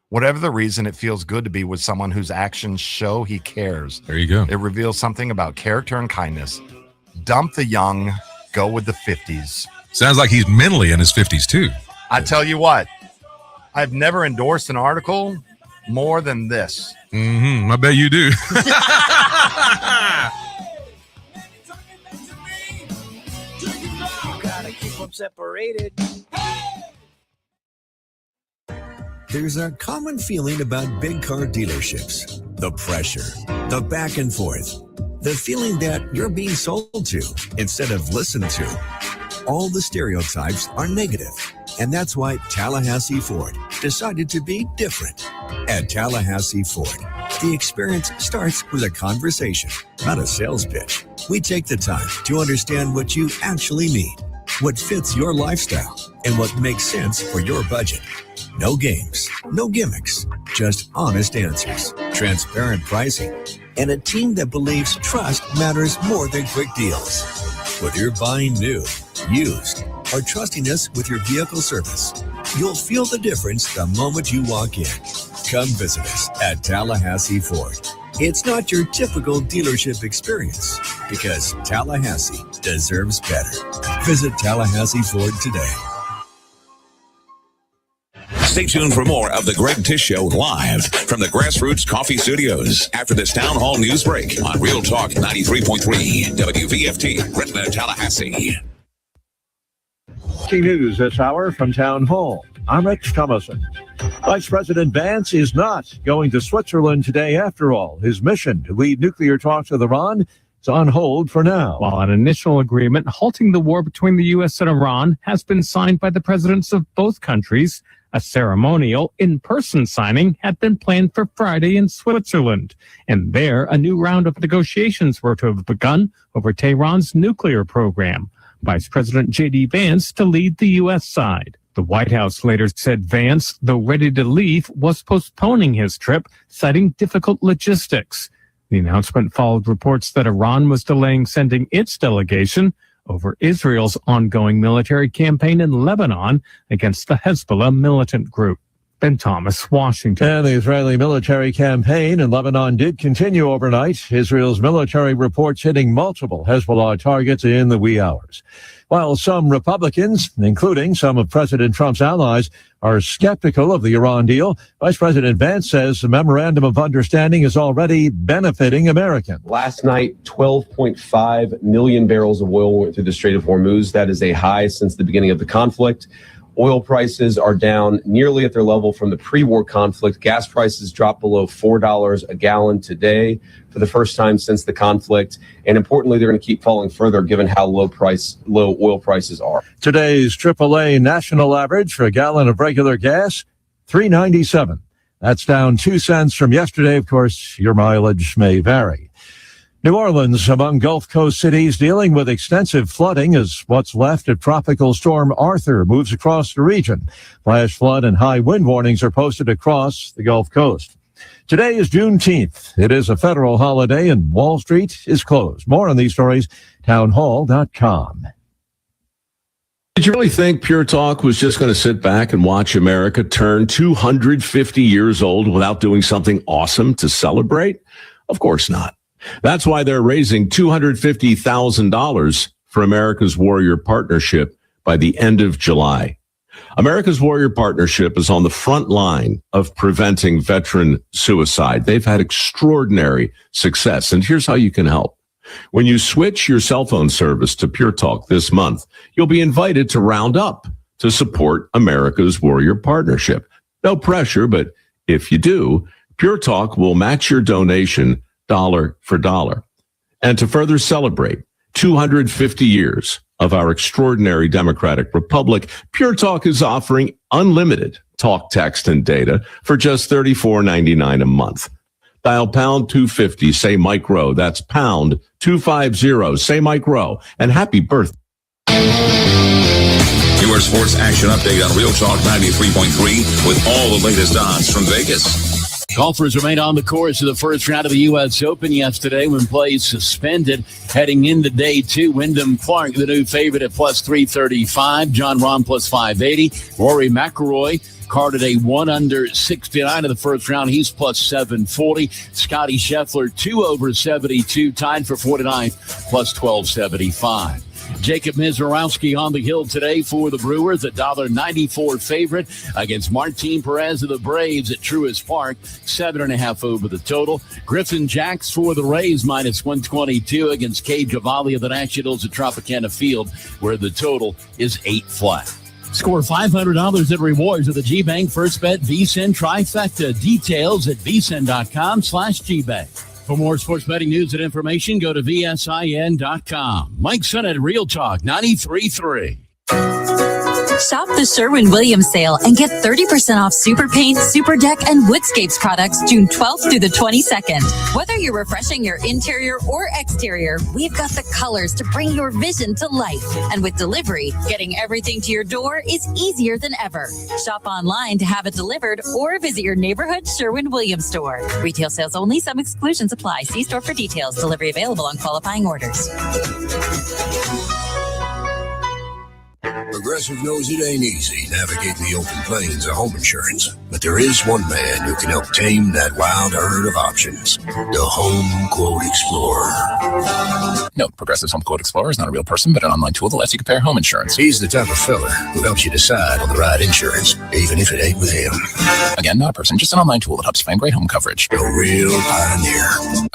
Whatever the reason, it feels good to be with someone whose actions show he cares. There you go. It reveals something about character and kindness. Dump the young, go with the 50s. Sounds like he's mentally in his 50s too. I tell you what, I've never endorsed an article more than this. I bet you do. Gotta keep them separated. There's a common feeling about big car dealerships. The pressure, the back and forth, the feeling that you're being sold to instead of listened to. All the stereotypes are negative, and that's why Tallahassee Ford decided to be different. At Tallahassee Ford, the experience starts with a conversation, not a sales pitch. We take the time to understand what you actually need, what fits your lifestyle, and what makes sense for your budget. No games, no gimmicks, just honest answers, transparent pricing, and a team that believes trust matters more than quick deals. Whether you're buying new, used, or trusting us with your vehicle service, you'll feel the difference the moment you walk in. Come visit us at Tallahassee Ford. It's not your typical dealership experience because Tallahassee deserves better. Visit Tallahassee Ford today. Stay tuned for more of the Greg Tish Show live from the Grassroots Coffee Studios after this Town Hall news break on Real Talk 93.3 WVFT, Retina, Tallahassee. Breaking news this hour from Town Hall. I'm Rich Thomason. Vice President Vance is not going to Switzerland today after all. His mission to lead nuclear talks with Iran is on hold for now. While an initial agreement halting the war between the U.S. and Iran has been signed by the presidents of both countries, a ceremonial in-person signing had been planned for Friday in Switzerland. And there, a new round of negotiations were to have begun over Tehran's nuclear program. Vice President J.D. Vance to lead the U.S. side. The White House later said Vance, though ready to leave, was postponing his trip, citing difficult logistics. The announcement followed reports that Iran was delaying sending its delegation over Israel's ongoing military campaign in Lebanon against the Hezbollah militant group. Ben Thomas, Washington. And the Israeli military campaign in Lebanon did continue overnight. Israel's military reports hitting multiple Hezbollah targets in the wee hours. While some Republicans, including some of President Trump's allies, are skeptical of the Iran deal, Vice President Vance says the memorandum of understanding is already benefiting Americans. Last night, 12.5 million barrels of oil went through the Strait of Hormuz. That is a high since the beginning of the conflict. Oil prices are down nearly at their level from the pre-war conflict. Gas prices dropped below $4 a gallon today for the first time since the conflict. And importantly, they're going to keep falling further given how low oil prices are. Today's AAA national average for a gallon of regular gas, $3.97. That's down 2 cents from yesterday. Of course, your mileage may vary. New Orleans, among Gulf Coast cities dealing with extensive flooding as what's left of Tropical Storm Arthur moves across the region. Flash flood and high wind warnings are posted across the Gulf Coast. Today is Juneteenth. It is a federal holiday and Wall Street is closed. More on these stories, townhall.com. Did you really think Pure Talk was just going to sit back and watch America turn 250 years old without doing something awesome to celebrate? Of course not. That's why they're raising $250,000 for America's Warrior Partnership by the end of July. America's Warrior Partnership is on the front line of preventing veteran suicide. They've had extraordinary success, and here's how you can help. When you switch your cell phone service to Pure Talk this month, you'll be invited to round up to support America's Warrior Partnership. No pressure, but if you do, Pure Talk will match your donation dollar for dollar. And to further celebrate 250 years of our extraordinary democratic republic, Pure Talk is offering unlimited talk, text, and data for just $34.99 a month. Dial pound 250, say Mike Rowe. That's pound 250, say Mike Rowe. And happy birthday. Your sports action update on Real Talk 93.3 with all the latest odds from Vegas. Golfers remained on the course of the first round of the U.S. Open yesterday when play suspended. Heading into day two, Wyndham Clark, the new favorite at plus 335. John Rahm plus 580. Rory McIlroy carded a 1 69 of the first round. He's plus 740. Scotty Scheffler 2 over 72, tied for 49th, plus 1275. Jacob Mizorowski on the hill today for the Brewers, $1.94 favorite against Martin Perez of the Braves at Truist Park, 7.5 over the total. Griffin Jacks for the Rays, minus 122 against Cade Cavalli of the Nationals at Tropicana Field, where the total is 8 flat. Score $500 in rewards with the G-Bank First Bet VSiN Trifecta. Details at vsin.com/GBank. For more sports betting news and information, go to vsin.com. Mike Son at Real Talk 93.3. Shop the Sherwin-Williams sale and get 30% off Super Paint, Super Deck, and Woodscapes products June 12th through the 22nd. Whether you're refreshing your interior or exterior, we've got the colors to bring your vision to life. And with delivery, getting everything to your door is easier than ever. Shop online to have it delivered or visit your neighborhood Sherwin-Williams store. Retail sales only. Some exclusions apply. See store for details. Delivery available on qualifying orders. Progressive knows it ain't easy navigating the open plains of home insurance, but there is one man who can help tame that wild herd of options. The Home Quote Explorer. Note, Progressive's Home Quote Explorer is not a real person, but an online tool that lets you compare home insurance. He's the type of fella who helps you decide on the right insurance, even if it ain't with him. Again, not a person, just an online tool that helps you find great home coverage. A real pioneer.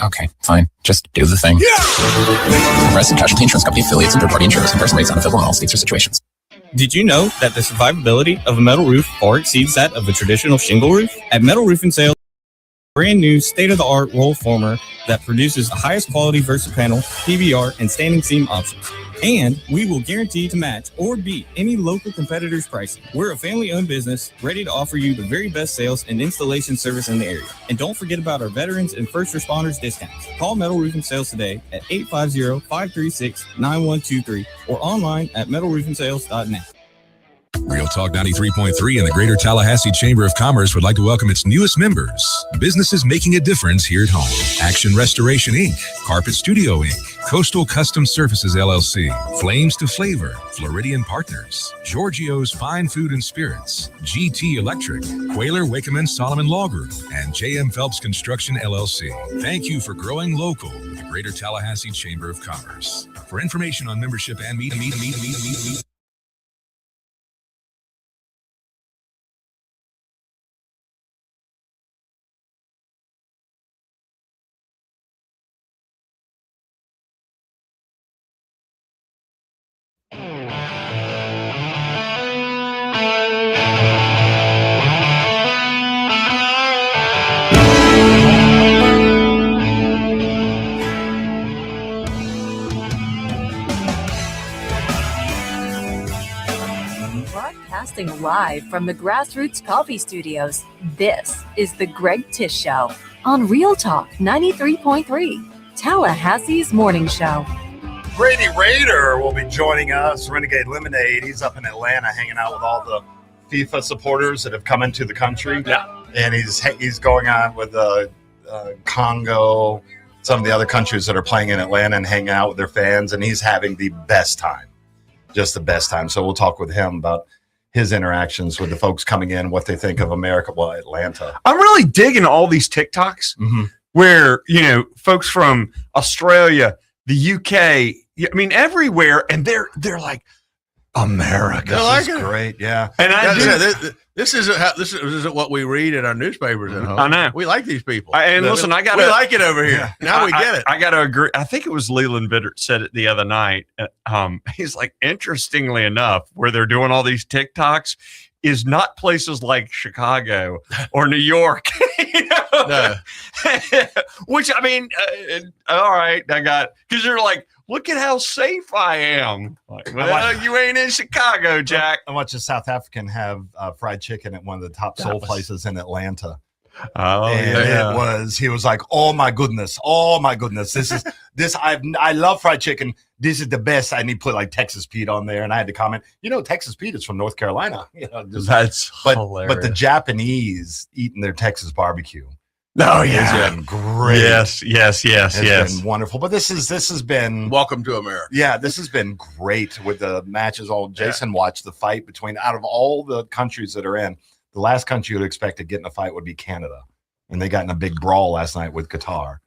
Okay, fine. Just do the thing. Yeah! Progressive Casualty Insurance Company affiliates and third-party insurers. Comparison rates unavailable in all states or situations. Did you know that the survivability of a metal roof far exceeds that of a traditional shingle roof? At Metal Roofing Sales, brand new state-of-the-art roll former that produces the highest quality VersaPanel, PVR, and standing seam options. And we will guarantee to match or beat any local competitor's pricing. We're a family-owned business ready to offer you the very best sales and installation service in the area. And don't forget about our veterans and first responders discounts. Call Metal Roofing Sales today at 850-536-9123 or online at metalroofingsales.net. Real Talk 93.3 and the Greater Tallahassee Chamber of Commerce would like to welcome its newest members. Businesses making a difference here at home. Action Restoration Inc., Carpet Studio Inc., Coastal Custom Services LLC, Flames to Flavor, Floridian Partners, Giorgio's Fine Food and Spirits, GT Electric, Quayler Wakeman Solomon Law Group, and JM Phelps Construction LLC. Thank you for growing local with the Greater Tallahassee Chamber of Commerce. For information on membership and meet. Broadcasting live from the Grassroots Coffee Studios, this is the Greg Tish Show on Real Talk 93.3, Tallahassee's morning show. Brady Raider will be joining us, Renegade Lemonade. He's up in Atlanta hanging out with all the FIFA supporters that have come into the country. Yeah. And he's going on with Congo, some of the other countries that are playing in Atlanta and hanging out with their fans. And he's having the best time, just the best time. So we'll talk with him about his interactions with the folks coming in, what they think of America, well, Atlanta. I'm really digging all these TikToks where, folks from Australia, the UK, I mean, everywhere, and they're like, America. This is great, yeah. And this isn't what we read in our newspapers at home. I know. We like these people. And listen, we like it over here. Now we get it. I got to agree. I think it was Leland Bittert said it the other night. He's like, interestingly enough, where they're doing all these TikToks is not places like Chicago or New York. No. Which, I mean, all right, because they're like, look at how safe I am. Like, well, you ain't in Chicago, Jack. I watched a South African have fried chicken at one of the top soul places in Atlanta. Oh, and he was like, oh my goodness. I love fried chicken. This is the best. And he put like Texas Pete on there. And I had to comment, Texas Pete is from North Carolina. That's hilarious. But the Japanese eating their Texas barbecue. Oh yeah, it's been great. Yes. It's been wonderful. But this has been welcome to America. Yeah, this has been great with the matches. Jason watched the fight out of all the countries that are in. The last country you'd expect to get in a fight would be Canada, and they got in a big brawl last night with Qatar.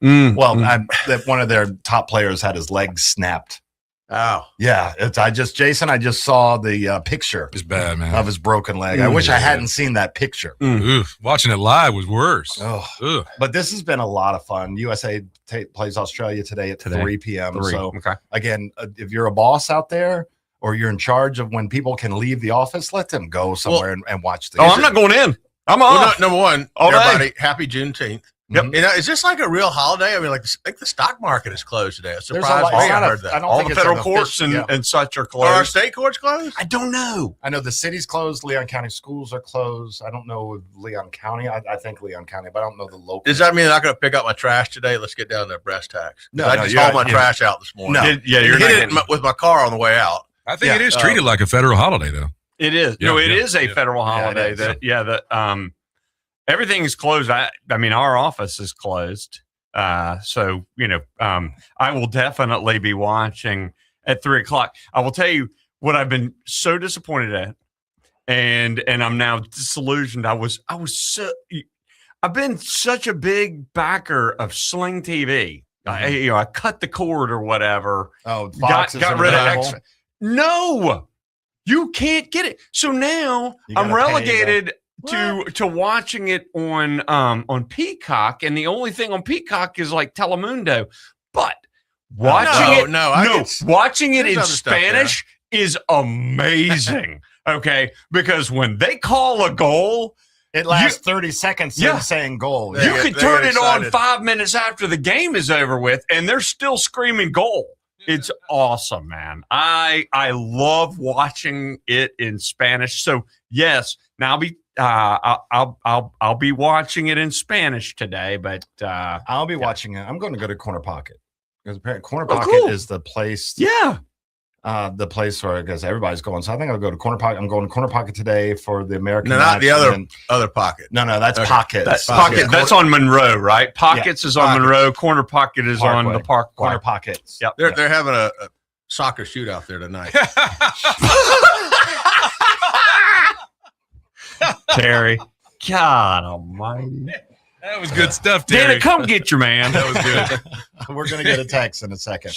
One of their top players had his leg snapped. Oh yeah, I just saw the picture. It's bad, man, of his broken leg. I wish I hadn't seen that picture. Watching it live was worse. But this has been a lot of fun. USA plays Australia today at 3 p.m. So again, if you're a boss out there or you're in charge of when people can leave the office, let them go somewhere and watch the game. I'm not going in. I'm off. Number one, everybody, happy Juneteenth. Yep. Is this like a real holiday? I mean, like the stock market is closed today. It's surprised me. I heard that. All the federal courts and such are closed. Are our state courts closed? I don't know. I know the city's closed. Leon County schools are closed. I don't know Leon County. I think Leon County, but I don't know the local. Does that mean I'm not going to pick up my trash today? Let's get down to breast tax. No, I just hauled my trash out this morning. You're hit it with my car on the way out. I think it is treated like a federal holiday, though. It is. It is a federal holiday. Everything is closed. I mean, our office is closed. So, I will definitely be watching at 3:00. I will tell you what I've been so disappointed at. And I'm now disillusioned. I've been such a big backer of Sling TV. I cut the cord or whatever. Oh, Fox got rid of X. No, you can't get it. So now I'm relegated to watching it on Peacock, and the only thing on Peacock is like Telemundo. But watching it in Spanish is amazing. Okay, because when they call a goal, it lasts 30 seconds in saying goal. You can turn it on 5 minutes after the game is over with, and they're still screaming goal. It's awesome, man. I love watching it in Spanish. So yes, now I'll be watching it in Spanish today, but I'll be watching it. I'm going to go to Corner Pocket because Corner Pocket is the place. the place where I guess everybody's going. So I think I'll go to Corner Pocket. I'm going to Corner Pocket today for the American. No, not the other Pocket. No, that's Pockets. That's Pocket. That's on Monroe, right? Pockets is on Monroe. Corner Pocket is on the Parkway. Corner Pockets. Yep. They're having a soccer shootout there tonight. Terry, God Almighty. That was good stuff, Terry. Dana, come get your man. That was good. We're going to get a text in a second.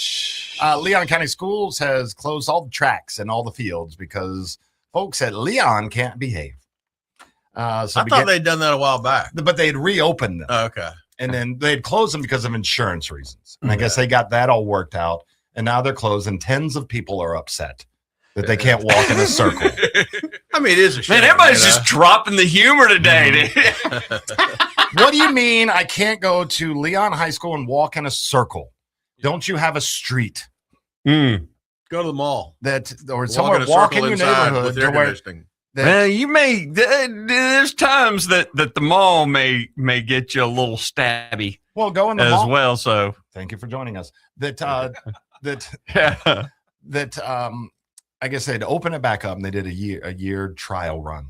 Leon County Schools has closed all the tracks and all the fields because folks at Leon can't behave. So I thought they'd done that a while back. But they'd reopened them. Oh, okay. And then they'd closed them because of insurance reasons. And I guess they got that all worked out. And now they're closed, and tens of people are upset that they can't walk in a circle. I mean, it is a shame. Man, everybody's just dropping the humor today. What do you mean I can't go to Leon High School and walk in a circle? Don't you have a street? Go to the mall. Or somewhere walk in your neighborhood to where Well, you may. There's times that the mall may get you a little stabby. Well, go in the as mall well. So thank you for joining us. I guess they'd open it back up, and they did a year trial run.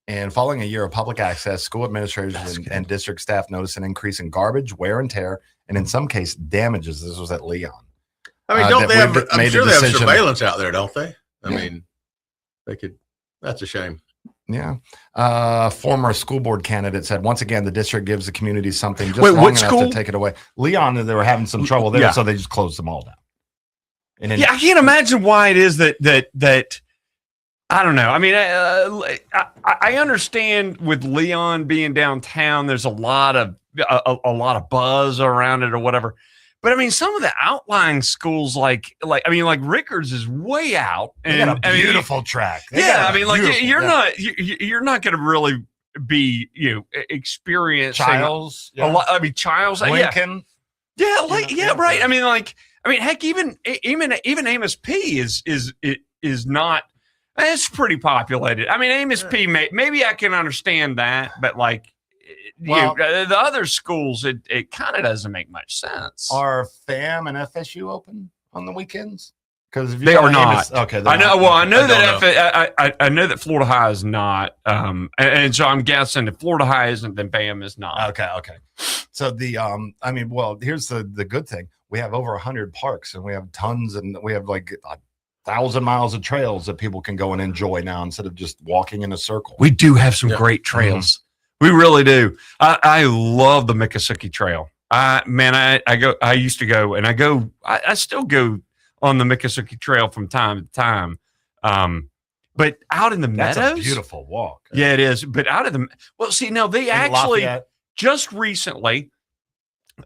And following a year of public access, school administrators and district staff noticed an increase in garbage, wear and tear, and in some cases damages. This was at Leon. I mean, don't they have? I'm sure they have surveillance out there, don't they? I mean, they could. That's a shame. Yeah. Former school board candidate said, once again, the district gives the community something just long enough to take it away. Leon, they were having some trouble there, so they just closed them all down. And then, I can't imagine why it is that I don't know. I mean, I understand with Leon being downtown, there's a lot of buzz around it or whatever. But I mean, some of the outlying schools, like Rickards, is way out. They got a beautiful track. You're not going to really be experiencing Childs, a lot. I mean, Childs, Lincoln, right. I mean, heck, even Amos P is not. It's pretty populated. I mean, Amos P. Maybe I can understand that, but the other schools, it kind of doesn't make much sense. Are FAM and FSU open on the weekends? Because they are not. Okay, I know. Well, I know that I know that Florida High is not, and so I'm guessing if Florida High isn't, then FAM is not. Okay. So here's the good thing: we have over 100 parks, and we have tons, and we have like 1,000 miles of trails that people can go and enjoy now instead of just walking in a circle. We do have some great trails. Mm-hmm. We really do. I love the Miccosukee Trail. I used to go, and I still go on the Miccosukee Trail from time to time. But out in the meadows, that's a beautiful walk. Yeah, it is. But out of they actually Lafayette. Just recently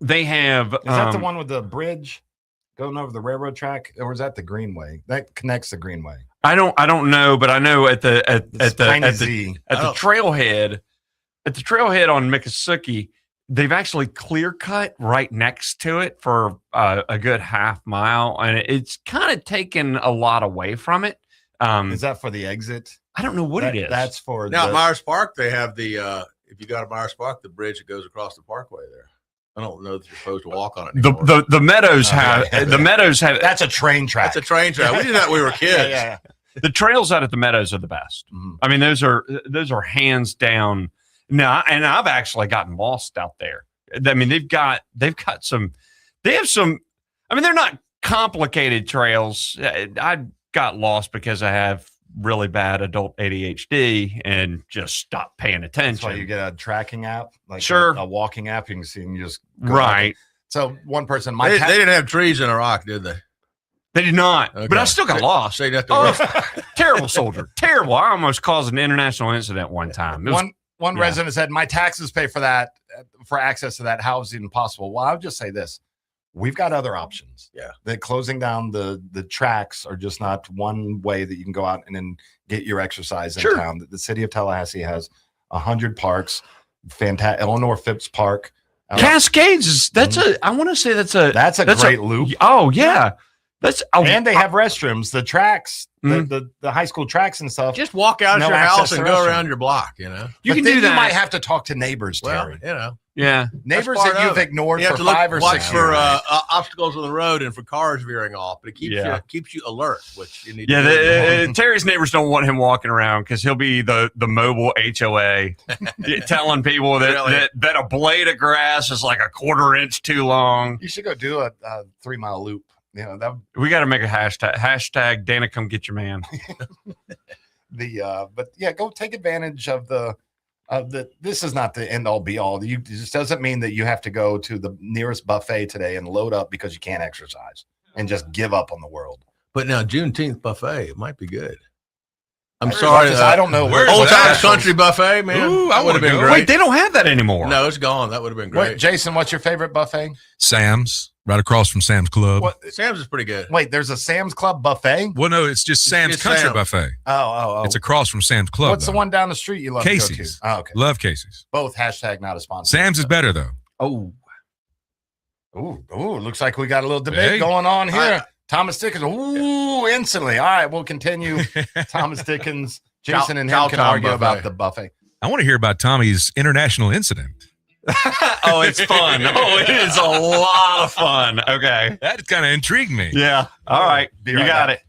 they have. Is that the one with the bridge going over the railroad track, or is that the Greenway that connects the Greenway? I don't know, but I know at the trailhead. At the trailhead on Miccosukee, they've actually clear cut right next to it for a good half mile, and it's kind of taken a lot away from it. Is that for the exit? I don't know what it is. That's for now. At Myers Park, they have the if you go to Myers Park, the bridge that goes across the parkway there. I don't know that you're supposed to walk on it anymore. The meadows have the meadows have. That's a train track. That's a train track. We did that when we were kids. Yeah. The trails out at the meadows are the best. Mm-hmm. I mean, those are hands down. No, and I've actually gotten lost out there. I mean, they have some. I mean, they're not complicated trails. I got lost because I have really bad adult ADHD and just stopped paying attention. That's why you get a tracking app, like a walking app. You can see and you just right. So one person, they didn't have trees in Iraq, did they? They did not, okay. But I still got lost. Terrible soldier, terrible. I almost caused an international incident one time. One resident said, my taxes pay for that, for access to that. How is it even possible? Well, I'll just say this. We've got other options. Yeah. That closing down the tracks are just not one way that you can go out and then get your exercise in town. The city of Tallahassee has 100 parks, fantastic. Eleanor Phipps Park. Cascades I want to say that's a great loop. Oh, yeah. And they have restrooms. The tracks the high school tracks and stuff. Just walk out of your house and go around your block. You know, you can do that. You might have to talk to neighbors, Terry. Well, you know. Yeah, neighbors that you've ignored for 5 or 6 years. For obstacles on the road and for cars veering off, but it keeps you alert, which you need. Yeah, Terry's neighbors don't want him walking around because he'll be the mobile HOA, telling people that a blade of grass is like a 1/4 inch too long. You should go do a 3-mile loop. You know, we got to make a hashtag Dana, come get your man. But yeah, go take advantage of the. This is not the end all be all. This doesn't mean that you have to go to the nearest buffet today and load up because you can't exercise and just give up on the world. But now Juneteenth buffet, it might be good. I'm sorry, I don't know where Old Times Country Buffet, man. Ooh, that would have been great. Wait, they don't have that anymore. No, it's gone. That would have been great. Wait, Jason, what's your favorite buffet? Sam's, right across from Sam's Club. Sam's is pretty good. Wait, there's a Sam's Club buffet? Well, no, it's just Sam's Country Buffet. Oh. It's across from Sam's Club. What's the one down the street you love Casey's. to go to? Oh, okay. Love Casey's. Both hashtag not a sponsor. Sam's is better, though. Oh, looks like we got a little debate going on here. Thomas Dickens, instantly. All right, we'll continue. Thomas Dickens, Jason and him can argue about the buffet. I want to hear about Tommy's international incident. Oh, it's fun. Oh, it is a lot of fun. Okay. That kind of intrigued me. Yeah. All right. You got it.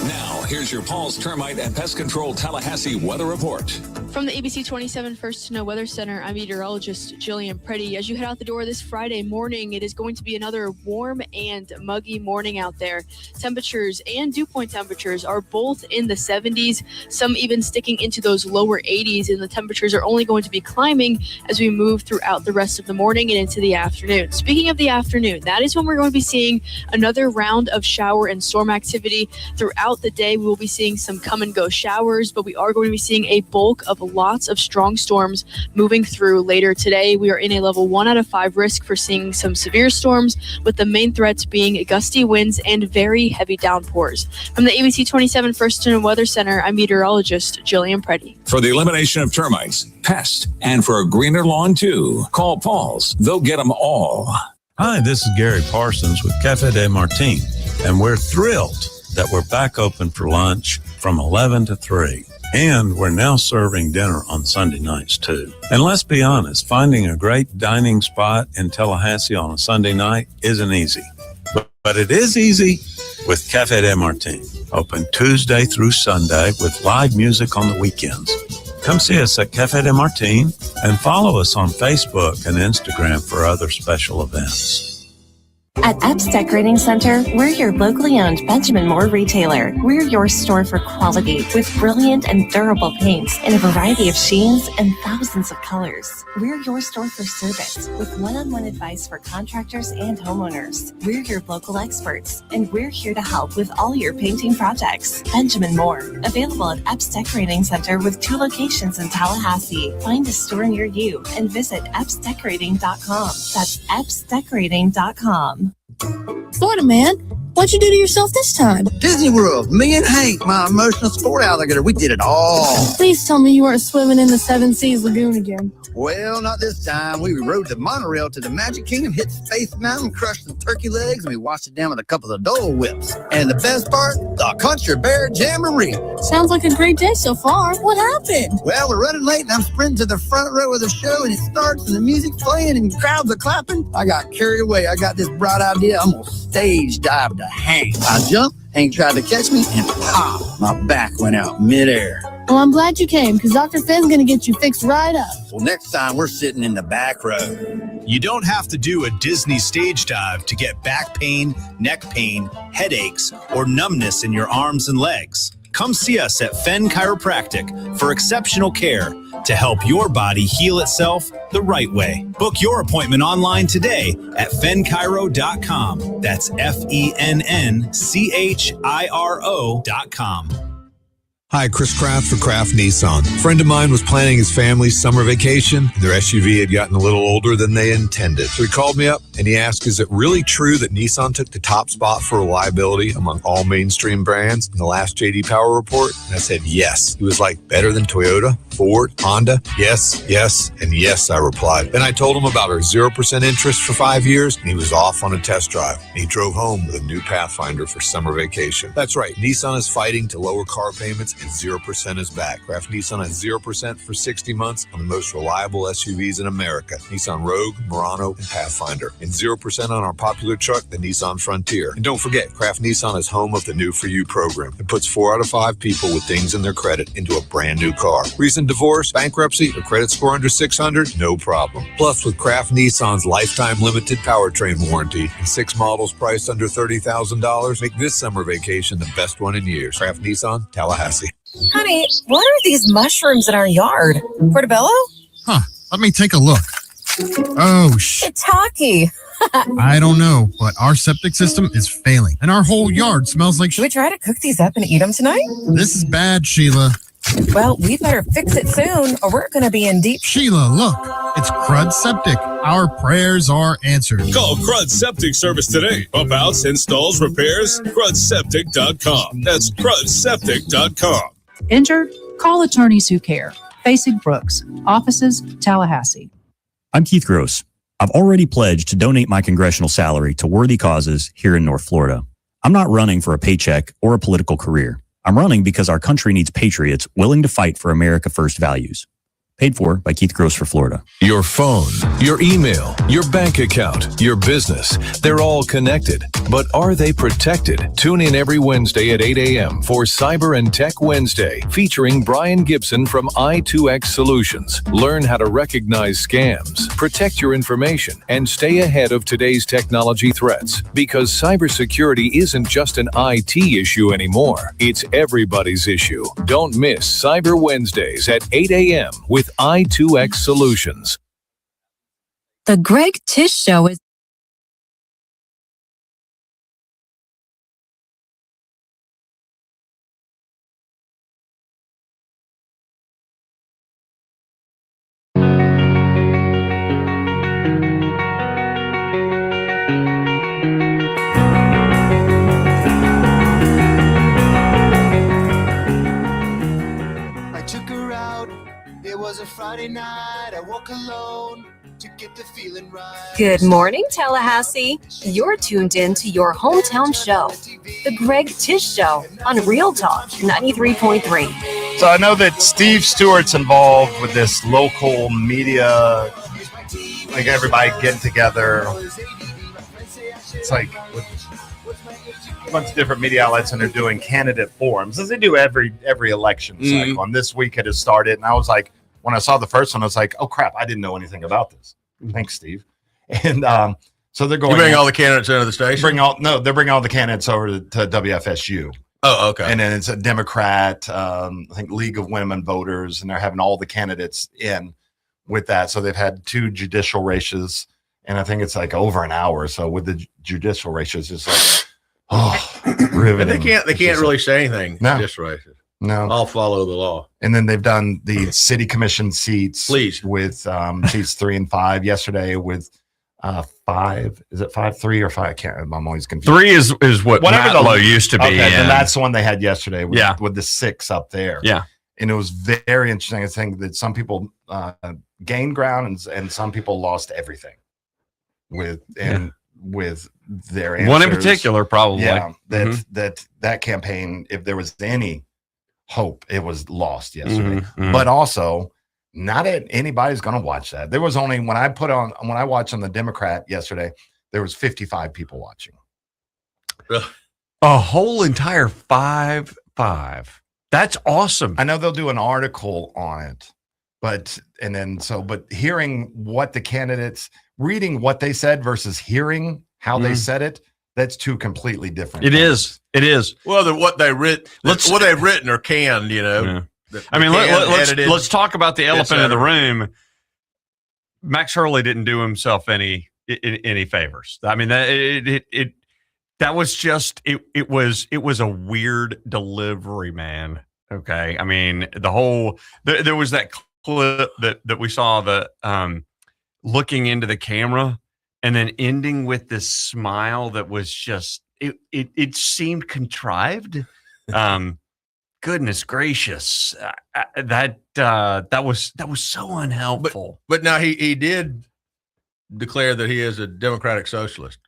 Now, here's your Paul's Termite and Pest Control Tallahassee weather report. From the ABC 27 First to Know Weather Center, I'm meteorologist Jillian Preddy. As you head out the door this Friday morning, it is going to be another warm and muggy morning out there. Temperatures and dew point temperatures are both in the 70s, some even sticking into those lower 80s, and the temperatures are only going to be climbing as we move throughout the rest of the morning and into the afternoon. Speaking of the afternoon, that is when we're going to be seeing another round of shower and storm activity. Throughout the day, we will be seeing some come and go showers, but we are going to be seeing a bulk of lots of strong storms moving through later today. We are in a level 1 out of 5 risk for seeing some severe storms, with the main threats being gusty winds and very heavy downpours. From the ABC 27 First to Know Weather Center, I'm meteorologist Jillian Preddy. For the elimination of termites, pests, and for a greener lawn too, call Paul's. They'll get them all. Hi, this is Gary Parsons with Cafe de Martin, and we're thrilled that we're back open for lunch from 11 to 3. And we're now serving dinner on Sunday nights, too. And let's be honest, finding a great dining spot in Tallahassee on a Sunday night isn't easy. But it is easy with Cafe de Martin. Open Tuesday through Sunday with live music on the weekends. Come see us at Cafe de Martin and follow us on Facebook and Instagram for other special events. At Epps Decorating Center, we're your locally owned Benjamin Moore retailer. We're your store for quality with brilliant and durable paints in a variety of sheens and thousands of colors. We're your store for service with one-on-one advice for contractors and homeowners. We're your local experts, and we're here to help with all your painting projects. Benjamin Moore, available at Epps Decorating Center with 2 locations in Tallahassee. Find a store near you and visit EppsDecorating.com. That's EppsDecorating.com. Florida man, what'd you do to yourself this time? Disney World. Me and Hank, my emotional sport alligator, we did it all. Please tell me you weren't swimming in the Seven Seas Lagoon again. Well, not this time. We rode the monorail to the Magic Kingdom, hit Space Mountain, crushed some turkey legs, and we washed it down with a couple of Dole Whips. And the best part, the Country Bear Jamboree. Sounds like a great day so far. What happened? Well, we're running late, and I'm sprinting to the front row of the show, and it starts, and the music's playing, and crowds are clapping. I got carried away. I got this bright idea. I'm going to stage dive to Hank. I jumped, Hank tried to catch me, and pop, my back went out midair. Well, I'm glad you came, because Dr. Finn's going to get you fixed right up. Well, next time we're sitting in the back row. You don't have to do a Disney stage dive to get back pain, neck pain, headaches, or numbness in your arms and legs. Come see us at Fenn Chiropractic for exceptional care to help your body heal itself the right way. Book your appointment online today at fennchiro.com. That's FENNCHIRO.com. Hi, Chris Kraft for Kraft Nissan. A friend of mine was planning his family's summer vacation. Their SUV had gotten a little older than they intended. So he called me up and he asked, is it really true that Nissan took the top spot for reliability among all mainstream brands in the last J.D. Power report? And I said, yes. He was like, better than Toyota, Ford, Honda? Yes, yes, and yes, I replied. Then I told him about our 0% interest for 5 years, and he was off on a test drive. And he drove home with a new Pathfinder for summer vacation. That's right, Nissan is fighting to lower car payments, and 0% is back. Craft Nissan has 0% for 60 months on the most reliable SUVs in America. Nissan Rogue, Murano, and Pathfinder. And 0% on our popular truck, the Nissan Frontier. And don't forget, Craft Nissan is home of the New For You program. It puts 4 out of 5 people with things in their credit into a brand new car. Recent divorce, bankruptcy, or credit score under 600? No problem. Plus, with Craft Nissan's lifetime limited powertrain warranty and 6 models priced under $30,000, make this summer vacation the best one in years. Craft Nissan, Tallahassee. Honey, what are these mushrooms in our yard? Portobello? Huh. Let me take a look. Oh, It's hockey. I don't know, but our septic system is failing, and our whole yard smells like. Should we try to cook these up and eat them tonight? This is bad, Sheila. Well, we better fix it soon, or we're going to be in deep. Sheila, look, it's Crud Septic. Our prayers are answered. Call Crud Septic Service today. Pump outs, installs, repairs. CrudSeptic.com. That's CrudSeptic.com. Injured? Call attorneys who care. Facing Brooks. Offices, Tallahassee. I'm Keith Gross. I've already pledged to donate my congressional salary to worthy causes here in North Florida. I'm not running for a paycheck or a political career. I'm running because our country needs patriots willing to fight for America First values. Paid for by Keith Gross for Florida. Your phone, your email, your bank account, your business, they're all connected. But are they protected? Tune in every Wednesday at 8 a.m. for Cyber and Tech Wednesday, featuring Brian Gibson from i2X Solutions. Learn how to recognize scams, protect your information, and stay ahead of today's technology threats. Because cybersecurity isn't just an IT issue anymore. It's everybody's issue. Don't miss Cyber Wednesdays at 8 a.m. with i2X Solutions. The Greg Tish Show is was a Friday night. I woke alone to get the feeling right. Good morning, Tallahassee. You're tuned in to your hometown show, The Greg Tish Show on Real Talk 93.3. So I know that Steve Stewart's involved with this local media, like everybody getting together. It's like with a bunch of different media outlets, and they're doing candidate forums, as they do every election cycle. And this week it has started, and I was like, when I saw the first one, I was like, oh crap, I didn't know anything about this. Thanks, Steve. And so they're going. You bring all the candidates into the station? They're bringing all the candidates over to WFSU. Oh, okay. And then it's a Democrat, I think League of Women Voters, and they're having all the candidates in with that. So they've had 2 judicial races, and I think it's like over an hour. So with the judicial races, it's like, riveting. And they can't really say anything. No. Judicial races. No, I'll follow the law. And then they've done the city commission seats, with seats 3 and 5 yesterday with 5. Is it 5-3 or 5? I can't. I'm always confused. 3 is what Matlow used to be. Okay, and that's the one they had yesterday. with with the 6 up there. Yeah, and it was very interesting. I think that some people gained ground and some people lost everything with their answers. One in particular, probably. Yeah, that campaign, if there was any hope, it was lost yesterday. But also, not anybody's going to watch that. There was only when I watched on the Democrat yesterday, there was 55 people watching. A whole entire 5. That's awesome. I know they'll do an article on it, but hearing what the candidates, reading what they said versus hearing how they said it, that's 2 completely different things. It is. Well, what they've written or canned, you know. Yeah. I mean, let's talk about the elephant in the room. Max Hurley didn't do himself any favors. I mean, that was just it was a weird delivery, man. Okay, I mean, there was that clip that we saw, the looking into the camera and then ending with this smile that was just it seemed contrived. goodness gracious, that was so unhelpful. But now he did declare that he is a democratic socialist.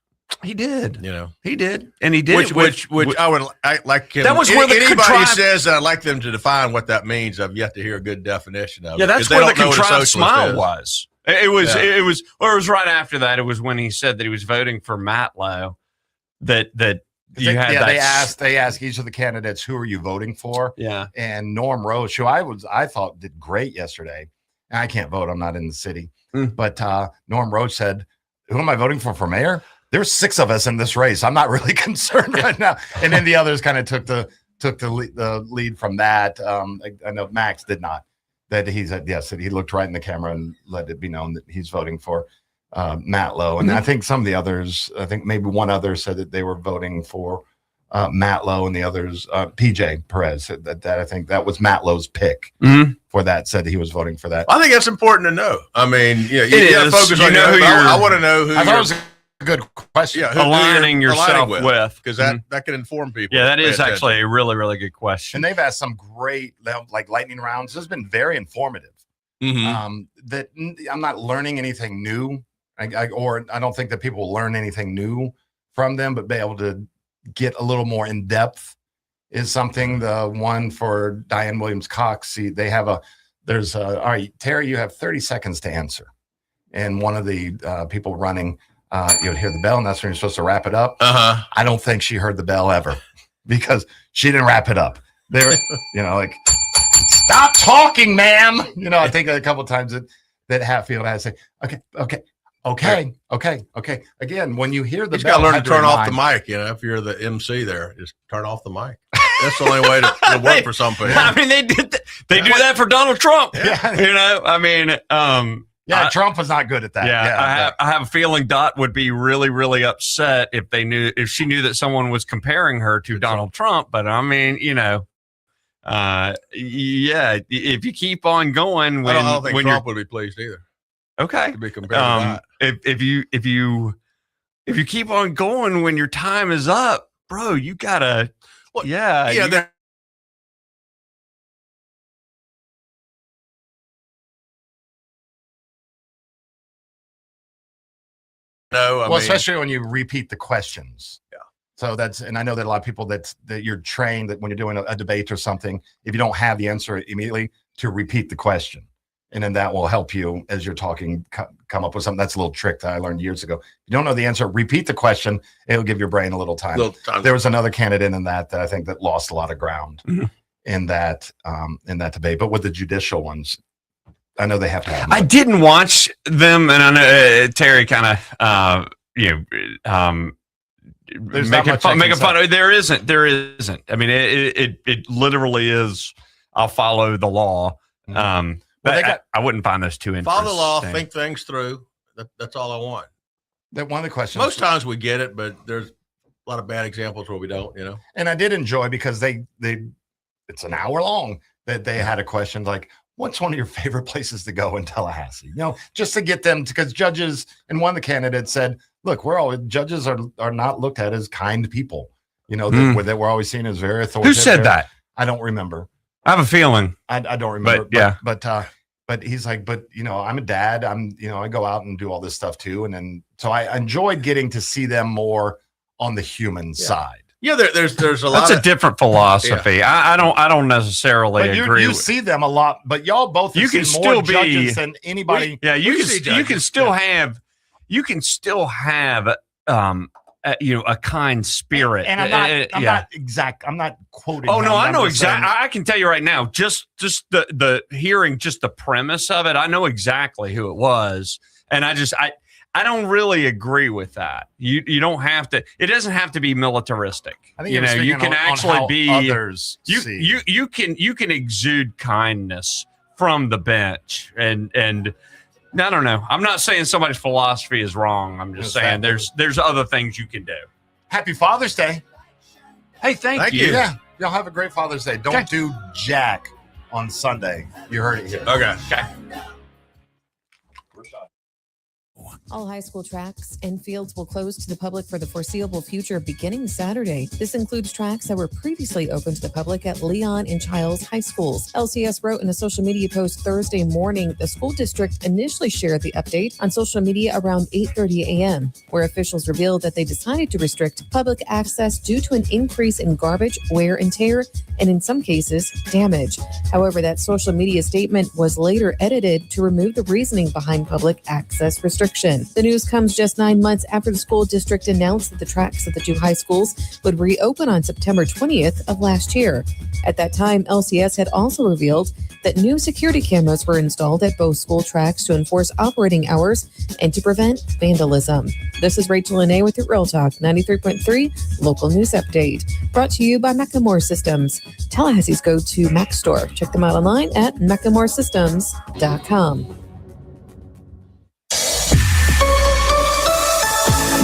He did. You know, he did, and he did which I would like him. That was where the anybody says I'd like them to define what that means. I've yet to hear a good definition of it. Yeah, that's where the contrived smile was. It was right after that. It was when he said that he was voting for Matlow. That you had. Yeah, they asked each of the candidates, who are you voting for? Yeah, and Norm Roach, who I thought did great yesterday. And I can't vote. I'm not in the city. But Norm Roach said, "Who am I voting for mayor? There's 6 of us in this race. I'm not really concerned right now." And then the others kind of took the lead from that. I know Max did not. That he said yes. That he looked right in the camera and let it be known that he's voting for Matlow. And I think some of the others, I think maybe one other said that they were voting for Matlow, and the others, PJ Perez. That I think that was Matlow's pick for that. Said he was voting for that. I think that's important to know. I mean, you got to focus on who I want to know who. I thought it was a good question. Yeah, aligning yourself with, because that can inform people. Yeah, that is actually a really, really good question. And they've asked some great like lightning rounds. This has been very informative. That I'm not learning anything new, I don't think that people will learn anything new from them, but be able to get a little more in depth is something. The one for Diane Williams Cox, they have all right, Terry, you have 30 seconds to answer. And one of the people running, you would hear the bell, and that's when you're supposed to wrap it up. I don't think she heard the bell ever because she didn't wrap it up. They were, like, stop talking, ma'am. I think a couple of times that Hatfield has to say, okay. Again, when you hear the bell, bell, got to learn to turn off the mic. If you're the MC there, just turn off the mic. That's the only way to work for some people. I mean, they do that for Donald Trump. Yeah. Trump was not good at that. I have a feeling Dot would be really, really upset if she knew that someone was comparing her to Donald Trump. But I mean, if you keep on going, I don't think Trump would be pleased either. Okay, to be compared to that. If you keep on going when your time is up, bro, you gotta. No, especially when you repeat the questions. Yeah. So and I know that a lot of people that you're trained that when you're doing a debate or something, if you don't have the answer immediately, to repeat the question. And then that will help you as you're talking, come up with something. That's a little trick that I learned years ago. If you don't know the answer, repeat the question. It'll give your brain a little time. There was another candidate in that I think that lost a lot of ground in that debate. But with the judicial ones, I know they have to have them. I didn't watch them, and I know Terry kind of, making fun. There isn't. I mean, it literally is. I'll follow the law. But I wouldn't find those too interesting. Follow the law, think things through. That's all I want. That one of the questions. Most times we get it, but there's a lot of bad examples where we don't. And I did enjoy because it's an hour long that they had a question like, "What's one of your favorite places to go in Tallahassee?" Just to get them, because judges, and one of the candidates said, "Look, judges are not looked at as kind people. That we're always seen as very authoritative." Who said that? I don't remember. I have a feeling. I don't remember. But he's like, I'm a dad. I go out and do all this stuff too. And then, so I enjoyed getting to see them more on the human side. Yeah. There's a lot. That's a different philosophy. Yeah. I don't necessarily agree. You see them a lot, but y'all both you can seen still more be judges than anybody. You can still have a kind spirit. And I'm not quoting. Oh no, I know exactly. I can tell you right now, just the hearing, just the premise of it, I know exactly who it was, and I don't really agree with that. You don't have to. It doesn't have to be militaristic. I think you can actually be others. You can exude kindness from the bench and. I don't know. I'm not saying somebody's philosophy is wrong. I'm just saying there's other things you can do. Happy Father's Day. Hey, thank you. Yeah. Y'all have a great Father's Day. Don't do jack on Sunday. You heard it here. Okay. All high school tracks and fields will close to the public for the foreseeable future beginning Saturday. This includes tracks that were previously open to the public at Leon and Childs High Schools. LCS wrote in a social media post Thursday morning the school district initially shared the update on social media around 8:30 a.m., where officials revealed that they decided to restrict public access due to an increase in garbage, wear and tear, and in some cases, damage. However, that social media statement was later edited to remove the reasoning behind public access restriction. The news comes just 9 months after the school district announced that the tracks at the two high schools would reopen on September 20th of last year. At that time, LCS had also revealed that new security cameras were installed at both school tracks to enforce operating hours and to prevent vandalism. This is Rachel Lene with your Real Talk 93.3 Local News Update, brought to you by Macklemore Systems, Tallahassee's go-to Mac store. Check them out online at McLemoreSystems.com.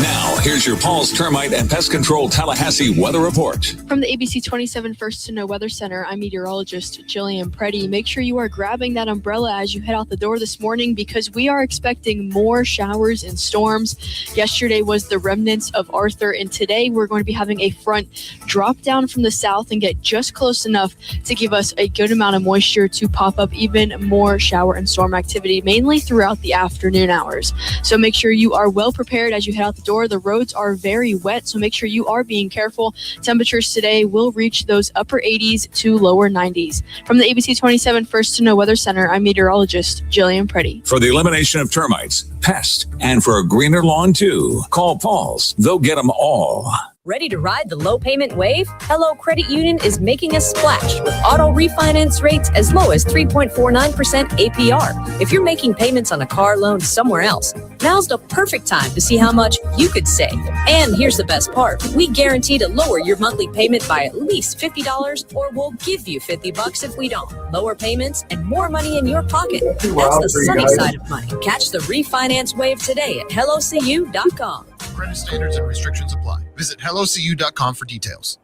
Now, here's your Paul's Termite and Pest Control Tallahassee weather report. From the ABC 27 First to Know Weather Center, I'm meteorologist Jillian Preddy. Make sure you are grabbing that umbrella as you head out the door this morning because we are expecting more showers and storms. Yesterday was the remnants of Arthur, and today we're going to be having a front drop down from the south and get just close enough to give us a good amount of moisture to pop up even more shower and storm activity, mainly throughout the afternoon hours. So make sure you are well prepared as you head out the door. The roads are very wet, so make sure you are being careful. Temperatures today will reach those upper 80s to lower 90s. From the ABC 27 First to Know Weather Center, I'm meteorologist Jillian Preddy. For the elimination of termites, pests, and for a greener lawn too, call Paul's. They'll get them all. Ready to ride the low payment wave? Hello Credit Union is making a splash with auto refinance rates as low as 3.49% APR. If you're making payments on a car loan somewhere else, now's the perfect time to see how much you could save. And here's the best part. We guarantee to lower your monthly payment by at least $50 or we'll give you $50 if we don't. Lower payments and more money in your pocket. That's the sunny side of money. Catch the refinance wave today at hellocu.com. Credit standards and restrictions apply. Visit hellocu.com for details.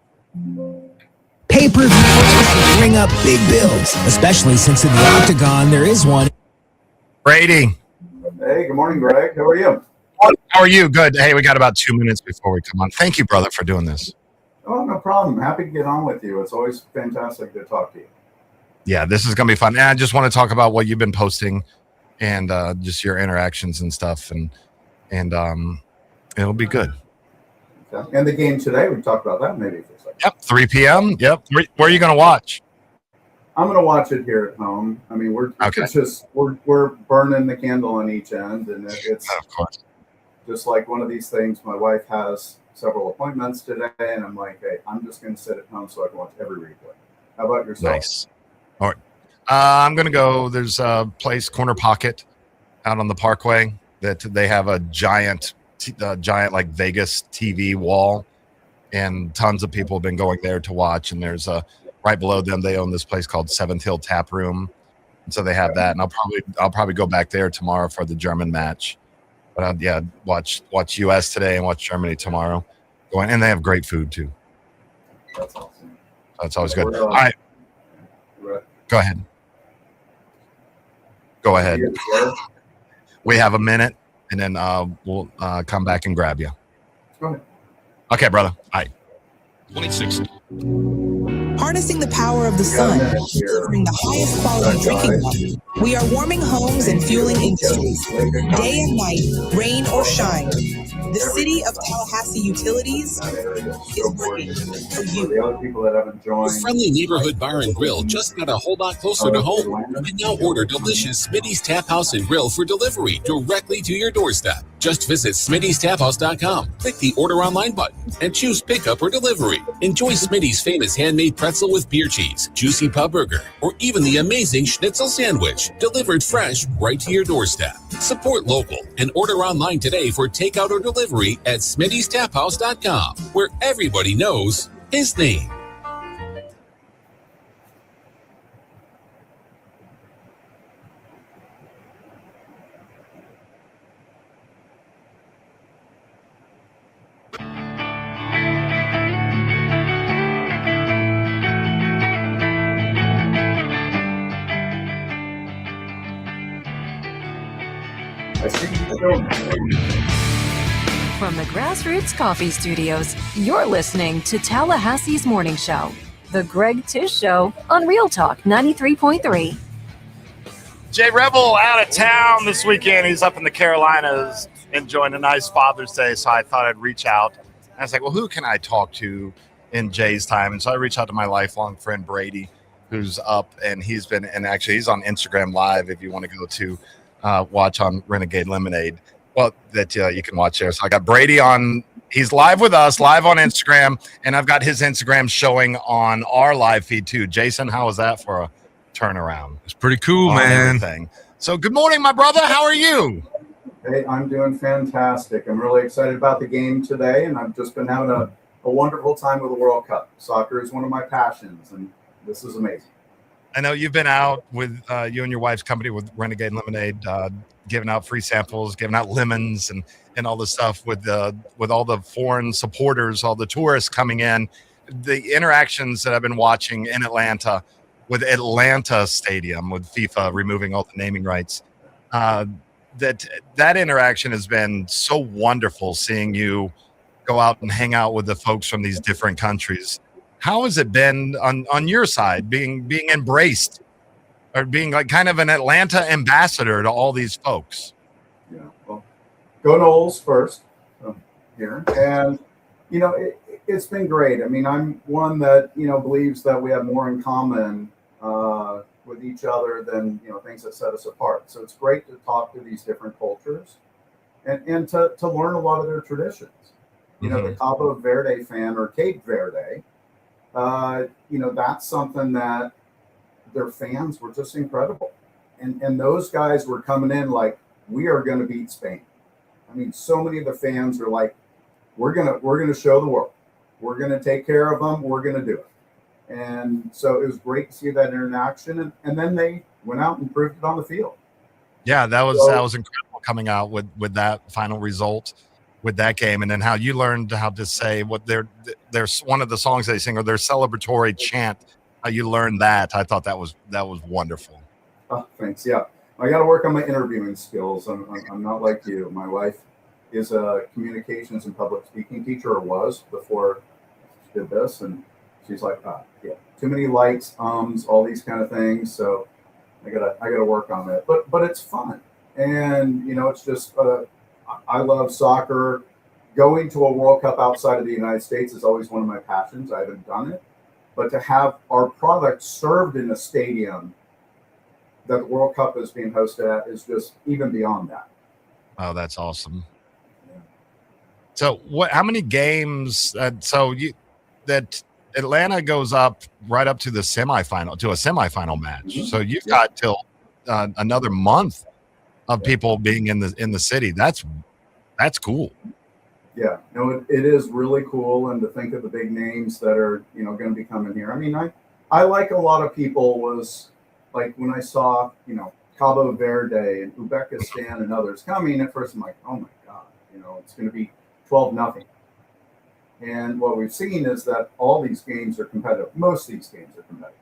Pay-per-views bring up big bills, especially since in the Octagon there is one. Brady. Hey, good morning, Greg. How are you? How are you? Good. Hey, we got about 2 minutes before we come on. Thank you, brother, for doing this. Oh, no problem. Happy to get on with you. It's always fantastic to talk to you. Yeah, this is going to be fun. And I just want to talk about what you've been posting and just your interactions and stuff. And it'll be good. Okay. And the game today, we talked about that maybe for a second. Yep, 3 p.m. Yep. Where are you going to watch? I'm going to watch it here at home. I mean, we're burning the candle on each end, and it's of course just like one of these things. My wife has several appointments today, and I'm like, hey, I'm just going to sit at home so I can watch every replay. How about yourself? Nice. All right. I'm going to go. There's a place, Corner Pocket, out on the Parkway that they have a giant like Vegas TV wall, and tons of people have been going there to watch. And there's right below them, they own this place called Seventh Hill Tap Room, and so they have that. And I'll probably go back there tomorrow for the German match. But watch US today and watch Germany tomorrow. And they have great food too. That's awesome. That's always good. All right, go ahead. Go ahead. We have a minute. And then we'll come back and grab you. Go ahead. Okay, brother. All right. 26. Harnessing the power of the sun, delivering the highest quality drinking water. We are warming homes and fueling industries. Day and night, rain or shine. The city of Tallahassee Utilities is working for you. The other people that haven't joined. The friendly neighborhood bar and grill just got a whole lot closer to home. You can now order delicious Smitty's Tap House and Grill for delivery directly to your doorstep. Just visit Smitty'sTapHouse.com, click the Order Online button, and choose Pickup or Delivery. Enjoy Smitty's famous handmade pretzel with beer cheese, juicy pub burger, or even the amazing schnitzel sandwich, delivered fresh right to your doorstep. Support local and order online today for takeout or delivery at Smitty'sTapHouse.com, where everybody knows his name. I see you still. From the Grassroots Coffee Studios, you're listening to Tallahassee's Morning Show, The Greg Tish Show on Real Talk 93.3. Jay Rebel out of town this weekend. He's up in the Carolinas enjoying a nice Father's Day, so I thought I'd reach out. And I was like, well, who can I talk to in Jay's time? And so I reached out to my lifelong friend Brady, who's up, and he's on Instagram Live if you want to go to watch on Renegade Lemonade. Well, that you can watch there. So I got Brady on. He's live with us, live on Instagram, and I've got his Instagram showing on our live feed too. Jason, how was that for a turnaround? It's pretty cool, man. Everything. So good morning, my brother. How are you? Hey, I'm doing fantastic. I'm really excited about the game today, and I've just been having a wonderful time with the World Cup. Soccer is one of my passions, and this is amazing. I know you've been out with you and your wife's company with Renegade Lemonade, giving out free samples, giving out lemons and all the stuff with all the foreign supporters, all the tourists coming in. The interactions that I've been watching in Atlanta with Atlanta Stadium, with FIFA removing all the naming rights, that interaction has been so wonderful, seeing you go out and hang out with the folks from these different countries. How has it been on your side, being embraced or being like kind of an Atlanta ambassador to all these folks? Yeah, well, go Knowles first here. And, it's been great. I mean, I'm one that, believes that we have more in common with each other than, things that set us apart. So it's great to talk to these different cultures and to learn a lot of their traditions. The Cabo Verde fan or Cape Verde, that's something that their fans were just incredible. And those guys were coming in like, we are going to beat Spain. I mean, so many of the fans are like, we're going to show the world. We're going to take care of them. We're going to do it. And so it was great to see that interaction. And then they went out and proved it on the field. Yeah, that was incredible coming out with that final result with that game. And then how you learned how to say what there's one of the songs they sing or their celebratory chant, how you learned that. I thought that was wonderful. Oh, thanks. Yeah. I got to work on my interviewing skills. I'm not like you. My wife is a communications and public speaking teacher, or was before she did this. And she's like, too many lights, all these kind of things. So I gotta work on that. But it's fun. And, it's just, I love soccer. Going to a World Cup outside of the United States is always one of my passions. I haven't done it. But to have our product served in a stadium that the World Cup is being hosted at is just even beyond that. Oh, that's awesome. Yeah. So how many games, that Atlanta goes up right up to the semifinal match. Mm-hmm. So you've got till another month of people being in the city. That's cool. Yeah, it is really cool. And to think of the big names that are, going to be coming here. I mean, I like a lot of people was like when I saw, Cabo Verde and Uzbekistan and others coming, at first I'm like, oh my God, it's going to be 12-0. And what we've seen is that all these games are competitive. Most of these games are competitive.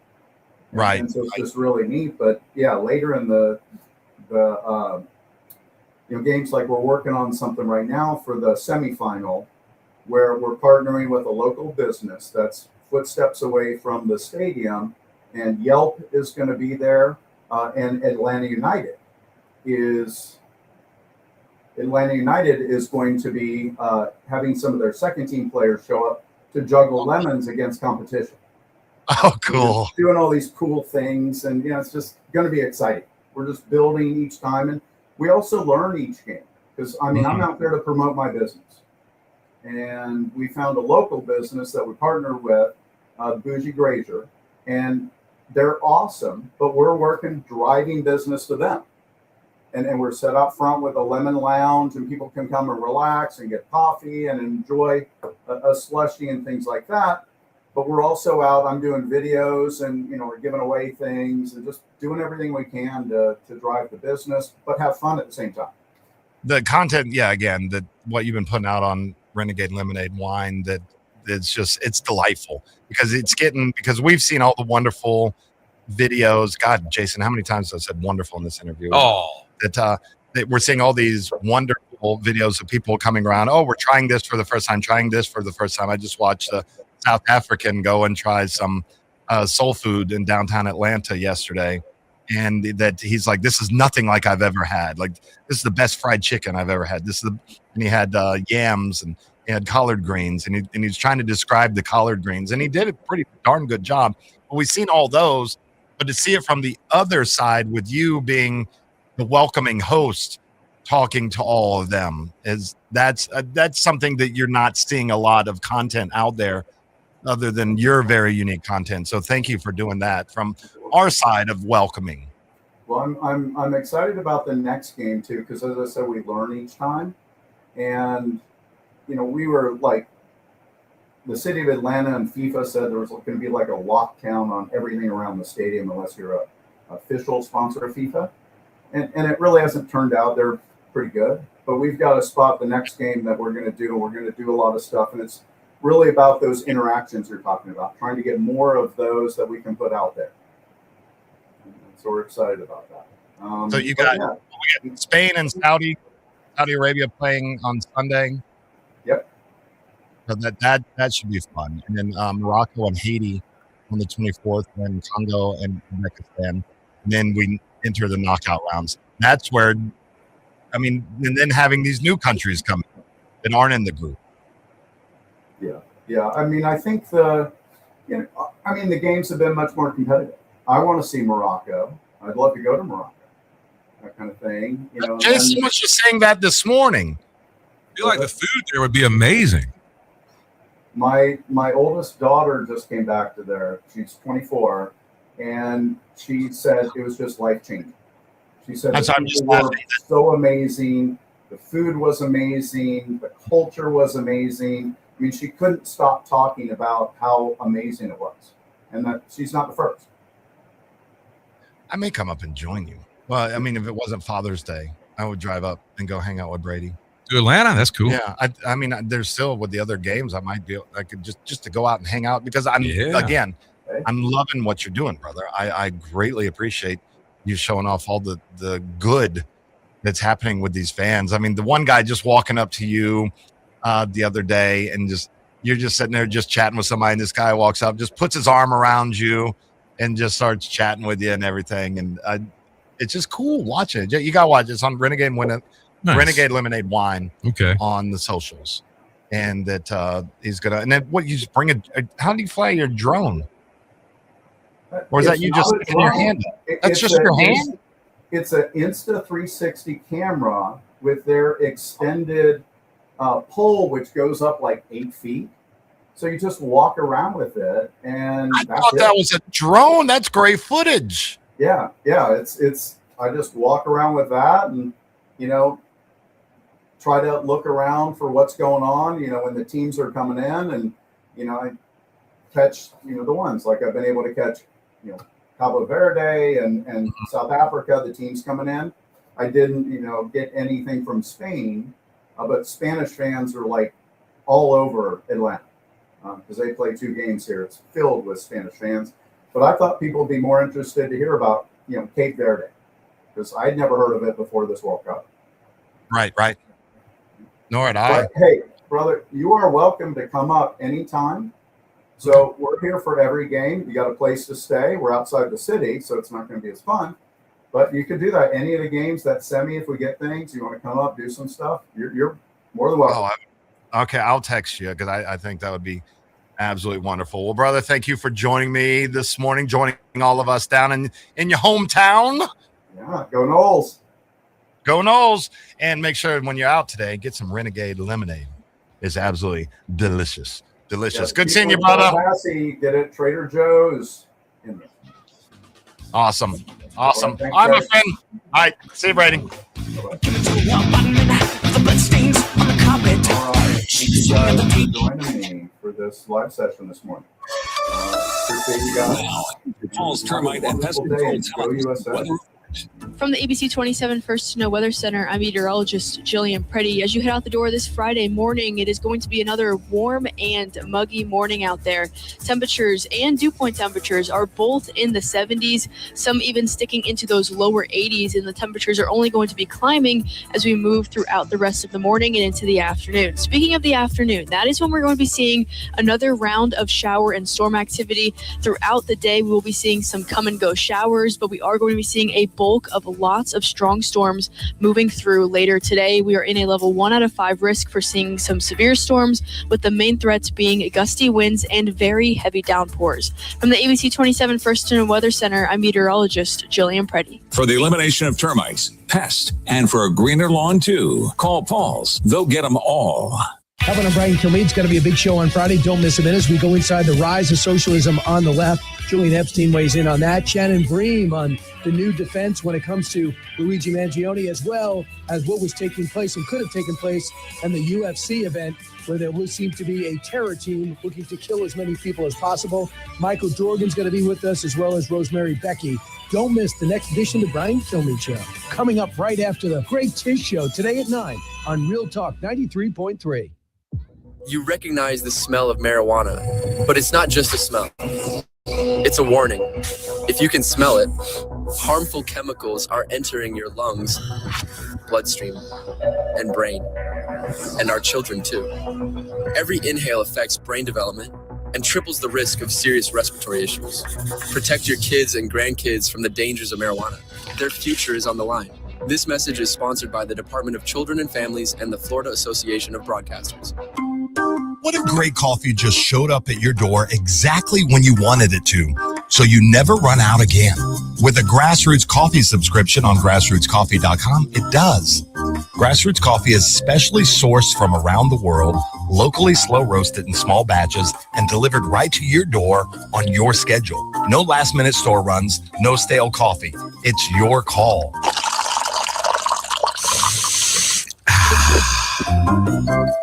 Right. And so it's just really neat. But yeah, later in the games, like we're working on something right now for the semifinal, where we're partnering with a local business that's footsteps away from the stadium, and Yelp is going to be there, and Atlanta United is going to be having some of their second team players show up to juggle lemons against competition. Oh, cool. So doing all these cool things, and it's just going to be exciting. We're just building each time, and we also learn each game because I'm out there to promote my business, and we found a local business that we partner with, Bougie Grazier, and they're awesome, but we're driving business to them. And we're set up front with a lemon lounge, and people can come and relax and get coffee and enjoy a slushie and things like that. But we're also out. I'm doing videos, and we're giving away things and just doing everything we can to drive the business, but have fun at the same time. The content, again, what you've been putting out on Renegade Lemonade Wine, that it's delightful because we've seen all the wonderful videos. God, Jason, how many times have I said wonderful in this interview? Oh. That we're seeing all these wonderful videos of people coming around. Oh, we're trying this for the first time, I just watched a South African go and try some soul food in downtown Atlanta yesterday. And that he's like, this is nothing like I've ever had. Like, this is the best fried chicken I've ever had. And he had yams and he had collard greens, and he's trying to describe the collard greens, and he did a pretty darn good job. But we've seen all those, but to see it from the other side with you being the welcoming host, talking to all of them, that's something that you're not seeing a lot of content out there other than your very unique content. So thank you for doing that from our side of welcoming. Well, I'm excited about the next game too, because as I said, we learn each time. And we were like, the city of Atlanta and FIFA said there was going to be like a lockdown on everything around the stadium unless you're a official sponsor of FIFA. And it really hasn't turned out. They're pretty good. But we've got to spot the next game that we're going to do. We're going to do a lot of stuff. And it's really about those interactions you're talking about, trying to get more of those that we can put out there. And so we're excited about that. So we got Spain and Saudi Arabia playing on Sunday. Yep. So that should be fun. And then Morocco and Haiti on the 24th, and Congo and Uzbekistan. And then we enter the knockout rounds. That's where, and then having these new countries come that aren't in the group. Yeah. I think the games have been much more competitive. I want to see Morocco. I'd love to go to Morocco. That kind of thing. Jason was just saying that this morning. I feel like the food there would be amazing. My oldest daughter just came back to there. She's 24, and she said it was just life-changing. She said the people were so amazing. The food was amazing. The culture was amazing. She couldn't stop talking about how amazing it was, and that she's not the first. I may come up and join you. Well, if it wasn't Father's Day, I would drive up and go hang out with Brady. To Atlanta, that's cool. Yeah, there's still with the other games, I could just to go out and hang out because I'm loving what you're doing, brother. I greatly appreciate you showing off all the good that's happening with these fans. The one guy just walking up to you the other day and you're just sitting there just chatting with somebody, and this guy walks up, just puts his arm around you and just starts chatting with you and everything. And it's just cool watching it. You got to watch it. It's on Renegade Lemonade Wine on the socials. And that he's going to, and then you just bring how do you fly your drone? Or is that you just sticking your hand up? That's just your hand? It's an Insta360 camera with their extended pole, which goes up like 8 feet. So you just walk around with it, and I thought that was a drone. That's great footage. Yeah. It's. I just walk around with that, and try to look around for what's going on. When the teams are coming in, and I catch the ones like I've been able to catch. Cabo Verde and South Africa, the teams coming in. I didn't get anything from Spain, but Spanish fans are like all over Atlanta. Because they play 2 games here. It's filled with Spanish fans. But I thought people would be more interested to hear about, Cape Verde, because I'd never heard of it before this World Cup. Right. Nor had I. But, hey, brother, you are welcome to come up anytime. So we're here for every game. You got a place to stay. We're outside the city, so it's not going to be as fun. But you can do that. Any of the games, that semi, if we get things, you want to come up, do some stuff, you're more than welcome. Okay, I'll text you because I think that would be absolutely wonderful. Well, brother, thank you for joining me this morning, joining all of us down in your hometown. Yeah, go Noles. Go Noles. And make sure when you're out today, get some Renegade Lemonade. It's absolutely delicious. Delicious. Yeah, good seeing you, brother. Get it, Trader Joe's. Awesome. Well, thanks, I'm guys. a friend. All right, see you, Brady. Joining me for this live session this morning. Appreciate you guys. Paul's Termite and Pest Wonderful day, Control and go USA. From the ABC 27 First to Know Weather Center, I'm meteorologist Jillian Preddy. As you head out the door this Friday morning, it is going to be another warm and muggy morning out there. Temperatures and dew point temperatures are both in the 70s, some even sticking into those lower 80s, and the temperatures are only going to be climbing as we move throughout the rest of the morning and into the afternoon. Speaking of the afternoon, that is when we're going to be seeing another round of shower and storm activity. Throughout the day, we will be seeing some come and go showers, but we are going to be seeing a bulk of lots of strong storms moving through later today. We are in a level 1 out of 5 risk for seeing some severe storms, with the main threats being gusty winds and very heavy downpours. From the ABC 27 First to Know Weather Center, I'm meteorologist Jillian Preddy. For the elimination of termites, pests, and for a greener lawn too, call Paul's. They'll get them all. Kevin and Brian Kilmeade's going to be a big show on Friday. Don't miss a minute as we go inside the rise of socialism on the left. Julian Epstein weighs in on that. Shannon Bream on the new defense when it comes to Luigi Mangione, as well as what was taking place and could have taken place in the UFC event, where there will seem to be a terror team looking to kill as many people as possible. Michael Jordan's going to be with us, as well as Rosemary Becky. Don't miss the next edition of the Brian Kilmeade Show, coming up right after the Greg Tish Show today at 9 on Real Talk 93.3. You recognize the smell of marijuana, but it's not just a smell. It's a warning. If you can smell it, harmful chemicals are entering your lungs, bloodstream, and brain, and our children too. Every inhale affects brain development and triples the risk of serious respiratory issues. Protect your kids and grandkids from the dangers of marijuana. Their future is on the line. This message is sponsored by the Department of Children and Families and the Florida Association of Broadcasters. What if great coffee just showed up at your door exactly when you wanted it to, so you never run out again? With a Grassroots Coffee subscription on grassrootscoffee.com, it does. Grassroots Coffee is specially sourced from around the world, locally slow roasted in small batches, and delivered right to your door on your schedule. No last-minute store runs, no stale coffee. It's your call.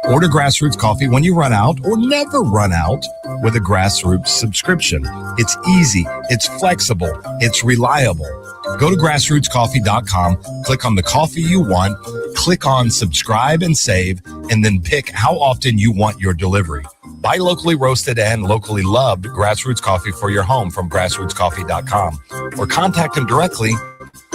Order Grassroots Coffee when you run out or never run out with a Grassroots subscription. It's easy, it's flexible, it's reliable. Go to grassrootscoffee.com, click on the coffee you want, click on subscribe and save, and then pick how often you want your delivery. Buy locally roasted and locally loved Grassroots Coffee for your home from grassrootscoffee.com, or contact them directly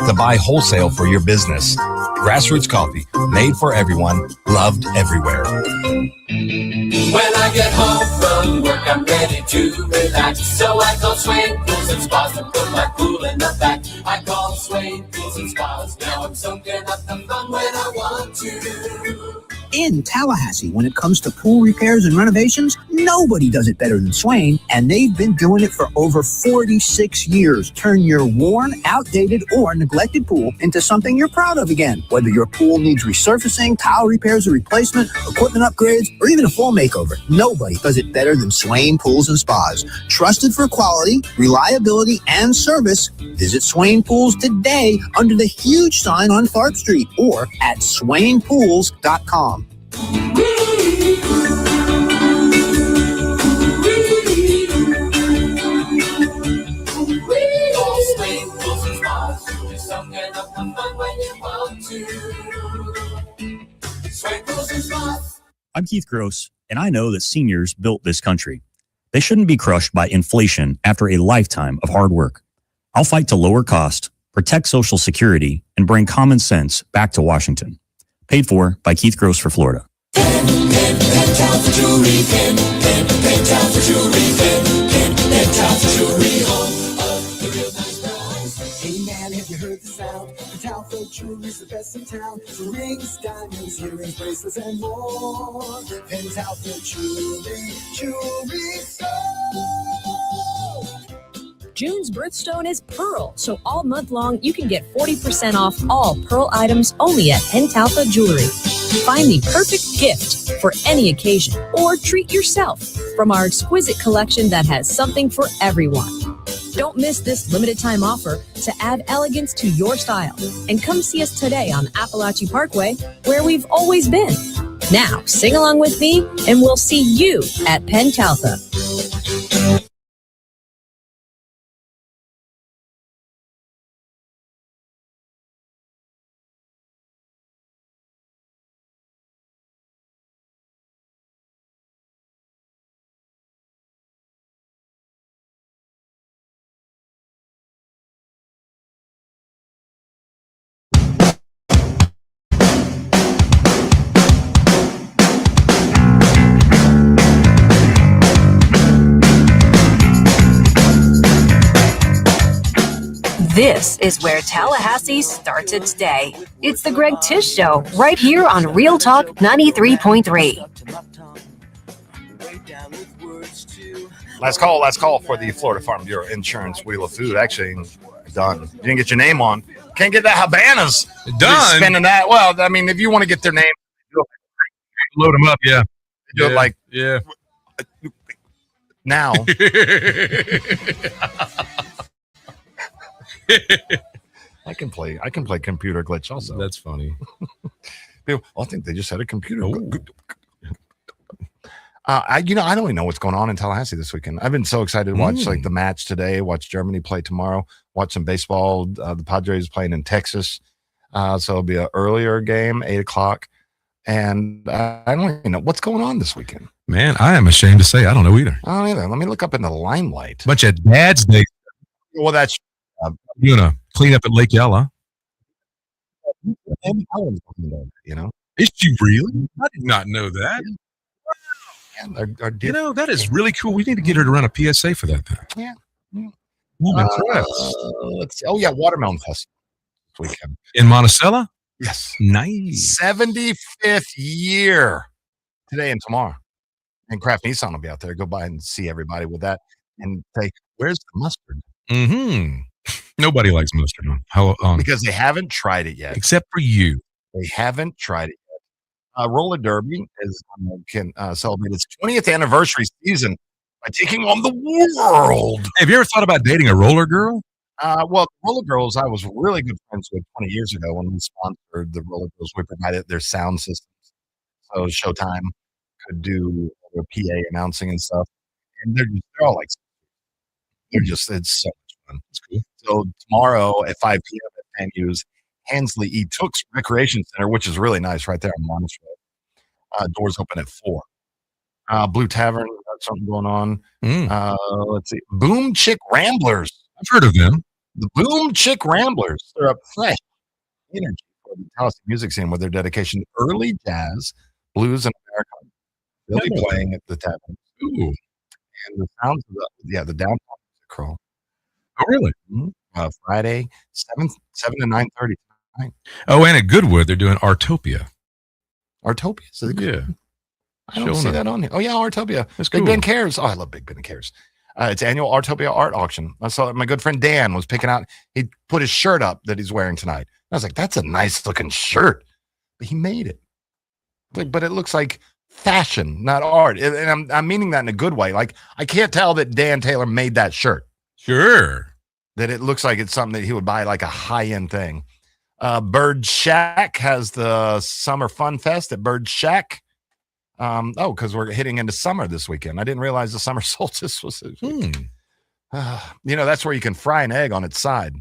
to buy wholesale for your business. Grassroots Coffee, made for everyone, loved everywhere. When I get home from work, I'm ready to relax. So I call Swain Pools and Spas to put my pool in the back. I call Swain Pools and Spas. Now I'm soaking up the fun when I want to. In Tallahassee, when it comes to pool repairs and renovations, nobody does it better than Swain, and they've been doing it for over 46 years. Turn your worn, outdated, or neglected pool into something you're proud of again. Whether your pool needs resurfacing, tile repairs or replacement, equipment upgrades, or even a full makeover, nobody does it better than Swain Pools and Spas. Trusted for quality, reliability, and service, visit Swain Pools today under the huge sign on Tharp Street or at swainpools.com. I'm Keith Gross, and I know that seniors built this country. They shouldn't be crushed by inflation after a lifetime of hard work. I'll fight to lower cost, protect Social Security, and bring common sense back to Washington. Paid for by Keith Gross for Florida. Hey man, have you heard the sound? Talford Jewelry's the best in town. Rings, diamonds, earrings, bracelets, and more. And Talford Jewelry Store. June's birthstone is Pearl, so all month long you can get 40% off all Pearl items only at Pentalpha Jewelry. Find the perfect gift for any occasion or treat yourself from our exquisite collection that has something for everyone. Don't miss this limited time offer to add elegance to your style. And come see us today on Appalachia Parkway, where we've always been. Now, sing along with me, and we'll see you at Pentalpha. This is where Tallahassee starts its day. It's the Greg Tish Show, right here on Real Talk 93.3. Last call for the Florida Farm Bureau Insurance Wheel of Food. Actually, done. You didn't get your name on. Can't get that Habanas. Done. Spending that. Well, I mean, if you want to get their name, load them up. Yeah. Do it like yeah. Now. I can play computer glitch also. That's funny. I think they just had a computer. I don't even know what's going on in Tallahassee this weekend. I've been so excited to watch like the match today, watch Germany play tomorrow, watch some baseball. The Padres playing in Texas. So it'll be an earlier game, 8:00. And I don't even know what's going on this weekend. Man, I am ashamed to say I don't know either. I don't either. Let me look up in the limelight. Bunch of Dad's Day. Well, that's You gonna clean up at Lake Ella? You know, is she really? I did not know that. That is really cool. We need to get her to run a PSA for that thing. Yeah. That's right. Let's see. Oh yeah, Watermelon Festival this weekend In Monticello? Yes. Nice. 75th year today and tomorrow. And Kraft Nissan will be out there. Go by and see everybody with that and say, "Where's the mustard?" Mm-hmm. Nobody likes mustard. Because they haven't tried it yet. Except for you. They haven't tried it yet. Roller Derby can celebrate its 20th anniversary season by taking on the world. Have you ever thought about dating a roller girl? Well, Roller Girls, I was really good friends with 20 years ago when we sponsored the Roller Girls. We provided their sound systems. So Showtime could do their PA announcing and stuff. And they're all like, it's so much fun. It's cool. So tomorrow at 5 p.m. at Venues, Hensley E. Tooks Recreation Center, which is really nice right there on Monmouth Road. Doors open at 4. Blue Tavern, got something going on. Let's see. Boom Chick Ramblers. I've heard of them. The Boom Chick Ramblers. They're a fresh energy for the Tallahassee music scene with their dedication to early jazz, blues, and Americana. They'll be playing at the tavern. Ooh. And the sounds of the downtown music crawl. Oh, really? Mm-hmm. Friday, 7 to 9:30 tonight. Oh, and at Goodwood, they're doing Artopia. Artopia? So yeah. I don't see that on here. Oh, yeah, Artopia. That's Big cool. Ben Cares. Oh, I love Big Ben Cares. It's annual Artopia art auction. I saw my good friend Dan was picking out. He put his shirt up that he's wearing tonight. I was like, that's a nice looking shirt. But he made it. But it looks like fashion, not art. And I'm meaning that in a good way. Like, I can't tell that Dan Taylor made that shirt. Sure. That it looks like it's something that he would buy, like a high-end thing. Bird Shack has the Summer Fun Fest at Bird Shack. Because we're hitting into summer this weekend. I didn't realize the summer solstice was this weekend. That's where you can fry an egg on its side.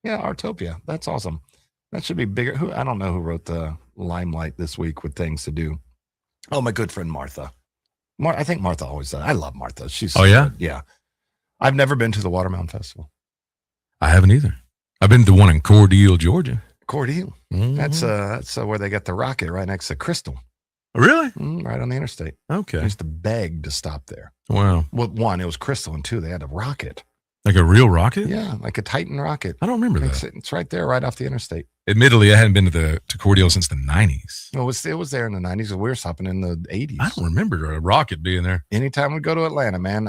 Yeah, Artopia. That's awesome. That should be bigger. I don't know who wrote the limelight this week with things to do. Oh, my good friend Martha. I think Martha always does. I love Martha. She's Oh, yeah? good. Yeah. I've never been to the Watermelon Festival. I haven't either. I've been to one in Cordele, Georgia. Cordele. Mm-hmm. That's where they got the rocket right next to Crystal. Really? Right on the interstate. Okay. I used to beg to stop there. Wow. Well, one, it was Crystal, and two, they had a rocket. Like a real rocket? Yeah, like a Titan rocket. I don't remember that. It's right there, right off the interstate. Admittedly, I hadn't been to Cordele since the 90s. Well, it was there in the 90s. We were stopping in the 80s. I don't remember a rocket being there. Anytime we go to Atlanta, man,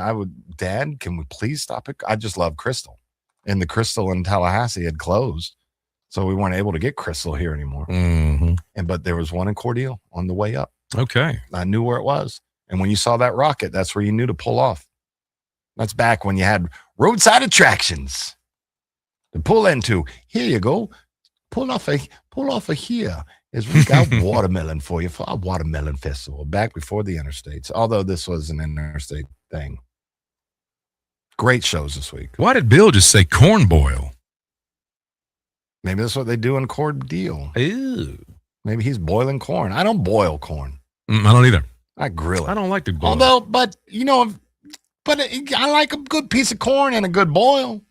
Dad, can we please stop it? I just love Crystal. And the Crystal in Tallahassee had closed. So we weren't able to get Crystal here anymore. Mm-hmm. But there was one in Cordele on the way up. Okay. I knew where it was. And when you saw that rocket, that's where you knew to pull off. That's back when you had roadside attractions to pull into. Here you go. Pull off of here as we got watermelon for you for our Watermelon Festival back before the interstates. Although this was an interstate thing. Great shows this week. Why did Bill just say corn boil? Maybe that's what they do in Cordele. Ew. Maybe he's boiling corn. I don't boil corn. I don't either. I grill it. I don't like to boil. Although, but I like a good piece of corn and a good boil.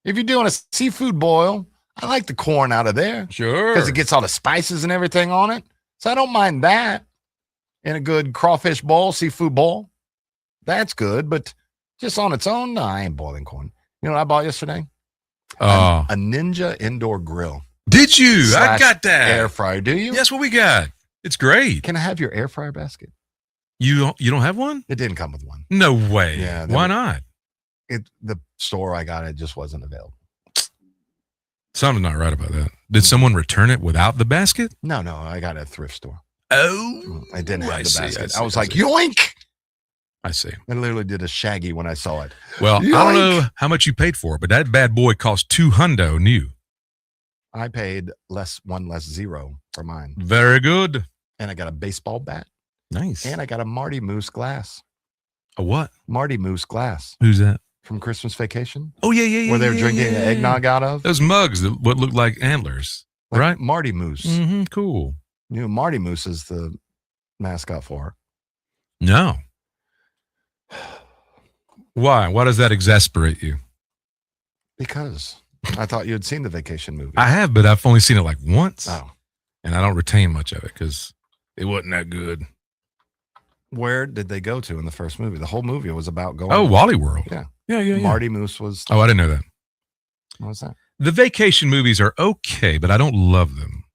If you're doing a seafood boil, I like the corn out of there. Sure. Because it gets all the spices and everything on it. So I don't mind that. In a good crawfish boil, seafood boil. That's good. But Just on its own? No, I ain't boiling corn. You know what I bought yesterday? Oh. A Ninja indoor grill. Did you? I / got that. Air fryer. Do you? Yes, what we got. It's great. Can I have your air fryer basket? You don't have one? It didn't come with one. No way. Yeah. Why not? The store I got it just wasn't available. Something's not right about that. Did someone return it without the basket? No, I got it at a thrift store. Oh. I didn't have I the see, basket. I I was see, like, I see. yoink! I see. I literally did a Shaggy when I saw it. Well, Yoink! I don't know how much you paid for it, but that bad boy cost $200 new. I paid one less zero for mine. Very good. And I got a baseball bat. Nice. And I got a Marty Moose glass. A what? Marty Moose glass. Who's that? From Christmas Vacation. Oh, yeah. Where they were drinking eggnog out of. Those mugs that what look like antlers, right? Marty Moose. Mm-hmm, cool. You know, Marty Moose is the mascot for her. No. Why? Why does that exasperate you? Because I thought you had seen the Vacation movie. I have, but I've only seen it like once. Oh. And I don't retain much of it because it wasn't that good. Where did they go to in the first movie? The whole movie was about going. Oh, Wally World. Yeah. Yeah. Marty Moose was. Oh, I didn't know that. What was that? The vacation movies are okay, but I don't love them.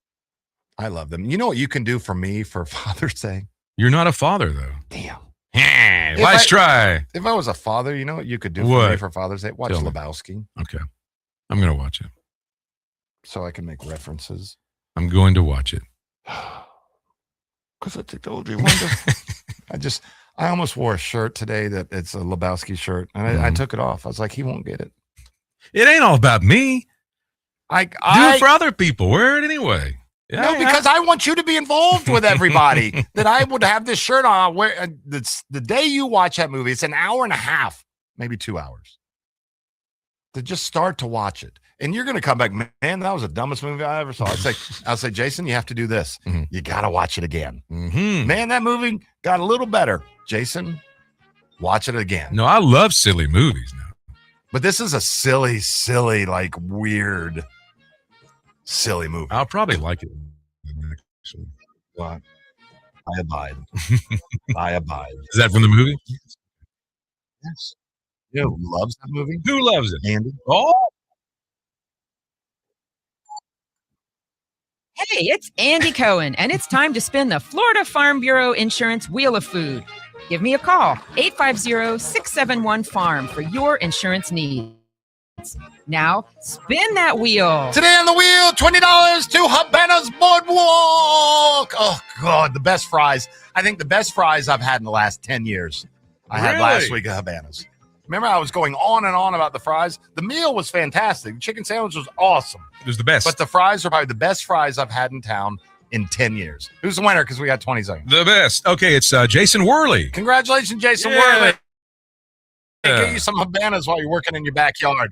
I love them. You know what you can do for me for Father's Day? You're not a father, though. Damn. Nice try. If I was a father, you know what you could do for What? me for Father's Day? Watch Tell me. Lebowski. Okay. I'm going to watch it. So I can make references. I'm going to watch it. Because I told you. I almost wore a shirt today that it's a Lebowski shirt. And I took it off. I was like, he won't get it. It ain't all about me. Do Do it for other people. Wear it anyway. No, because I want you to be involved with everybody. That I would have this shirt on. Where the day you watch that movie, it's an hour and a half, maybe 2 hours. To just start to watch it, and you're going to come back, man. That was the dumbest movie I ever saw. I'll say, Jason, you have to do this. Mm-hmm. You got to watch it again. Mm-hmm. Man, that movie got a little better. Jason, watch it again. No, I love silly movies now. But this is a silly, like weird, silly movie. I'll probably like it. Actually. Well, I abide. I abide. Is that from the movie? Yes. You know who loves that movie? Who loves it? Andy. Oh. Hey, it's Andy Cohen, and it's time to spin the Florida Farm Bureau Insurance Wheel of Food. Give me a call, 850-671-FARM, for your insurance needs. Now, spin that wheel. Today on the wheel, $20 to Habanas Boardwalk. Oh, God, the best fries. I think the best fries I've had in the last 10 years. I had last week at Habanas. Remember, I was going on and on about the fries. The meal was fantastic. The chicken sandwich was awesome. It was the best. But the fries are probably the best fries I've had in town in 10 years. Who's the winner? Because we got 20 seconds. The best. Okay, it's Jason Worley. Congratulations, Jason Worley. Get you some Habanas while you're working in your backyard.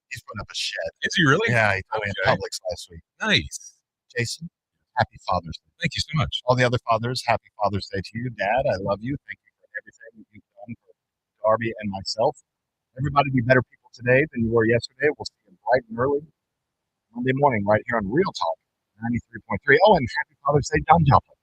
He's putting up a shed. Is he really? Yeah, he told me in Publix last week. Nice. Jason, happy Father's Day. Thank you so much. All the other fathers, happy Father's Day to you. Dad, I love you. Thank you for everything that you've done for Darby and myself. Everybody be better people today than you were yesterday. We'll see you bright and early Monday morning right here on Real Talk 93.3. Oh, and happy Father's Day, Don Joplin.